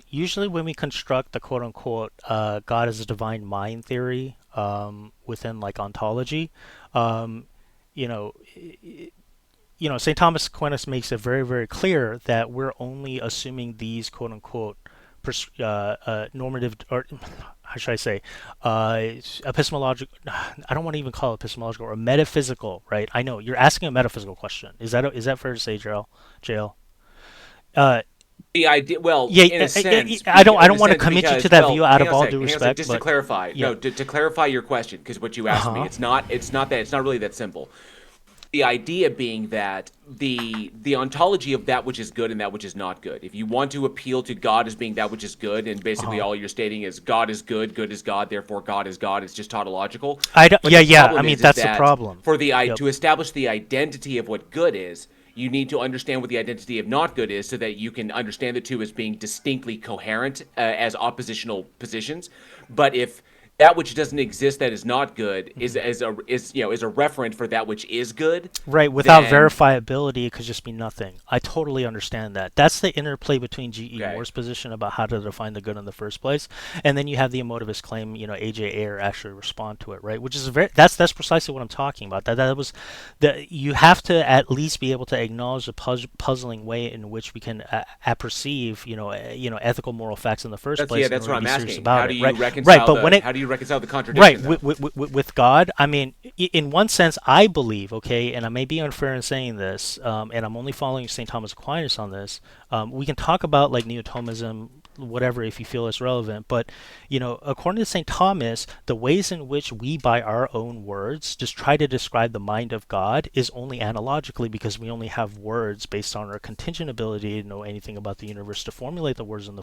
usually when we construct the quote-unquote God as a divine mind theory within, ontology, St. Thomas Aquinas makes it very, very clear that we're only assuming these quote-unquote normative, or how should I say, epistemological. I don't want to even call it epistemological or metaphysical, right? I know you're asking a metaphysical question. Is that fair to say, JL? The idea, well, Yeah, in a sense, I don't want to commit you to that view out of all due hang on a sec, respect. just but to clarify, yeah. no, to clarify your question, because what you asked me, it's not really that simple. The idea being that the ontology of that which is good and that which is not good. If you want to appeal to God as being that which is good, and basically all you're stating is God is good is God, therefore God is God, it's just tautological. I don't, But yeah, the yeah. problem I mean, is that's the that problem. For to establish the identity of what good is, you need to understand what the identity of not good is, so that you can understand the two as being distinctly coherent as oppositional positions. But if that which doesn't exist that is not good is a referent for that which is good. Right, without then, verifiability, it could just be nothing. I totally understand that. That's the interplay between G.E. Okay. Moore's position about how to define the good in the first place, and then you have the emotivist claim. A.J. Ayer actually respond to it, right? Which is that's precisely what I'm talking about. That was that you have to at least be able to acknowledge the puzzling way in which we can apperceive, ethical moral facts in the first place. That's what I'm asking. How do you reconcile how do you reconcile the contradiction? Right, with God, I mean, in one sense, I believe, okay, and I may be unfair in saying this, and I'm only following St. Thomas Aquinas on this. We can talk about like Neotomism, whatever, if you feel it's relevant, but according to St. Thomas, the ways in which we, by our own words, just try to describe the mind of God is only analogically, because we only have words based on our contingent ability to know anything about the universe to formulate the words in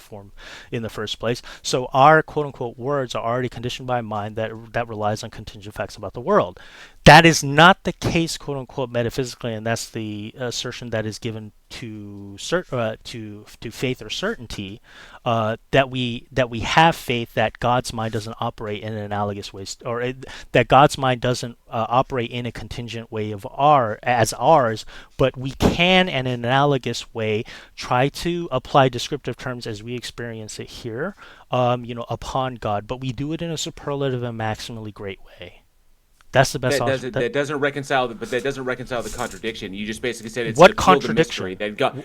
the first place. So our quote unquote words are already conditioned by a mind that relies on contingent facts about the world. That is not the case, quote unquote, metaphysically, and that's the assertion that is given to faith or certainty, that we have faith that God's mind doesn't operate in an analogous way, that God's mind doesn't operate in a contingent way as ours, but we can, in an analogous way, try to apply descriptive terms as we experience it here, upon God, but we do it in a superlative and maximally great way. That's the best option. That doesn't reconcile the contradiction. You just basically said it's what contradiction?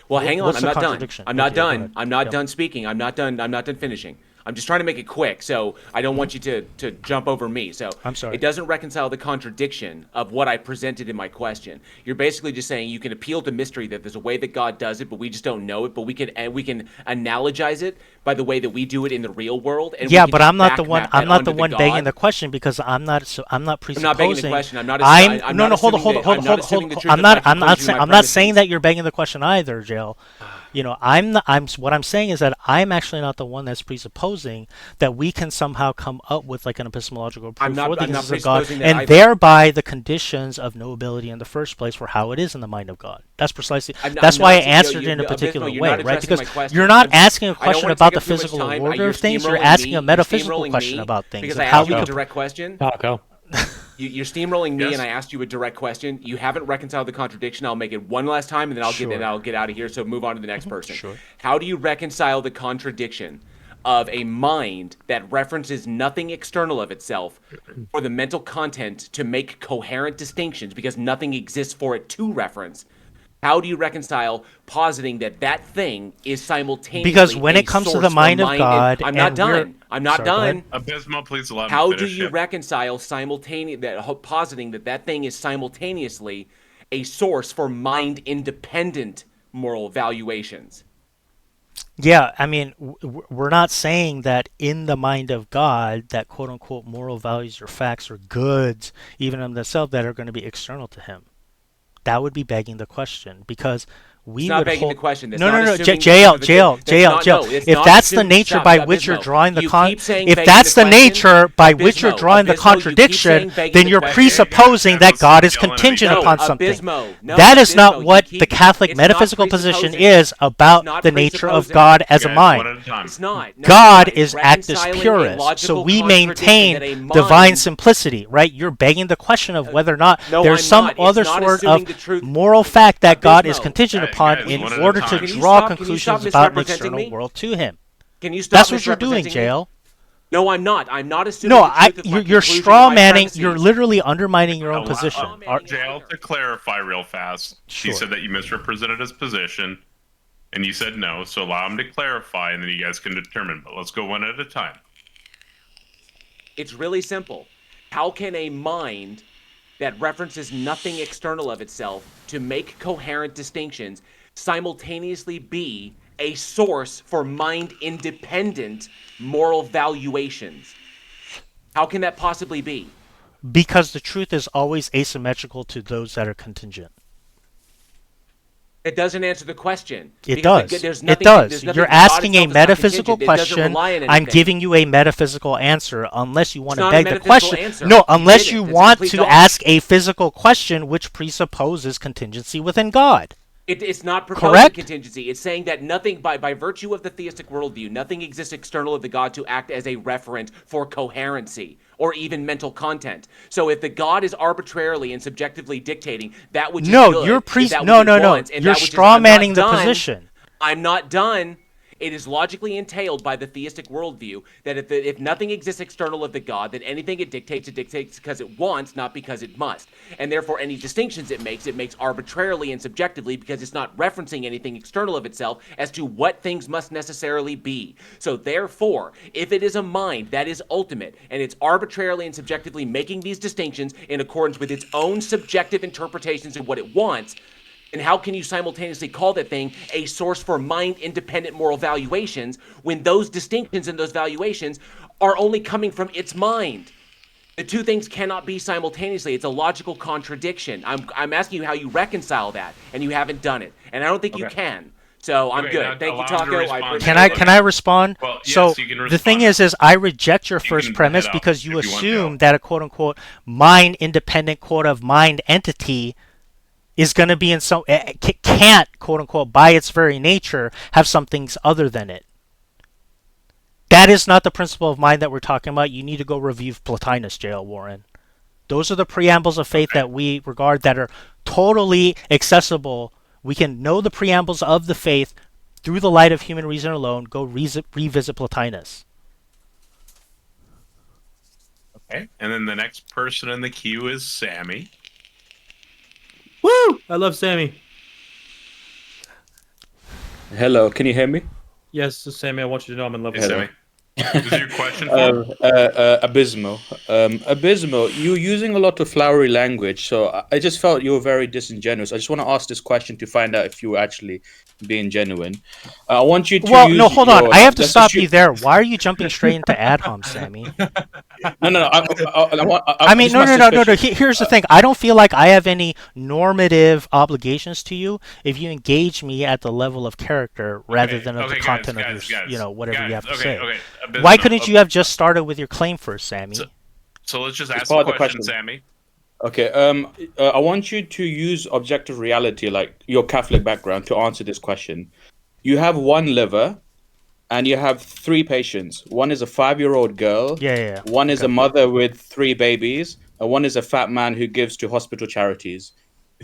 Well, hang on. What's I'm not done. I'm not done. I'm not done speaking. I'm not done finishing. I'm just trying to make it quick, so I don't want you to jump over me. So I'm sorry. It doesn't reconcile the contradiction of what I presented in my question. You're basically just saying you can appeal to mystery, that there's a way that God does it, but we just don't know it. But we can analogize it by the way that we do it in the real world. And yeah, but I'm not the one. I'm not the one begging the question, because I'm not presupposing. I'm not begging the question. I'm not. Hold on. I'm not saying that you're begging the question either, Jail. What I'm saying is that I'm actually not the one that's presupposing that we can somehow come up with like an epistemological proof for the existence of God, and thereby the conditions of knowability in the first place for how it is in the mind of God. That's precisely. That's why I answered in a particular way, right? Because you're not asking a question about the physical order of things. You're asking a metaphysical question about things. Because I asked you a direct question. Taco. You're steamrolling me, Yes. and I asked you a direct question. You haven't reconciled the contradiction. I'll make it one last time, and then I'll get out of here. So move on to the next person. Sure. How do you reconcile the contradiction of a mind that references nothing external of itself for the mental content to make coherent distinctions, because nothing exists for it to reference? How do you reconcile positing that thing is simultaneously because when it comes to the mind of God, I'm not done. Abysmal, please allow me How to do finish you it. reconcile positing that thing is simultaneously a source for mind-independent moral valuations? Yeah, I mean, we're not saying that in the mind of God that quote unquote moral values or facts or goods, even in themselves, that are going to be external to Him. That would be begging the question, because we It's not would begging hold... the question. That's No, not no, assuming jail. it's not If that's the assuming- nature stop, by stop, which you're Abysmal. drawing the You con... keep saying If begging that's the question, nature by which you're Abysmal, drawing the Abysmal, you keep contradiction, saying begging then the you're question. presupposing that God is No, contingent no, upon something. Abysmal, no, That is not Abysmal, what you the keep- Catholic it's not metaphysical position presupposing. is about It's not the nature of presupposing. God as a Guys, mind. one at a time. It's not. No, God it's is not. actus Reconciling a purus, so logical we contradiction maintain that a mind- divine simplicity, right? You're begging the question of whether or not No, there's I'm some not. It's other not sort assuming of the truth. moral fact that God is Abysmal. contingent Guys, upon one in at a order time. to Can you draw stop conclusions about an misrepresenting external me? world to Him. Can you stop That's what you're doing, misrepresenting me? Jail. No, I'm not. I'm not assuming No, the truth of my you're conclusion straw of my manning. premises. You're literally undermining your own Allow- position. Jail, to clarify real fast, Sure. he said that you misrepresented his position, and you said no, so allow him to clarify, and then you guys can determine. But let's go one at a time. It's really simple. How can a mind that references nothing external of itself to make coherent distinctions simultaneously be a source for mind-independent moral valuations? How can that possibly be? Because the truth is always asymmetrical to those that are contingent. It doesn't answer the question. It because does. There's It nothing, does. There's nothing, You're God asking a itself is not metaphysical contingent. It doesn't question. rely on I'm anything. giving you a metaphysical answer unless you want It's to not a beg the metaphysical question. answer. No, You unless didn't. you It's a want complete to dogma. ask a physical question which presupposes contingency within God. It's not proposing Correct? contingency. It's saying that nothing, by virtue of the theistic worldview, nothing exists external of the God to act as a referent for coherency or even mental content. So if the God is arbitrarily and subjectively dictating that which is No, good, you're is that no, which no, it no. wants, and You're that which is, straw I'm not manning the done, position. I'm not done. It is logically entailed by the theistic worldview that if nothing exists external of the God, then anything it dictates because it wants, not because it must. And therefore, any distinctions it makes arbitrarily and subjectively because it's not referencing anything external of itself as to what things must necessarily be. So therefore, if it is a mind that is ultimate and it's arbitrarily and subjectively making these distinctions in accordance with its own subjective interpretations of what it wants, and how can you simultaneously call that thing a source for mind-independent moral valuations when those distinctions and those valuations are only coming from its mind? The two things cannot be simultaneously. It's a logical contradiction. I'm asking you how you reconcile that, and you haven't done it. And I don't think you can. So I'm Okay, now good. Thank you, allow him to Taco. I respond. appreciate Can I respond? Well, yes, so you can the thing respond. is I reject your You first can premise head out because you if you want to assume go. that a quote unquote mind independent quote of mind entity is going to be in some can't quote unquote by its very nature have some things other than it. That is not the principle of mind that we're talking about. You need to go review Plotinus, J.L. Warren. Those are the preambles of faith that we regard that are totally accessible. We can know the preambles of the faith through the light of human reason alone. Go revisit Plotinus. Okay. And then the next person in the queue is Sammy. Woo! I love Sammy. Hello, can you hear me? Yes, Sammy, I want you to know I'm in love Hey, with you. Sammy. Is your question for? Abysmal. Abysmal, you're using a lot of flowery language, so I just felt you were very disingenuous. I just want to ask this question to find out if you were actually being genuine. I want you to Well, use no, hold on. your- I have to let's stop assume- you there. Why are you jumping straight into ad hom, Sammy? No. I mean, just no. my suspicion. Here's the thing. I don't feel like I have any normative obligations to you if you engage me at the level of character rather than of the content of your, whatever you have to say. Okay. Why couldn't you have just started with your claim first, Sammy? So let's just It's ask part the of the question, question. Sammy. Okay. I want you to use objective reality, like your Catholic background, to answer this question. You have one liver, and you have 3 patients. One is a 5-year-old girl. Yeah. One is Okay. a mother with 3 babies, and one is a fat man who gives to hospital charities.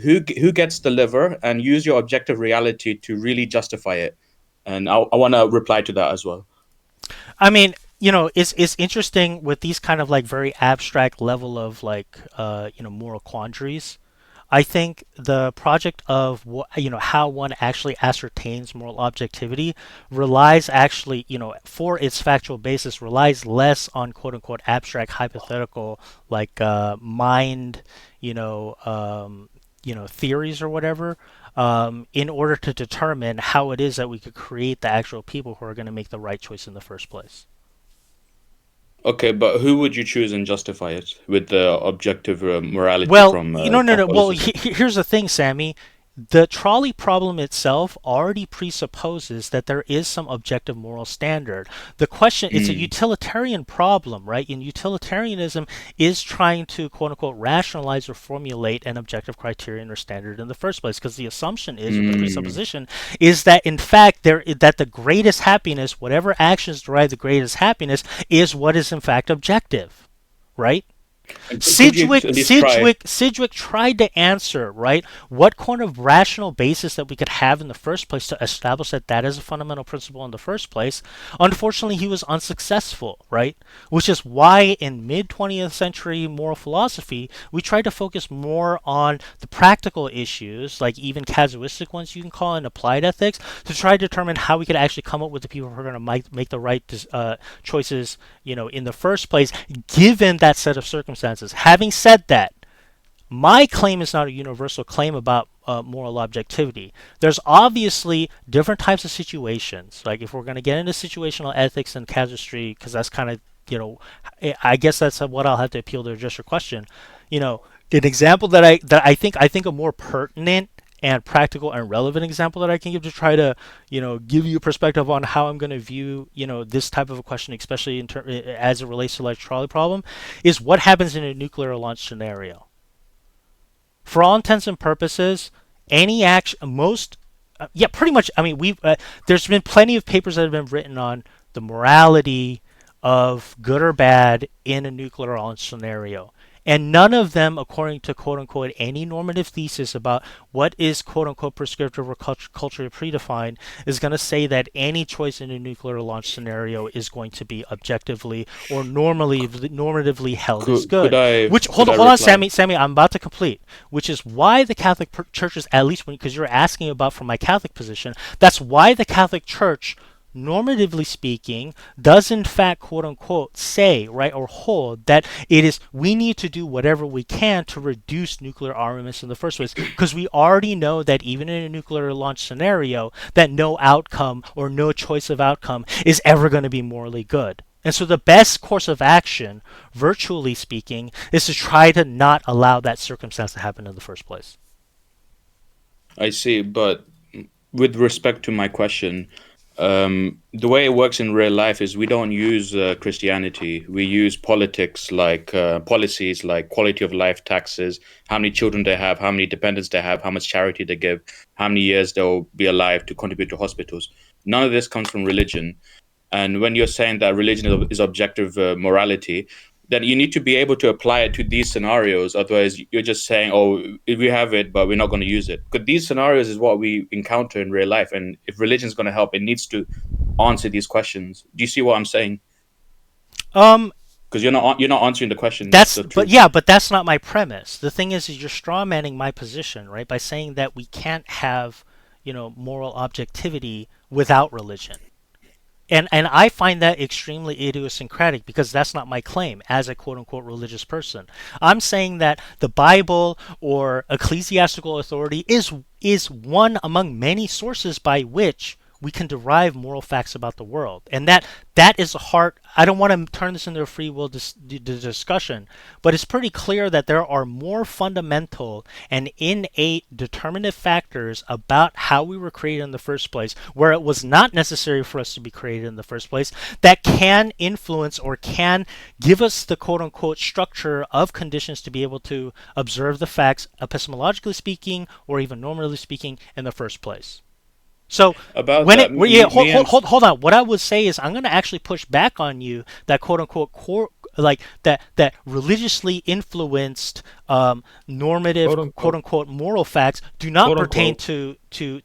Who gets the liver? And use your objective reality to really justify it. And I want to reply to that as well. I mean, it's interesting with these kind of like very abstract level of like moral quandaries. I think the project of how one actually ascertains moral objectivity relies actually for its factual basis relies less on quote unquote abstract hypothetical like mind theories or whatever in order to determine how it is that we could create the actual people who are going to make the right choice in the first place. Okay, but who would you choose and justify it with the objective morality Well, from no. Well, Catholicism? here's the thing, Sammy. The trolley problem itself already presupposes that there is some objective moral standard. The question, it's a utilitarian problem, right? And utilitarianism is trying to, quote unquote, rationalize or formulate an objective criterion or standard in the first place. Because the assumption is, or the presupposition, is that in fact, that the greatest happiness, whatever actions derive the greatest happiness, is what is in fact objective, right? Sidgwick tried to answer, right, what kind of rational basis that we could have in the first place to establish that is a fundamental principle in the first place. Unfortunately, he was unsuccessful, right? Which is why in mid-20th century moral philosophy, we tried to focus more on the practical issues, like even casuistic ones you can call in applied ethics, to try to determine how we could actually come up with the people who are going to make the right choices, in the first place, given that set of circumstances. Having said that, my claim is not a universal claim about moral objectivity. There's obviously different types of situations. Like if we're going to get into situational ethics and casuistry, because that's kind of I guess that's what I'll have to appeal to address your question. An example that I think a more pertinent and practical and relevant example that I can give to try to give you a perspective on how I'm going to view this type of a question, especially as it relates to like trolley problem, is what happens in a nuclear launch scenario. For all intents and purposes, any action, pretty much. I mean, there's been plenty of papers that have been written on the morality of good or bad in a nuclear launch scenario. And none of them, according to quote-unquote any normative thesis about what is quote-unquote prescriptive or culturally predefined, is going to say that any choice in a nuclear launch scenario is going to be objectively or normatively held as good. Hold on, Sammy, I'm about to complete. Which is why the Catholic Church is, at least because you're asking about from my Catholic position, that's why the Catholic Church, normatively speaking, does in fact quote unquote say, right, or hold that we need to do whatever we can to reduce nuclear armaments in the first place, because we already know that even in a nuclear launch scenario, that no outcome or no choice of outcome is ever going to be morally good. And so the best course of action, virtually speaking, is to try to not allow that circumstance to happen in the first place. I see, but with respect to my question, the way it works in real life is we don't use Christianity. We use politics, like policies like quality of life taxes, how many children they have, how many dependents they have, how much charity they give, how many years they'll be alive to contribute to hospitals. None of this comes from religion. And when you're saying that religion is objective morality, then you need to be able to apply it to these scenarios. Otherwise, you're just saying, oh, we have it, but we're not going to use it. Because these scenarios is what we encounter in real life. And if religion is going to help, it needs to answer these questions. Do you see what I'm saying? Because you're not answering the question. But that's not my premise. The thing is you're strawmanning my position, right? By saying that we can't have, moral objectivity without religion. And I find that extremely idiosyncratic, because that's not my claim as a quote-unquote religious person. I'm saying that the Bible or ecclesiastical authority is one among many sources by which we can derive moral facts about the world. And that is the heart. I don't want to turn this into a free will discussion, but it's pretty clear that there are more fundamental and innate determinative factors about how we were created in the first place, where it was not necessary for us to be created in the first place, that can influence or can give us the quote-unquote structure of conditions to be able to observe the facts, epistemologically speaking, or even normatively speaking, in the first place. So hold on. What I would say is I'm going to actually push back on you that quote unquote that religiously influenced normative quote unquote moral facts do not pertain to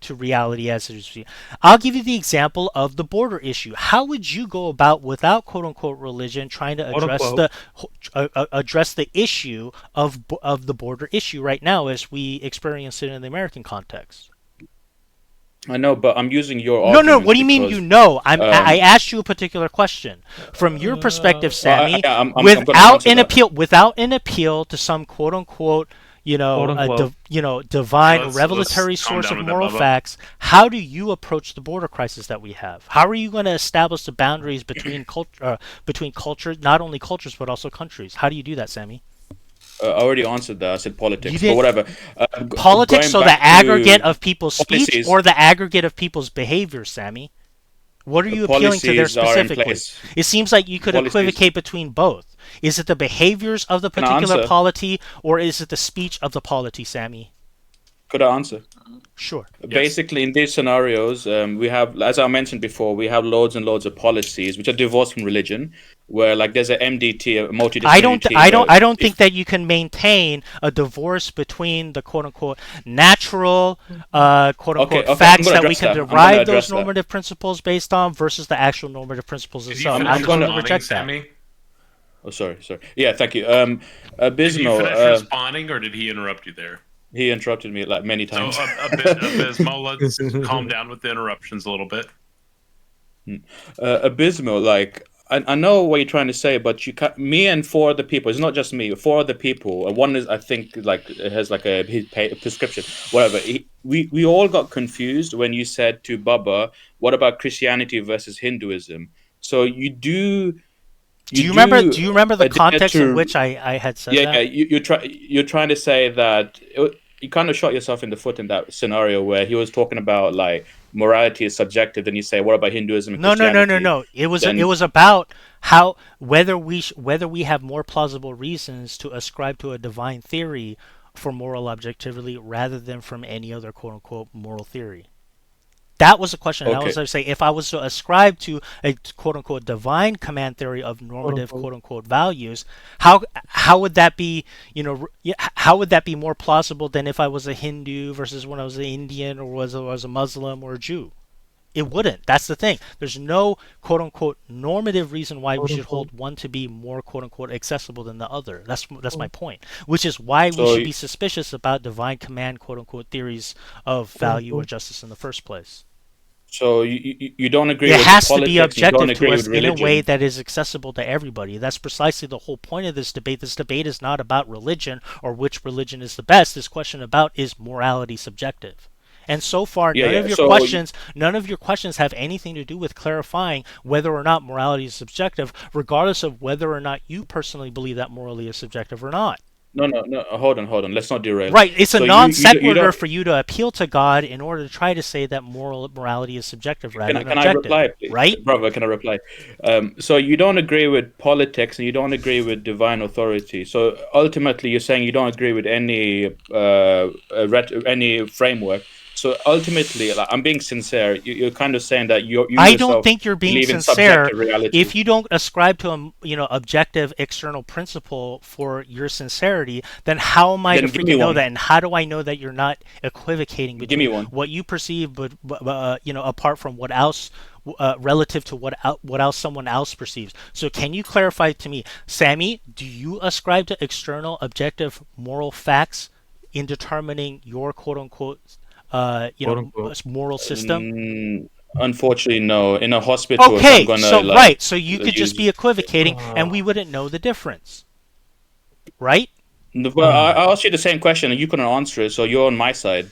reality as it is. I'll give you the example of the border issue. How would you go about, without quote unquote religion, trying to address the issue of the border issue right now as we experience it in the American context? I know, but I'm using your argument. No. What do you mean you know? I asked you a particular question. From your perspective, Sammy, without an appeal to some quote unquote, divine or revelatory source of moral facts, how do you approach the border crisis that we have? How are you going to establish the boundaries between cultures, not only cultures but also countries? How do you do that, Sammy? I already answered that. I said politics, but whatever. Politics, so the aggregate of people's speech or the aggregate of people's behavior, Sammy? What are you appealing to there specifically? It seems like you could equivocate between both. Is it the behaviors of the particular polity, or is it the speech of the polity, Sammy? Could I answer? Sure. Basically, in these scenarios, we have, as I mentioned before, we have loads and loads of policies which are divorced from religion, where like there's a MDT, a multidisciplinary I don't think that you can maintain a divorce between the quote unquote natural quote unquote facts that we can derive those normative principles based on versus the actual normative principles themselves. I'm going to reject that. Oh, sorry. Yeah, thank you. Bismo, did you finish responding, or did he interrupt you there? He interrupted me like many times. So Abysmal, let's calm down with the interruptions a little bit. Abysmal, like I know what you're trying to say, but me and four other people. It's not just me. Four other people. One is, I think, like has like a prescription, whatever. We all got confused when you said to Bubba, "What about Christianity versus Hinduism?" So you do. Do you remember the dare context in to- which I had said Yeah, that? you're trying to say that you kind of shot yourself in the foot in that scenario where he was talking about like morality is subjective, then you say, what about Hinduism and No. Christianity? It was Then- it was about how whether we have more plausible reasons to ascribe to a divine theory for moral objectivity rather than from any other quote unquote moral theory. That was the question. And I was Okay. going to say, if I was to ascribe to a quote unquote divine command theory of normative quote unquote values, how would that be? How would that be more plausible than if I was a Hindu versus when I was an Indian or was a Muslim or a Jew? It wouldn't. That's the thing. There's no quote unquote normative reason why we should hold one to be more quote unquote accessible than the other. That's my point. Which is why we should be suspicious about divine command quote unquote theories of value or justice in the first place. So you don't agree It with has to politics, be you objective don't to agree us with in a religion. way that is accessible to everybody. That's precisely the whole point of this debate. This debate is not about religion or which religion is the best. This question about is morality subjective. And so far, none of your questions have anything to do with clarifying whether or not morality is subjective, regardless of whether or not you personally believe that morality is subjective or not. No, hold on. Let's not derail. Right, it's a So non you sequitur don't- for you to appeal to God in order to try to say that morality is subjective rather than Can I objective. reply, please? Right? Brother, can I reply? So you don't agree with politics and you don't agree with divine authority. So ultimately, you're saying you don't agree with any framework. So ultimately, like, I'm being sincere. You're kind of saying that you I yourself don't think you're being believe in sincere subjective reality. if you don't ascribe to a objective external principle for your sincerity. Then how am I Then to give me freaking know one. that? And how do I know that you're not equivocating Give me between one. what you perceive, but apart from what else, relative to what else someone else perceives? So can you clarify to me, Sammy? Do you ascribe to external objective moral facts in determining your quote unquote moral system? Unfortunately, no. In a hospital, if Okay, I'm gonna, so like, right, so you could just use- be equivocating, and we wouldn't know the difference, right? Well, I asked you the same question and you couldn't answer it, so you're on my side.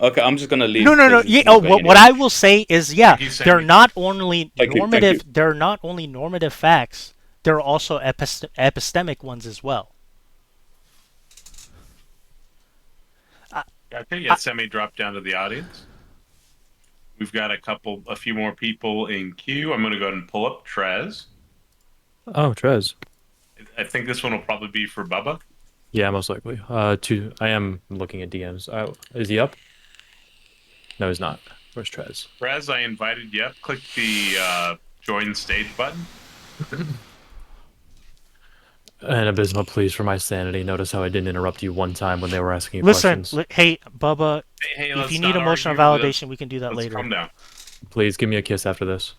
Okay, I'm just gonna leave. No. 'cause it's Yeah. not Oh, going what anywhere. I will say is, yeah, Thank you, Sammy. they're not only Thank you. normative. They're not only normative facts. They're also epistemic ones as well. Okay, yeah, Semi dropped down to the audience. We've got a few more people in queue. I'm going to go ahead and pull up Trez. Oh, Trez. I think this one will probably be for Bubba. Yeah, most likely. I am looking at DMs. Is he up? No, he's not. Where's Trez? Trez, I invited you up. Click the join stage button. And Abysmal, please, for my sanity, notice how I didn't interrupt you one time when they were asking you Listen, questions. hey, Bubba, Hey, if let's you need not emotional argue. validation, we can do that Let's later. calm down. Please give me a kiss after this.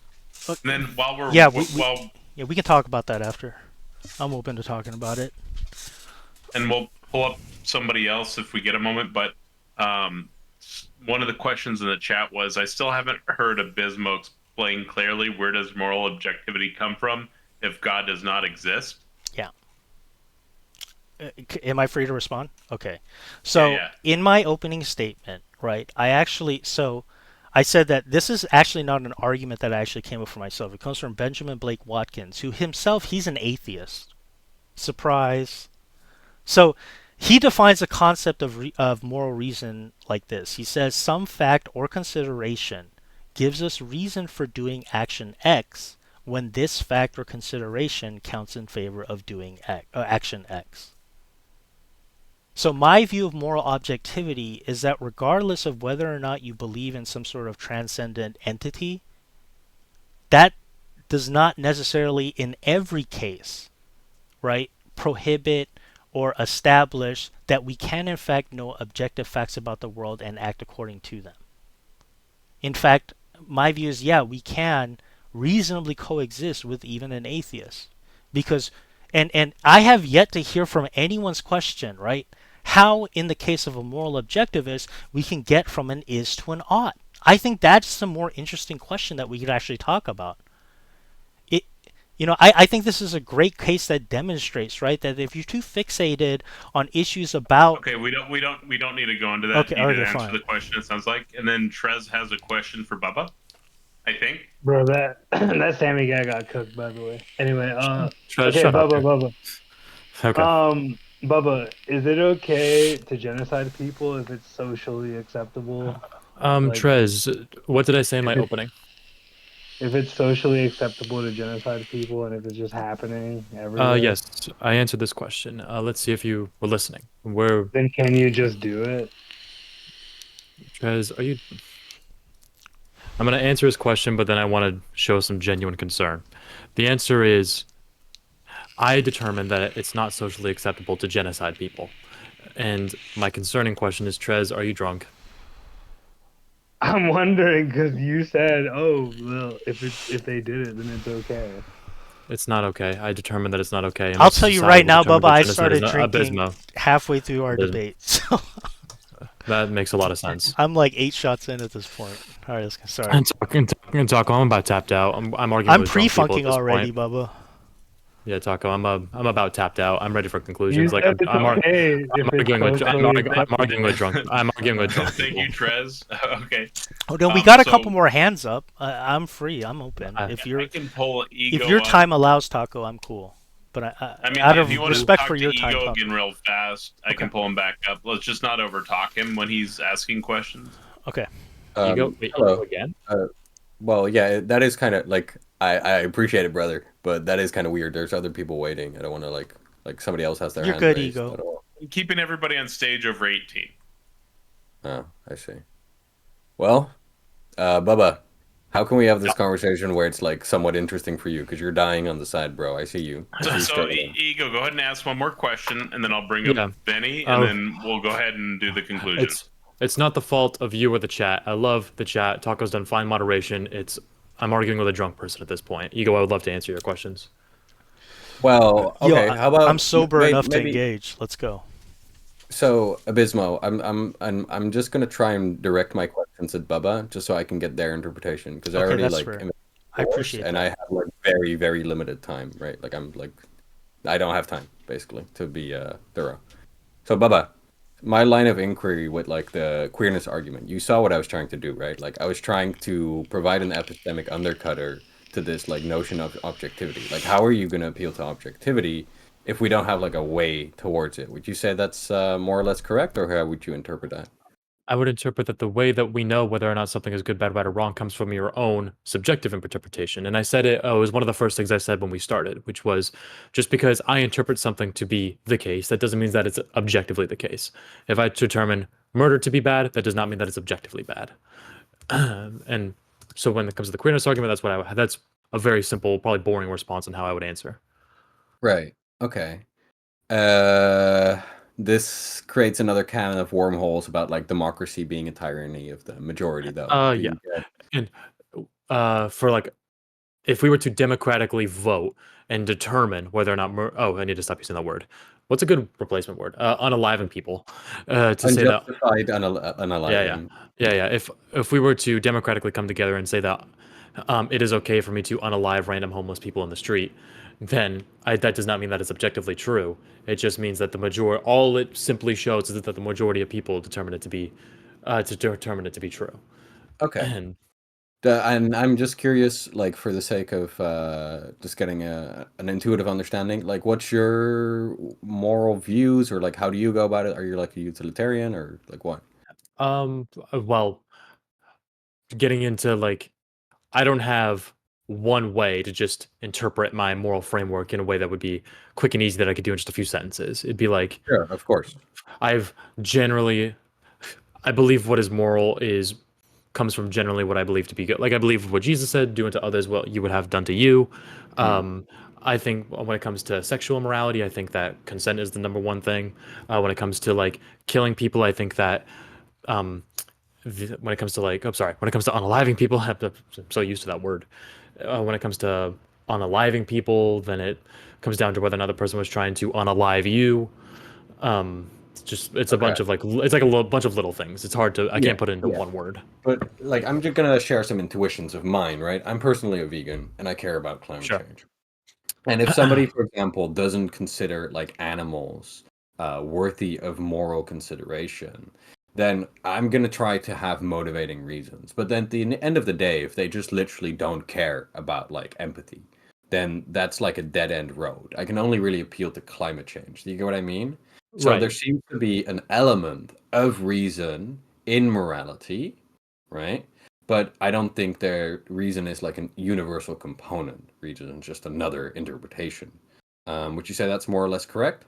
And then while we're Yeah, while we can talk about that after. I'm open to talking about it. and we'll pull up somebody else if we get a moment. But one of the questions in the chat was, I still haven't heard Abysmo explain clearly where does moral objectivity come from if God does not exist. Yeah. Am I free to respond? Okay. So Yeah. in my opening statement, right, I said that this is actually not an argument that I actually came up for myself. It comes from Benjamine Blake Watkins, who himself, he's an atheist. Surprise. So he defines the concept of moral reason like this. He says some fact or consideration gives us reason for doing action X when this fact or consideration counts in favor of doing action X. So my view of moral objectivity is that regardless of whether or not you believe in some sort of transcendent entity, that does not necessarily in every case, right, prohibit or establish that we can in fact know objective facts about the world and act according to them. In fact, my view is, yeah, we can reasonably coexist with even an atheist. Because, and I have yet to hear from anyone's question, right, how in the case of a moral objectivist we can get from an is to an ought. I think that's a more interesting question that we could actually talk about. I think this is a great case that demonstrates, right, that if you're too fixated on issues about... Okay, we don't need to go into that. Okay, you did okay, answer fine. the question, it sounds like. And then Trez has a question for Bubba. I think. Bro, that that Sammy guy got cooked, by the way. Anyway, Trez, okay, shut up. Bubba. Okay. Bubba, is it okay to genocide people if it's socially acceptable? Like, Trez, what did I say in my if it's opening? if it's socially acceptable to genocide people, and if it's just happening everywhere, Yes, I answered this question. Let's see if you were listening. Where, then can you just do it? Trez, are you? I'm gonna answer his question, but then I want to show some genuine concern. The answer is, I determined that it's not socially acceptable to genocide people. And my concerning question is, Trez, are you drunk? I'm wondering because you said, "Oh, well, if they did it, then it's okay." It's not okay. I determined that it's not okay. And I'll this tell you society right will now, determine Bubba, that I genocide is started drinking abysmal. halfway through our Abysmal. debate, so That makes a lot of sense. I'm like 8 shots in at this point. All right, let's get started. And Taco, I'm about tapped out. I'm arguing I'm with drunk people at pre-funking this already, point. Bubba. Yeah, Taco, I'm about tapped out. I'm ready for You conclusions. Like said it's okay I'm if it's arguing with socially I'm acceptable. arguing with drunk. I'm arguing with drunk Thank people. you, Trez. Okay. Oh no, we got a So couple more hands up. I'm free. I'm open. If I can pull Ego your up. time allows, Taco, I'm cool. But I mean, out if of you want to respect talk for to your time, Ego Taco. again real fast, I can pull him back up. Let's just not overtalk him when he's asking questions. Okay. Ego, wait, hello. Ego again? Well, yeah, that is kind of like I appreciate it, brother, but that is kind of weird. There's other people waiting. I don't want to like somebody else has their You're hand good, raised. Ego. I don't want- Keeping everybody on stage over 18. Oh, I see. Well, Bubba, how can we have this conversation where it's like somewhat interesting for you? Because you're dying on the side, bro. I see you. I see you So struggling. Ego, go ahead and ask one more question, and then I'll bring up Yeah. Benny, and then we'll go ahead and do the conclusion. It's not the fault of you or the chat. I love the chat. Taco's done fine moderation. I'm arguing with a drunk person at this point. Ego, I would love to answer your questions. Well, okay. Yo, how about I'm sober enough to maybe- engage. Let's go. So, Abismo, I'm just gonna try and direct my questions at Bubba, just so I can get their interpretation, because I Okay, already that's like fair. am I appreciate and that. I have like very very limited time, right? Like I don't have time basically to be thorough. So, Bubba, my line of inquiry with like the queerness argument, you saw what I was trying to do, right? Like I was trying to provide an epistemic undercutter to this like notion of objectivity. Like, how are you gonna appeal to objectivity if we don't have like a way towards it? Would you say that's more or less correct, or how would you interpret that? I would interpret that the way that we know whether or not something is good, bad, right, or wrong comes from your own subjective interpretation. And I said it was one of the first things I said when we started, which was just because I interpret something to be the case, that doesn't mean that it's objectively the case. If I determine murder to be bad, that does not mean that it's objectively bad. And so when it comes to the queerness argument, that's a very simple, probably boring response on how I would answer. Right. Okay. This creates another can of wormholes about like democracy being a tyranny of the majority, though. Do Yeah. you get- And for like, if we were to democratically vote and determine whether or not I need to stop using that word. What's a good replacement word? Unaliving people. To say that Unjustified unaliving. yeah. If we were to democratically come together and say that it is okay for me to unalive random homeless people in the street, then that does not mean that it's objectively true. It just means that all it simply shows is that the majority of people determine it to be true. Okay. And And I'm just curious, like for the sake of just getting an intuitive understanding, like what's your moral views, or like how do you go about it? Are you like a utilitarian, or like what? well, getting into like, I don't have one way to just interpret my moral framework in a way that would be quick and easy that I could do in just a few sentences. It'd be like, Sure, of course. I believe what is moral comes from generally what I believe to be good. Like I believe what Jesus said, do unto others what you would have done to you. I think when it comes to sexual morality, I think that consent is the number one thing. When it comes to like killing people, I think that when it comes to like, when it comes to unaliving people, I'm so used to that word. When it comes to unaliving people, then it comes down to whether or not the person was trying to unalive you. It's a bunch of like, it's like a bunch of little things. It's hard to, I can't put it into one word. But like, I'm just gonna share some intuitions of mine, right? I'm personally a vegan, and I care about climate change. And if somebody, for example, doesn't consider like animals worthy of moral consideration, then I'm gonna try to have motivating reasons. But then at the end of the day, if they just literally don't care about like empathy, then that's like a dead end road. I can only really appeal to climate change. Do you get what I mean? So Right. there seems to be an element of reason in morality, right? But I don't think their reason is like a universal component. Reason is just another interpretation. Would you say that's more or less correct?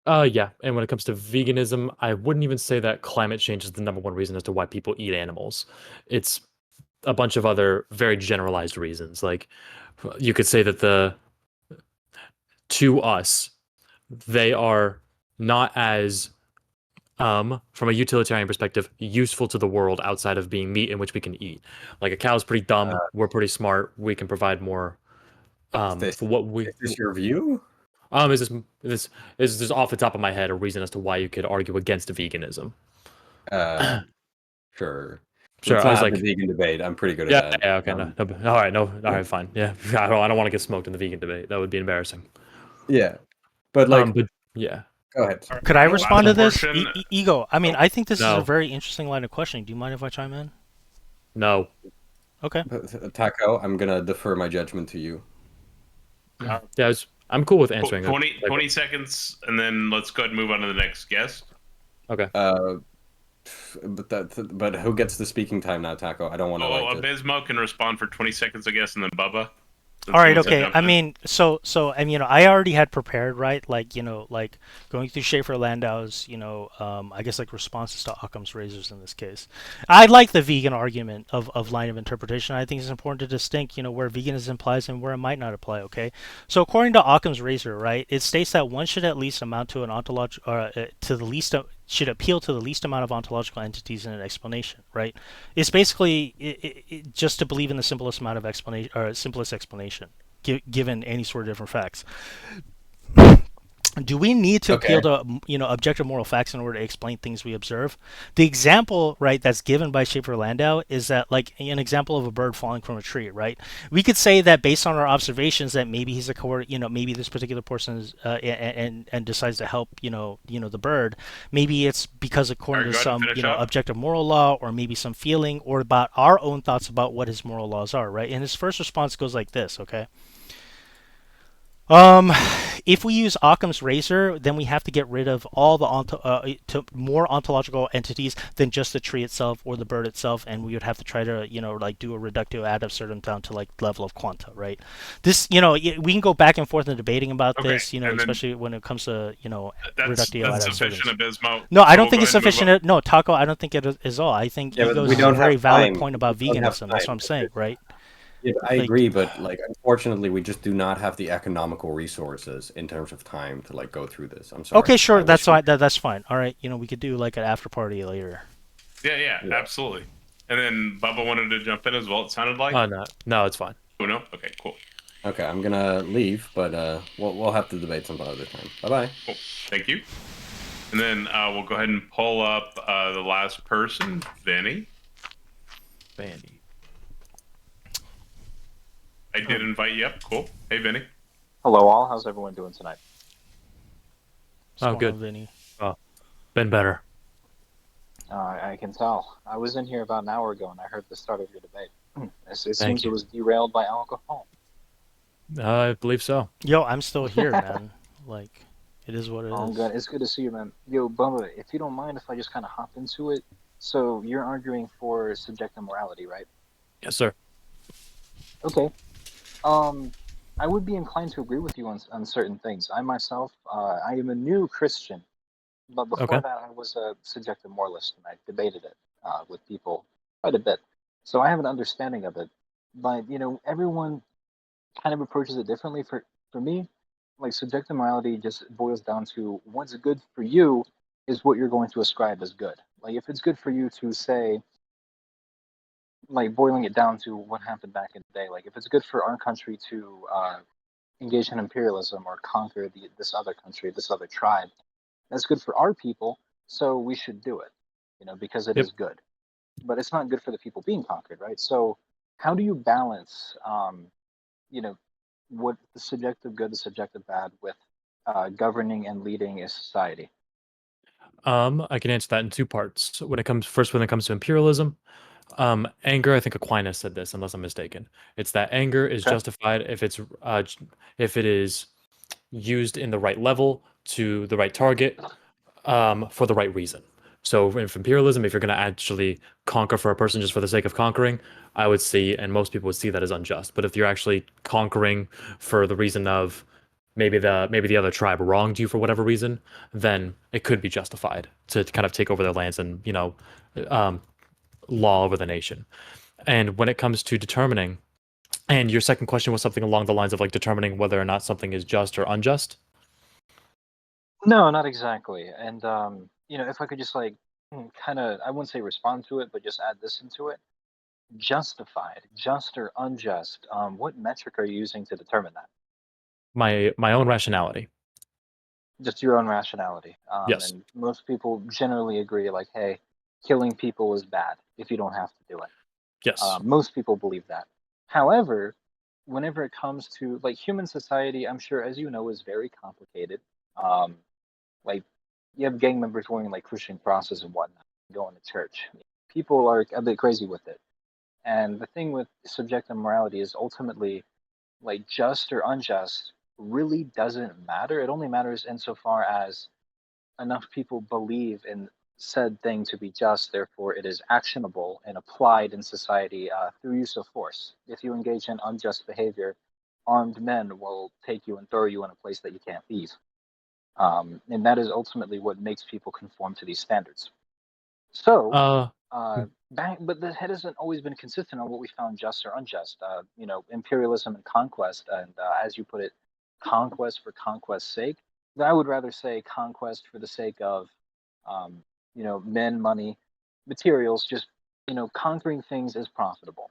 Yeah. And when it comes to veganism, I wouldn't even say that climate change is the number one reason as to why people eat animals. It's a bunch of other very generalized reasons. Like you could say that to us, they are not as from a utilitarian perspective, useful to the world outside of being meat in which we can eat. Like a cow's pretty dumb, we're pretty smart, we can provide more for what we Is this your view? is just off the top of my head a reason as to why you could argue against veganism. Sure. Sure, Let's I not was have like, the vegan debate. I'm pretty good yeah, at that. yeah, okay, all right, all right, fine, yeah, I don't want to get smoked in the vegan debate. That would be embarrassing. Yeah, but like, But yeah, go ahead. Could I respond to this? portion- Ego. I mean, I think this is No. a very interesting line of questioning. Do you mind if I chime in? no, Okay. Taco, I'm gonna defer my judgment to you. yeah, I'm cool with answering. 20 seconds, and then let's go ahead and move on to the next guest. Okay. But who gets the speaking time now, Taco? I don't want to Abismo can respond for 20 seconds, I guess, and then Bubba. All right, okay. I mean, so and I already had prepared, right? Like, like going through Schaefer Landau's, I guess like responses to Occam's razors in this case. I like the vegan argument of line of interpretation. I think it's important to distinct, where veganism applies and where it might not apply. Okay, so according to Occam's razor, right, it states that one should at least amount to an ontological, should appeal to the least amount of ontological entities in an explanation, right? It's basically just to believe in the simplest amount of explanation or simplest explanation, given any sort of different facts. Do we need to appeal to objective moral facts in order to explain things we observe? The example, right, that's given by Schaefer Landau is that like an example of a bird falling from a tree, right? We could say that based on our observations that maybe he's maybe this particular person is and decides to help the bird. Maybe it's because according to some objective moral law, or maybe some feeling, or about our own thoughts about what his moral laws are, right? And his first response goes like this, okay? If we use Occam's razor, then we have to get rid of all the more ontological entities than just the tree itself or the bird itself, and we would have to try to like do a reductio ad absurdum down to like level of quanta, right? This we can go back and forth in debating about this, especially when it comes to reductio ad absurdum. Abismo. No, I don't think it's sufficient. No, Taco, I don't think it is all. I think Ego's a very valid point about veganism. That's what I'm saying, right? Yeah, I agree, but like unfortunately, we just do not have the economical resources in terms of time to like go through this. I'm sorry. Okay, sure, that's fine. That's fine. All right, we could do like an after party later. Yeah, absolutely. And then Bubba wanted to jump in as well. It sounded like. No, it's fine. Oh no. Okay, cool. Okay, I'm gonna leave, but we'll have to debate some other time. Bye bye. Cool. Thank you. And then we'll go ahead and pull up the last person, Vinny. I did invite you up. Cool. Hey, Vinny. Hello, all. How's everyone doing tonight? Good. Vinny. Oh, been better. I can tell. I was in here about an hour ago, and I heard the start of your debate. It seems it was derailed by alcohol. I believe so. Yo, I'm still here, man. Like, it is what it is. I'm good. It's good to see you, man. Yo, Bubba, if you don't mind if I just kind of hop into it. So, you're arguing for subjective morality, right? Yes, sir. Okay. I would be inclined to agree with you on certain things. I myself, I am a new Christian, but before that I was a subjective moralist, and I debated it with people quite a bit. So I have an understanding of it, but everyone kind of approaches it differently. For me, like subjective morality just boils down to what's good for you is what you're going to ascribe as good. Like if it's good for you to say, like boiling it down to what happened back in the day, like if it's good for our country to engage in imperialism or conquer this other country, this other tribe, that's good for our people, so we should do it, because it is good. But it's not good for the people being conquered, right? So how do you balance, what the subjective good, the subjective bad with governing and leading a society? I can answer that in two parts. When it comes to imperialism, anger. I think Aquinas said this, unless I'm mistaken. It's that anger is Okay. justified if it is used in the right level to the right target, for the right reason. So if imperialism, if you're going to actually conquer for a person just for the sake of conquering, I would see, and most people would see that as unjust. But if you're actually conquering for the reason of maybe the other tribe wronged you for whatever reason, then it could be justified to kind of take over their lands and um, law over the nation. And when it comes to determining, and your second question was something along the lines of like determining whether or not something is just or unjust. No, not exactly. And if I could just like kind of, I wouldn't say respond to it, but just add this into it. Justified, just or unjust. What metric are you using to determine that? My own rationality. Just your own rationality. Yes. And most people generally agree, like, hey, killing people is bad if you don't have to do it. Yes. Most people believe that. However, whenever it comes to like human society, I'm sure, as you know, is very complicated. Um, like you have gang members wearing like Christian crosses and whatnot, going to church. People are a bit crazy with it. And the thing with subjective morality is ultimately like just or unjust really doesn't matter. It only matters insofar as enough people believe in said thing to be just, therefore it is actionable and applied in society through use of force. If you engage in unjust behavior, armed men will take you and throw you in a place that you can't leave. And that is ultimately what makes people conform to these standards. So, Uh, but the head hasn't always been consistent on what we found just or unjust. Imperialism and conquest, and as you put it, conquest for conquest's sake. I would rather say conquest for the sake of, men, money, materials. Just conquering things is profitable.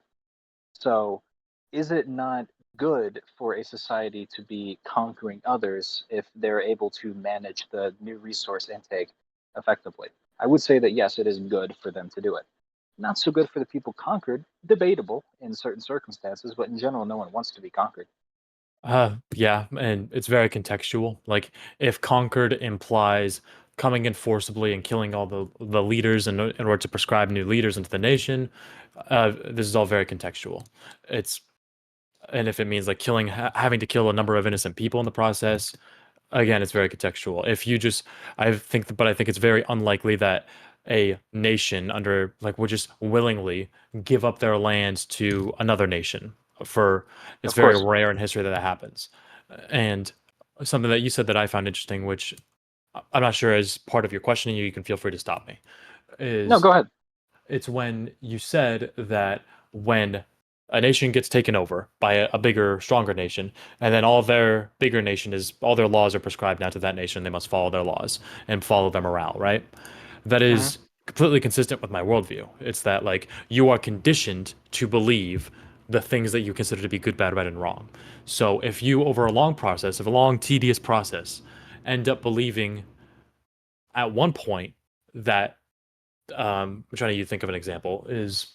So, is it not good for a society to be conquering others if they're able to manage the new resource intake effectively? I would say that yes, it is good for them to do it. Not so good for the people conquered, debatable in certain circumstances, but in general, no one wants to be conquered. yeah, and it's very contextual. Like if conquered implies coming in forcibly and killing all the leaders in order to prescribe new leaders into the nation, this is all very contextual. It's and if it means like having to kill a number of innocent people in the process, again, it's very contextual. If you just, I think it's very unlikely that a nation under like would just willingly give up their lands to another nation. For it's Of very course. rare in history that that happens. And something that you said that I found interesting, which I'm not sure is part of your questioning, you can feel free to stop me. No, Is go ahead. it's when you said that when a nation gets taken over by a bigger, stronger nation, and then all their laws are prescribed now to that nation. They must follow their laws and follow their morale, right? That Hmm. is completely consistent with my worldview. It's that like you are conditioned to believe the things that you consider to be good, bad, right, and wrong. So if you, over a long, tedious process, end up believing at one point that I'm trying to think of an example, is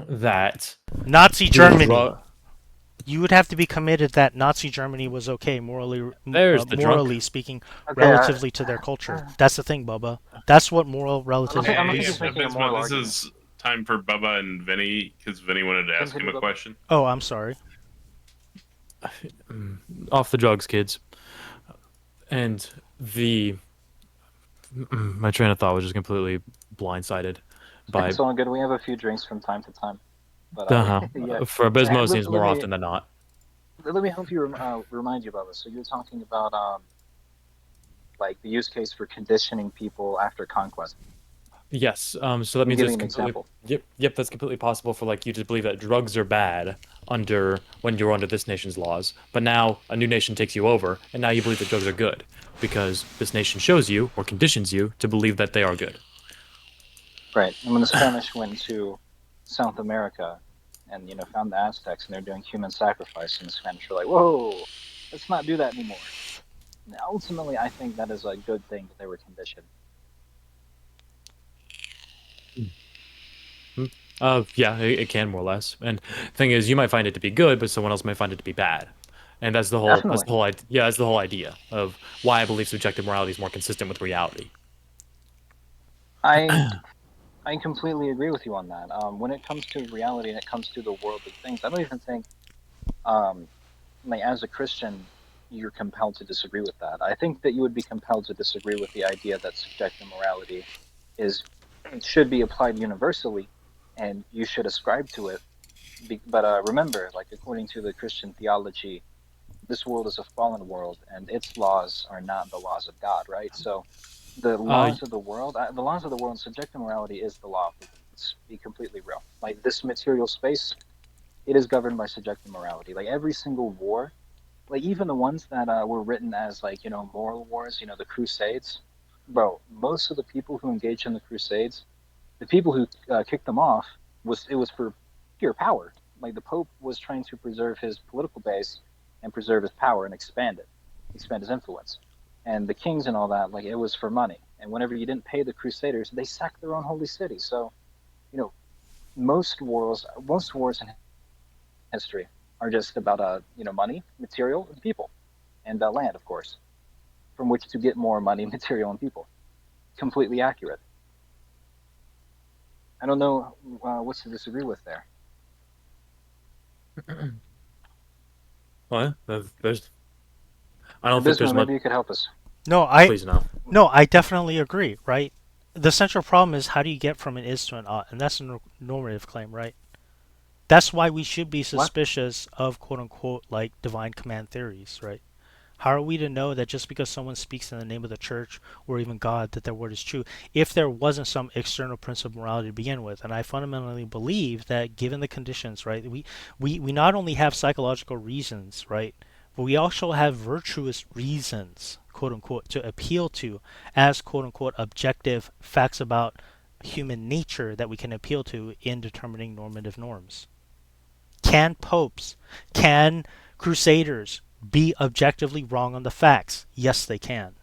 that Nazi doing Germany. drug. You would have to be committed that Nazi Germany was okay morally, There's the drunk. morally speaking, Okay, relatively to their culture. That's the thing, Bubba. That's what moral relativism I don't think Hey, he's is. making a Abismo, moral this argument. is time for Bubba and Vinny because Vinny wanted to ask him Continue, a Bubba. question. Oh, I'm sorry. Off the drugs, kids. And the my train of thought was just completely blindsided by It's all good. We have a few drinks from time to time, but uh yeah. for Abismo it seems Let more me often than not. help you remind you about this. So you're talking about like the use case for conditioning people after conquest. Yes. So that Can you means give me it's an completely example? yep, that's completely possible for like you to believe that drugs are bad under when you're under this nation's laws, but now a new nation takes you over and now you believe that drugs are good because this nation shows you or conditions you to believe that they are good. Right. And when the Spanish went to South America and found the Aztecs and they're doing human sacrifice, and the Spanish were like, "Whoa, let's not do that anymore." And ultimately, I think that is a good thing that they were conditioned. Hmm. Yeah, it can more or less. And thing is, you might find it to be good, but someone else might find it to be bad. And Definitely. yeah, that's the whole idea of why I believe subjective morality is more consistent with reality. I I completely agree with you on that. When it comes to reality and it comes to the world of things, I don't even think, um, like as a Christian, you're compelled to disagree with that. I think that you would be compelled to disagree with the idea that subjective morality is should be applied universally, and you should ascribe to it. But remember, like according to the Christian theology, this world is a fallen world, and its laws are not the laws of God, right? So the laws of the world, and subjective morality is the law. Let's be completely real. Like this material space, it is governed by subjective morality. Like every single war, like even the ones that were written as like moral wars, the Crusades, bro. Most of the people who engaged in the Crusades, the people who kicked them off, was for pure power. Like the Pope was trying to preserve his political base and preserve his power and expand his influence. And the kings and all that, like it was for money. And whenever you didn't pay the Crusaders, they sacked their own holy city. So, you know, most wars in history are just about money, material, and people, and land, of course, from which to get more money, material, and people. Completely accurate. I don't know what's to disagree with there. What? There's. I don't think Abysmal, there's much. maybe you could help us. Please no. No, I definitely agree, right? The central problem is how do you get from an is to an ought, and that's a normative claim, right? That's why we should be suspicious of quote unquote like divine command theories, right? How are we to know that just because someone speaks in the name of the church or even God that their word is true if there wasn't some external principle of morality to begin with? And I fundamentally believe that given the conditions, right, we not only have psychological reasons, right, but we also have virtuous reasons, quote unquote, to appeal to as quote unquote objective facts about human nature that we can appeal to in determining normative norms. Can popes, can crusaders be objectively wrong on the facts? Yes, they can.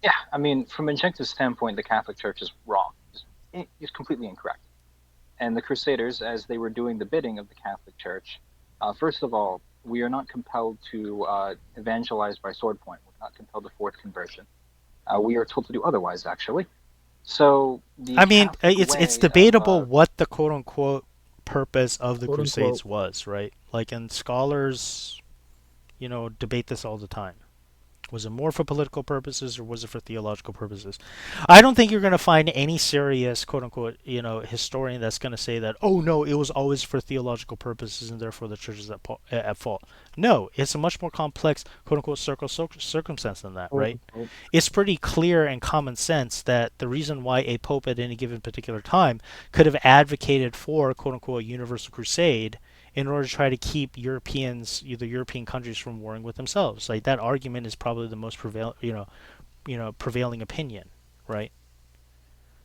Yeah, I mean, from an objective standpoint, the Catholic Church is wrong. It's completely incorrect. And the Crusaders, as they were doing the bidding of the Catholic Church, first of all, we are not compelled to evangelize by sword point. We're not compelled to force conversion. We are told to do otherwise, actually. So I mean, it's debatable what the quote unquote purpose of the Crusades was, right? Like, and scholars, debate this all the time. Was it more for political purposes or was it for theological purposes? I don't think you're going to find any serious quote unquote, historian that's going to say that, oh no, it was always for theological purposes and therefore the church is at fault. No, it's a much more complex quote unquote circumstance than that, right? It's pretty clear and common sense that the reason why a pope at any given particular time could have advocated for quote unquote universal crusade in order to try to keep Europeans, either European countries, from warring with themselves. Like that argument is probably the most prevailing opinion, right?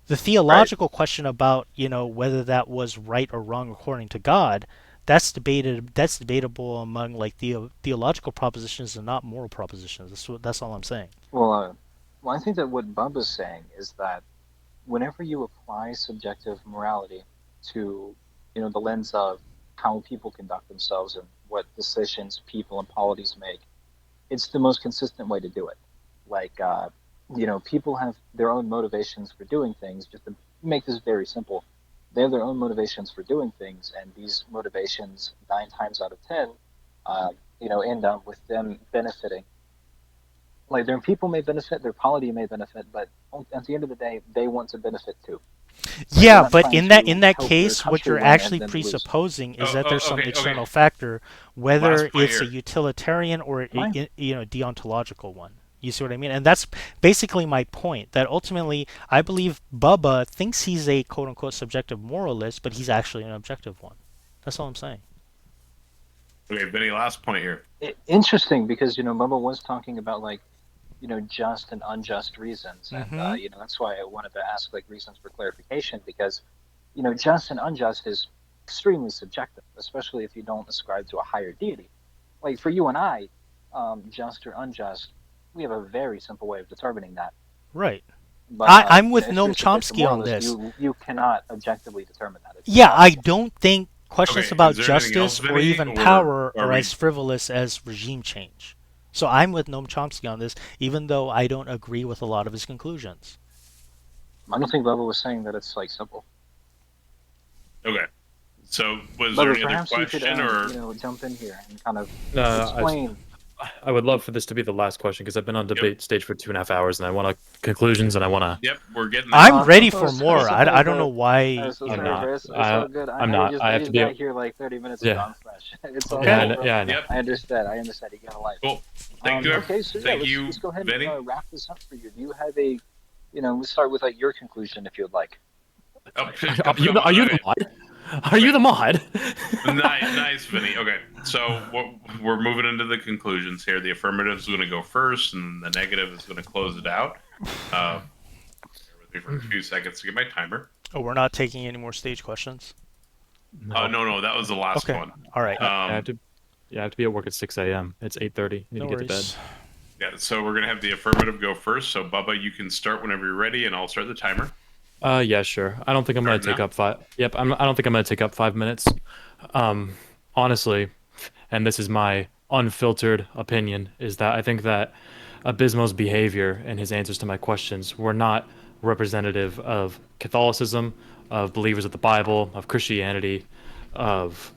The theological question about whether that was right or wrong according to God, that's debated. That's debatable among like theological propositions and not moral propositions. That's all I'm saying. Well, I think that what Bubba's saying is that whenever you apply subjective morality to the lens of how people conduct themselves and what decisions people and polities make, it's the most consistent way to do it. Like, people have their own motivations for doing things. Just to make this very simple, they have their own motivations for doing things, and these motivations, 9 times out of 10, end up with them benefiting. Like, their people may benefit, their polity may benefit, but at the end of the day, they want to benefit too. Yeah, but in that case, what you're actually presupposing is that there's some external factor, whether it's a utilitarian or a deontological one. You see what I mean? And that's basically my point. That ultimately, I believe Bubba thinks he's a quote unquote subjective moralist, but he's actually an objective one. That's all I'm saying. Okay, Vinny, last point here. Interesting, because Bubba was talking about like just and unjust reasons, and that's why I wanted to ask like reasons for clarification, because just and unjust is extremely subjective, especially if you don't ascribe to a higher deity. Like for you and I, just or unjust, we have a very simple way of determining that. Right. But I'm with Noam Chomsky on this. You cannot objectively determine that. Yeah, I don't think questions about justice or even power are as frivolous as regime change. So I'm with Noam Chomsky on this, even though I don't agree with a lot of his conclusions. I don't think Bubba was saying that it's like simple. Okay. So was Bubba, there any other perhaps you could, question or? jump in here and kind of No, explain. I would love for this to be the last question because I've been on debate stage for 2.5 hours and I want conclusions and I want to. Yep, we're getting there. I'm ready for more. I don't know why. It's I'm not. It's all good. I'm not. I have to be got here like 30 minutes ago. I'm fresh. It's all yeah, good. I know. Yep. I understand. You got a life. Cool. Thank you. Okay, so let's go ahead Vinny. and wrap this up for you. Do you have a, let's start with like your conclusion if you'd like. Oh, Are you the mod? Are you the mod? nice, Vinny. Okay, so we're moving into the conclusions here. The affirmative is going to go first, and the negative is going to close it out. Bear with me for a few seconds to get my timer. Oh, we're not taking any more stage questions? No, that was the last Okay. one. All right. I have to be at work at 6 a.m. It's 8:30. Need to get to bed. Yeah, so we're going to have the affirmative go first. So, Bubba, you can start whenever you're ready, and I'll start the timer. Yeah, sure. I don't think I'm gonna take up 5. Yep, I don't think I'm gonna take up 5 minutes. Honestly, and this is my unfiltered opinion, is that I think that Abismo's behavior and his answers to my questions were not representative of Catholicism, of believers of the Bible, of Christianity, of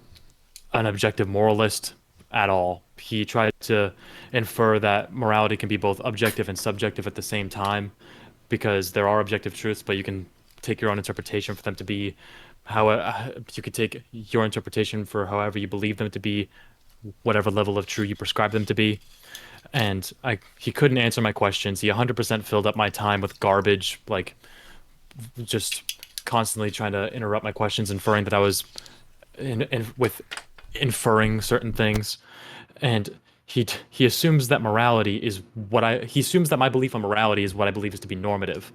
an objective moralist at all. He tried to infer that morality can be both objective and subjective at the same time, because there are objective truths, but you can take your own interpretation for them to be you could take your interpretation for however you believe them to be, whatever level of true you prescribe them to be. And he couldn't answer my questions. He 100% filled up my time with garbage, like just constantly trying to interrupt my questions, inferring that I was inferring certain things. And he assumes that morality is he assumes that my belief on morality is what I believe is to be normative.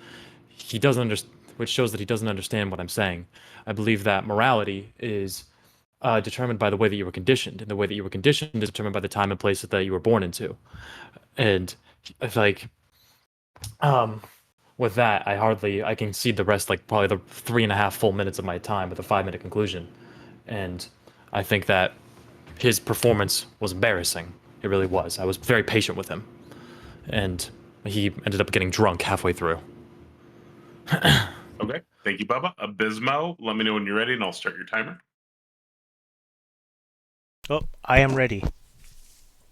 He doesn't understand, which shows that he doesn't understand what I'm saying. I believe that morality is determined by the way that you were conditioned, and the way that you were conditioned is determined by the time and place that you were born into. And it's like, with that, I can see the rest, like probably the 3.5 full minutes of my time with a 5-minute conclusion. And I think that his performance was embarrassing. It really was. I was very patient with him, and he ended up getting drunk halfway through. Okay, thank you, Bubba. Abismo, let me know when you're ready, and I'll start your timer. Oh, I am ready.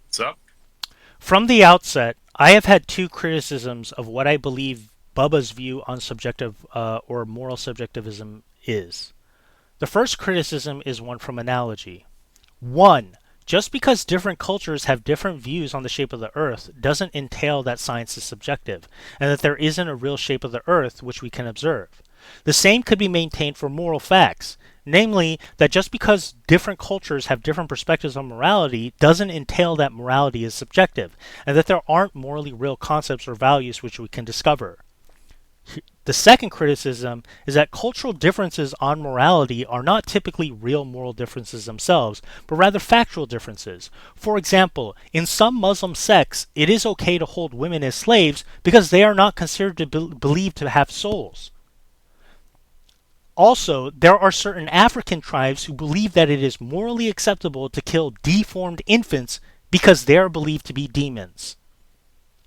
What's up? From the outset, I have had 2 criticisms of what I believe Bubba's view on subjective or moral subjectivism is. The first criticism is one from analogy. 1. Just because different cultures have different views on the shape of the Earth doesn't entail that science is subjective, and that there isn't a real shape of the Earth which we can observe. The same could be maintained for moral facts, namely that just because different cultures have different perspectives on morality doesn't entail that morality is subjective, and that there aren't morally real concepts or values which we can discover. The second criticism is that cultural differences on morality are not typically real moral differences themselves, but rather factual differences. For example, in some Muslim sects, it is okay to hold women as slaves because they are not considered to believed to have souls. Also, there are certain African tribes who believe that it is morally acceptable to kill deformed infants because they are believed to be demons.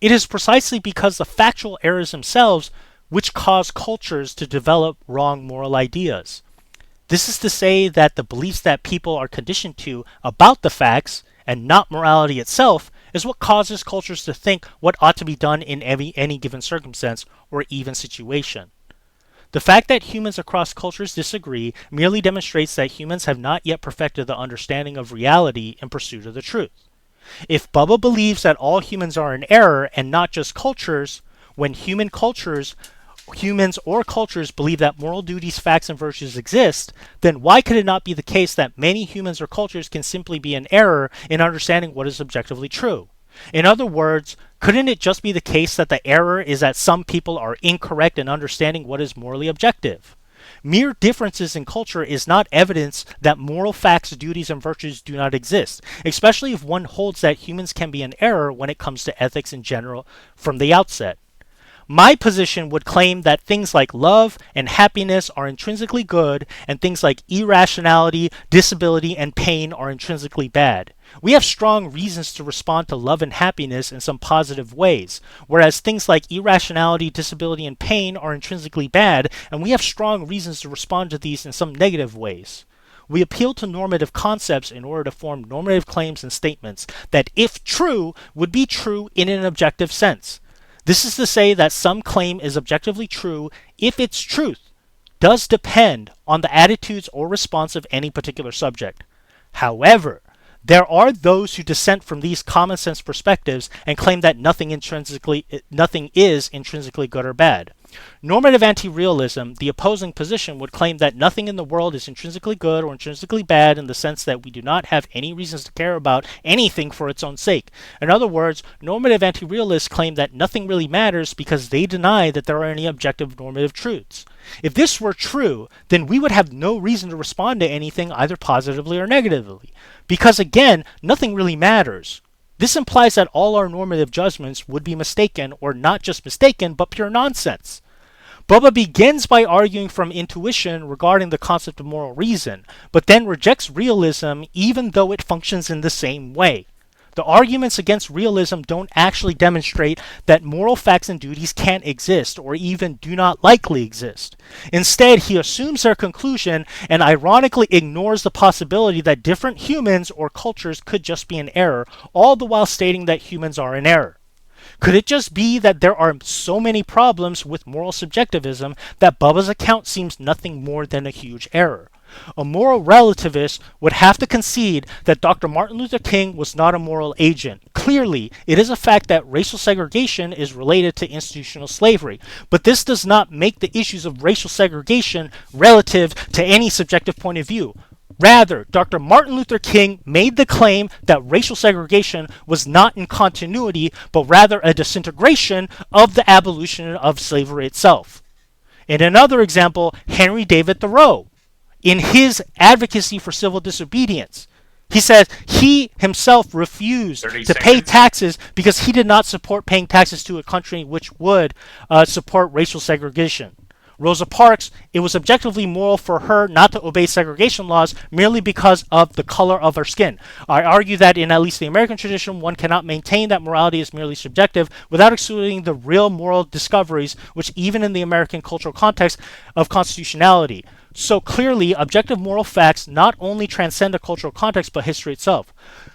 It is precisely because the factual errors themselves which cause cultures to develop wrong moral ideas. This is to say that the beliefs that people are conditioned to about the facts, and not morality itself, is what causes cultures to think what ought to be done in any given circumstance or even situation. The fact that humans across cultures disagree merely demonstrates that humans have not yet perfected the understanding of reality in pursuit of the truth. If Bubba believes that all humans are in error and not just cultures, when humans or cultures believe that moral duties, facts, and virtues exist, then why could it not be the case that many humans or cultures can simply be in error in understanding what is objectively true? In other words, couldn't it just be the case that the error is that some people are incorrect in understanding what is morally objective? Mere differences in culture is not evidence that moral facts, duties, and virtues do not exist, especially if one holds that humans can be in error when it comes to ethics in general from the outset. My position would claim that things like love and happiness are intrinsically good, and things like irrationality, disability, and pain are intrinsically bad. We have strong reasons to respond to love and happiness in some positive ways, whereas things like irrationality, disability, and pain are intrinsically bad, and we have strong reasons to respond to these in some negative ways. We appeal to normative concepts in order to form normative claims and statements that, if true, would be true in an objective sense. This is to say that some claim is objectively true if its truth does depend on the attitudes or response of any particular subject. However, there are those who dissent from these common sense perspectives and claim that nothing is intrinsically good or bad. Normative anti-realism, the opposing position, would claim that nothing in the world is intrinsically good or intrinsically bad in the sense that we do not have any reasons to care about anything for its own sake. In other words, normative anti-realists claim that nothing really matters because they deny that there are any objective normative truths. If this were true, then we would have no reason to respond to anything either positively or negatively. Because again, nothing really matters. This implies that all our normative judgments would be mistaken, or not just mistaken, but pure nonsense. Bubba begins by arguing from intuition regarding the concept of moral reason, but then rejects realism even though it functions in the same way. The arguments against realism don't actually demonstrate that moral facts and duties can't exist or even do not likely exist. Instead, he assumes their conclusion and ironically ignores the possibility that different humans or cultures could just be in error, all the while stating that humans are in error. Could it just be that there are so many problems with moral subjectivism that Bubba's account seems nothing more than a huge error? A moral relativist would have to concede that Dr. Martin Luther King was not a moral agent. Clearly, it is a fact that racial segregation is related to institutional slavery, but this does not make the issues of racial segregation relative to any subjective point of view. Rather, Dr. Martin Luther King made the claim that racial segregation was not in continuity, but rather a disintegration of the abolition of slavery itself. In another example, Henry David Thoreau, in his advocacy for civil disobedience, he says he himself refused to pay taxes because he did not support paying taxes to a country which would support racial segregation. Rosa Parks, it was objectively moral for her not to obey segregation laws merely because of the color of her skin. I argue that in at least the American tradition, one cannot maintain that morality is merely subjective without excluding the real moral discoveries, which even in the American cultural context of constitutionality. So clearly, objective moral facts not only transcend a cultural context, but history itself.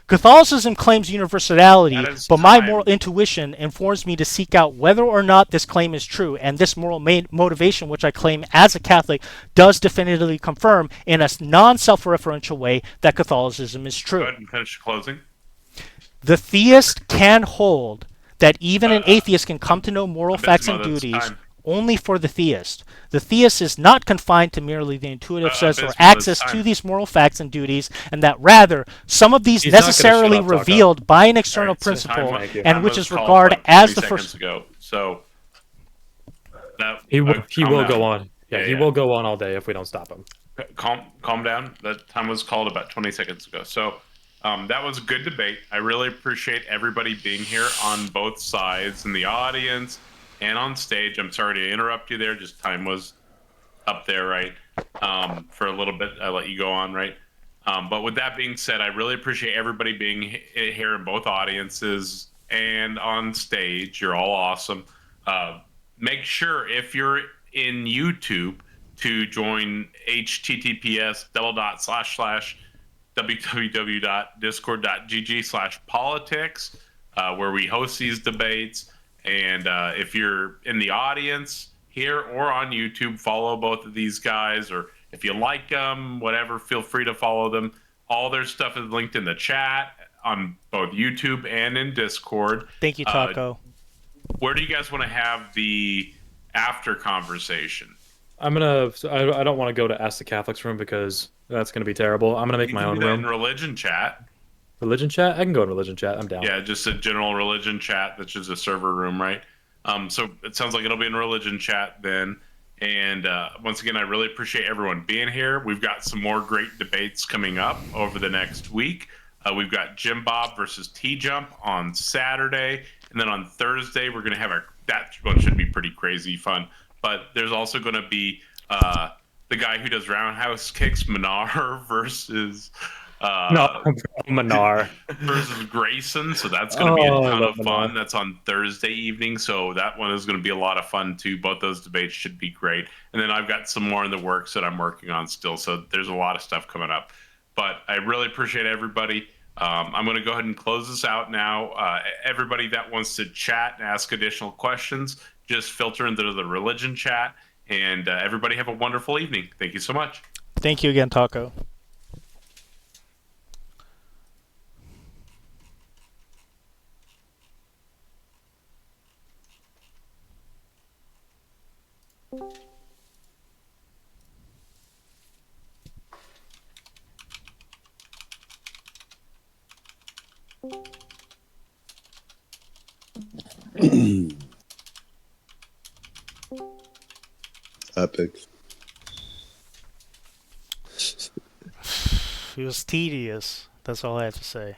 Catholicism claims universality, but my moral intuition informs me to seek out whether or not this claim is true, and this moral motivation, which I claim as a Catholic, does definitively confirm in a non-self-referential way that Catholicism is true. Go ahead and finish closing. The theist can hold that even an atheist can come to know moral facts and duties only for the theist. The theist is not confined to merely the intuitive sense or access to these moral facts and duties, and that rather some of these necessarily revealed by an external principle, and which is regarded as the first. So he will go on. Yeah, he will go on all day if we don't stop him. Calm down. That time was called about 20 seconds ago. So that was a good debate. I really appreciate everybody being here on both sides in the audience and on stage. I'm sorry to interrupt you there. Just time was up there, right? For a little bit, I let you go on, right? But with that being said, I really appreciate everybody being here in both audiences and on stage. You're all awesome. Make sure if you're in YouTube to join https://www.discord.gg/politics, where we host these debates. And if you're in the audience here or on YouTube, follow both of these guys, or if you like them, whatever, feel free to follow them. All their stuff is linked in the chat on both YouTube and in Discord. Thank you, Taco. Where do you guys want to have the after conversation? I don't want to go to Ask the Catholics room because that's going to be terrible. I'm going to make my own room. In religion chat. Religion chat? I can go in religion chat. I'm down. Yeah, just a general religion chat. That's just a server room, right? So it sounds like it'll be in religion chat then. And once again, I really appreciate everyone being here. We've got some more great debates coming up over the next week. We've got Jim Bob versus T-Jump on Saturday. And then on Thursday, we're going to have that one should be pretty crazy fun. But there's also going to be the guy who does roundhouse kicks, Minar, versus No, Manar. versus Grayson. So that's going to be a Oh, I ton love of fun. Manar. That's on Thursday evening. So that one is going to be a lot of fun too. Both those debates should be great. And then I've got some more in the works that I'm working on still. So there's a lot of stuff coming up. But I really appreciate everybody. I'm going to go ahead and close this out now. Everybody that wants to chat and ask additional questions, just filter into the religion chat. And everybody have a wonderful evening. Thank you so much. Thank you again, Taco. Epic. It was tedious. That's all I have to say.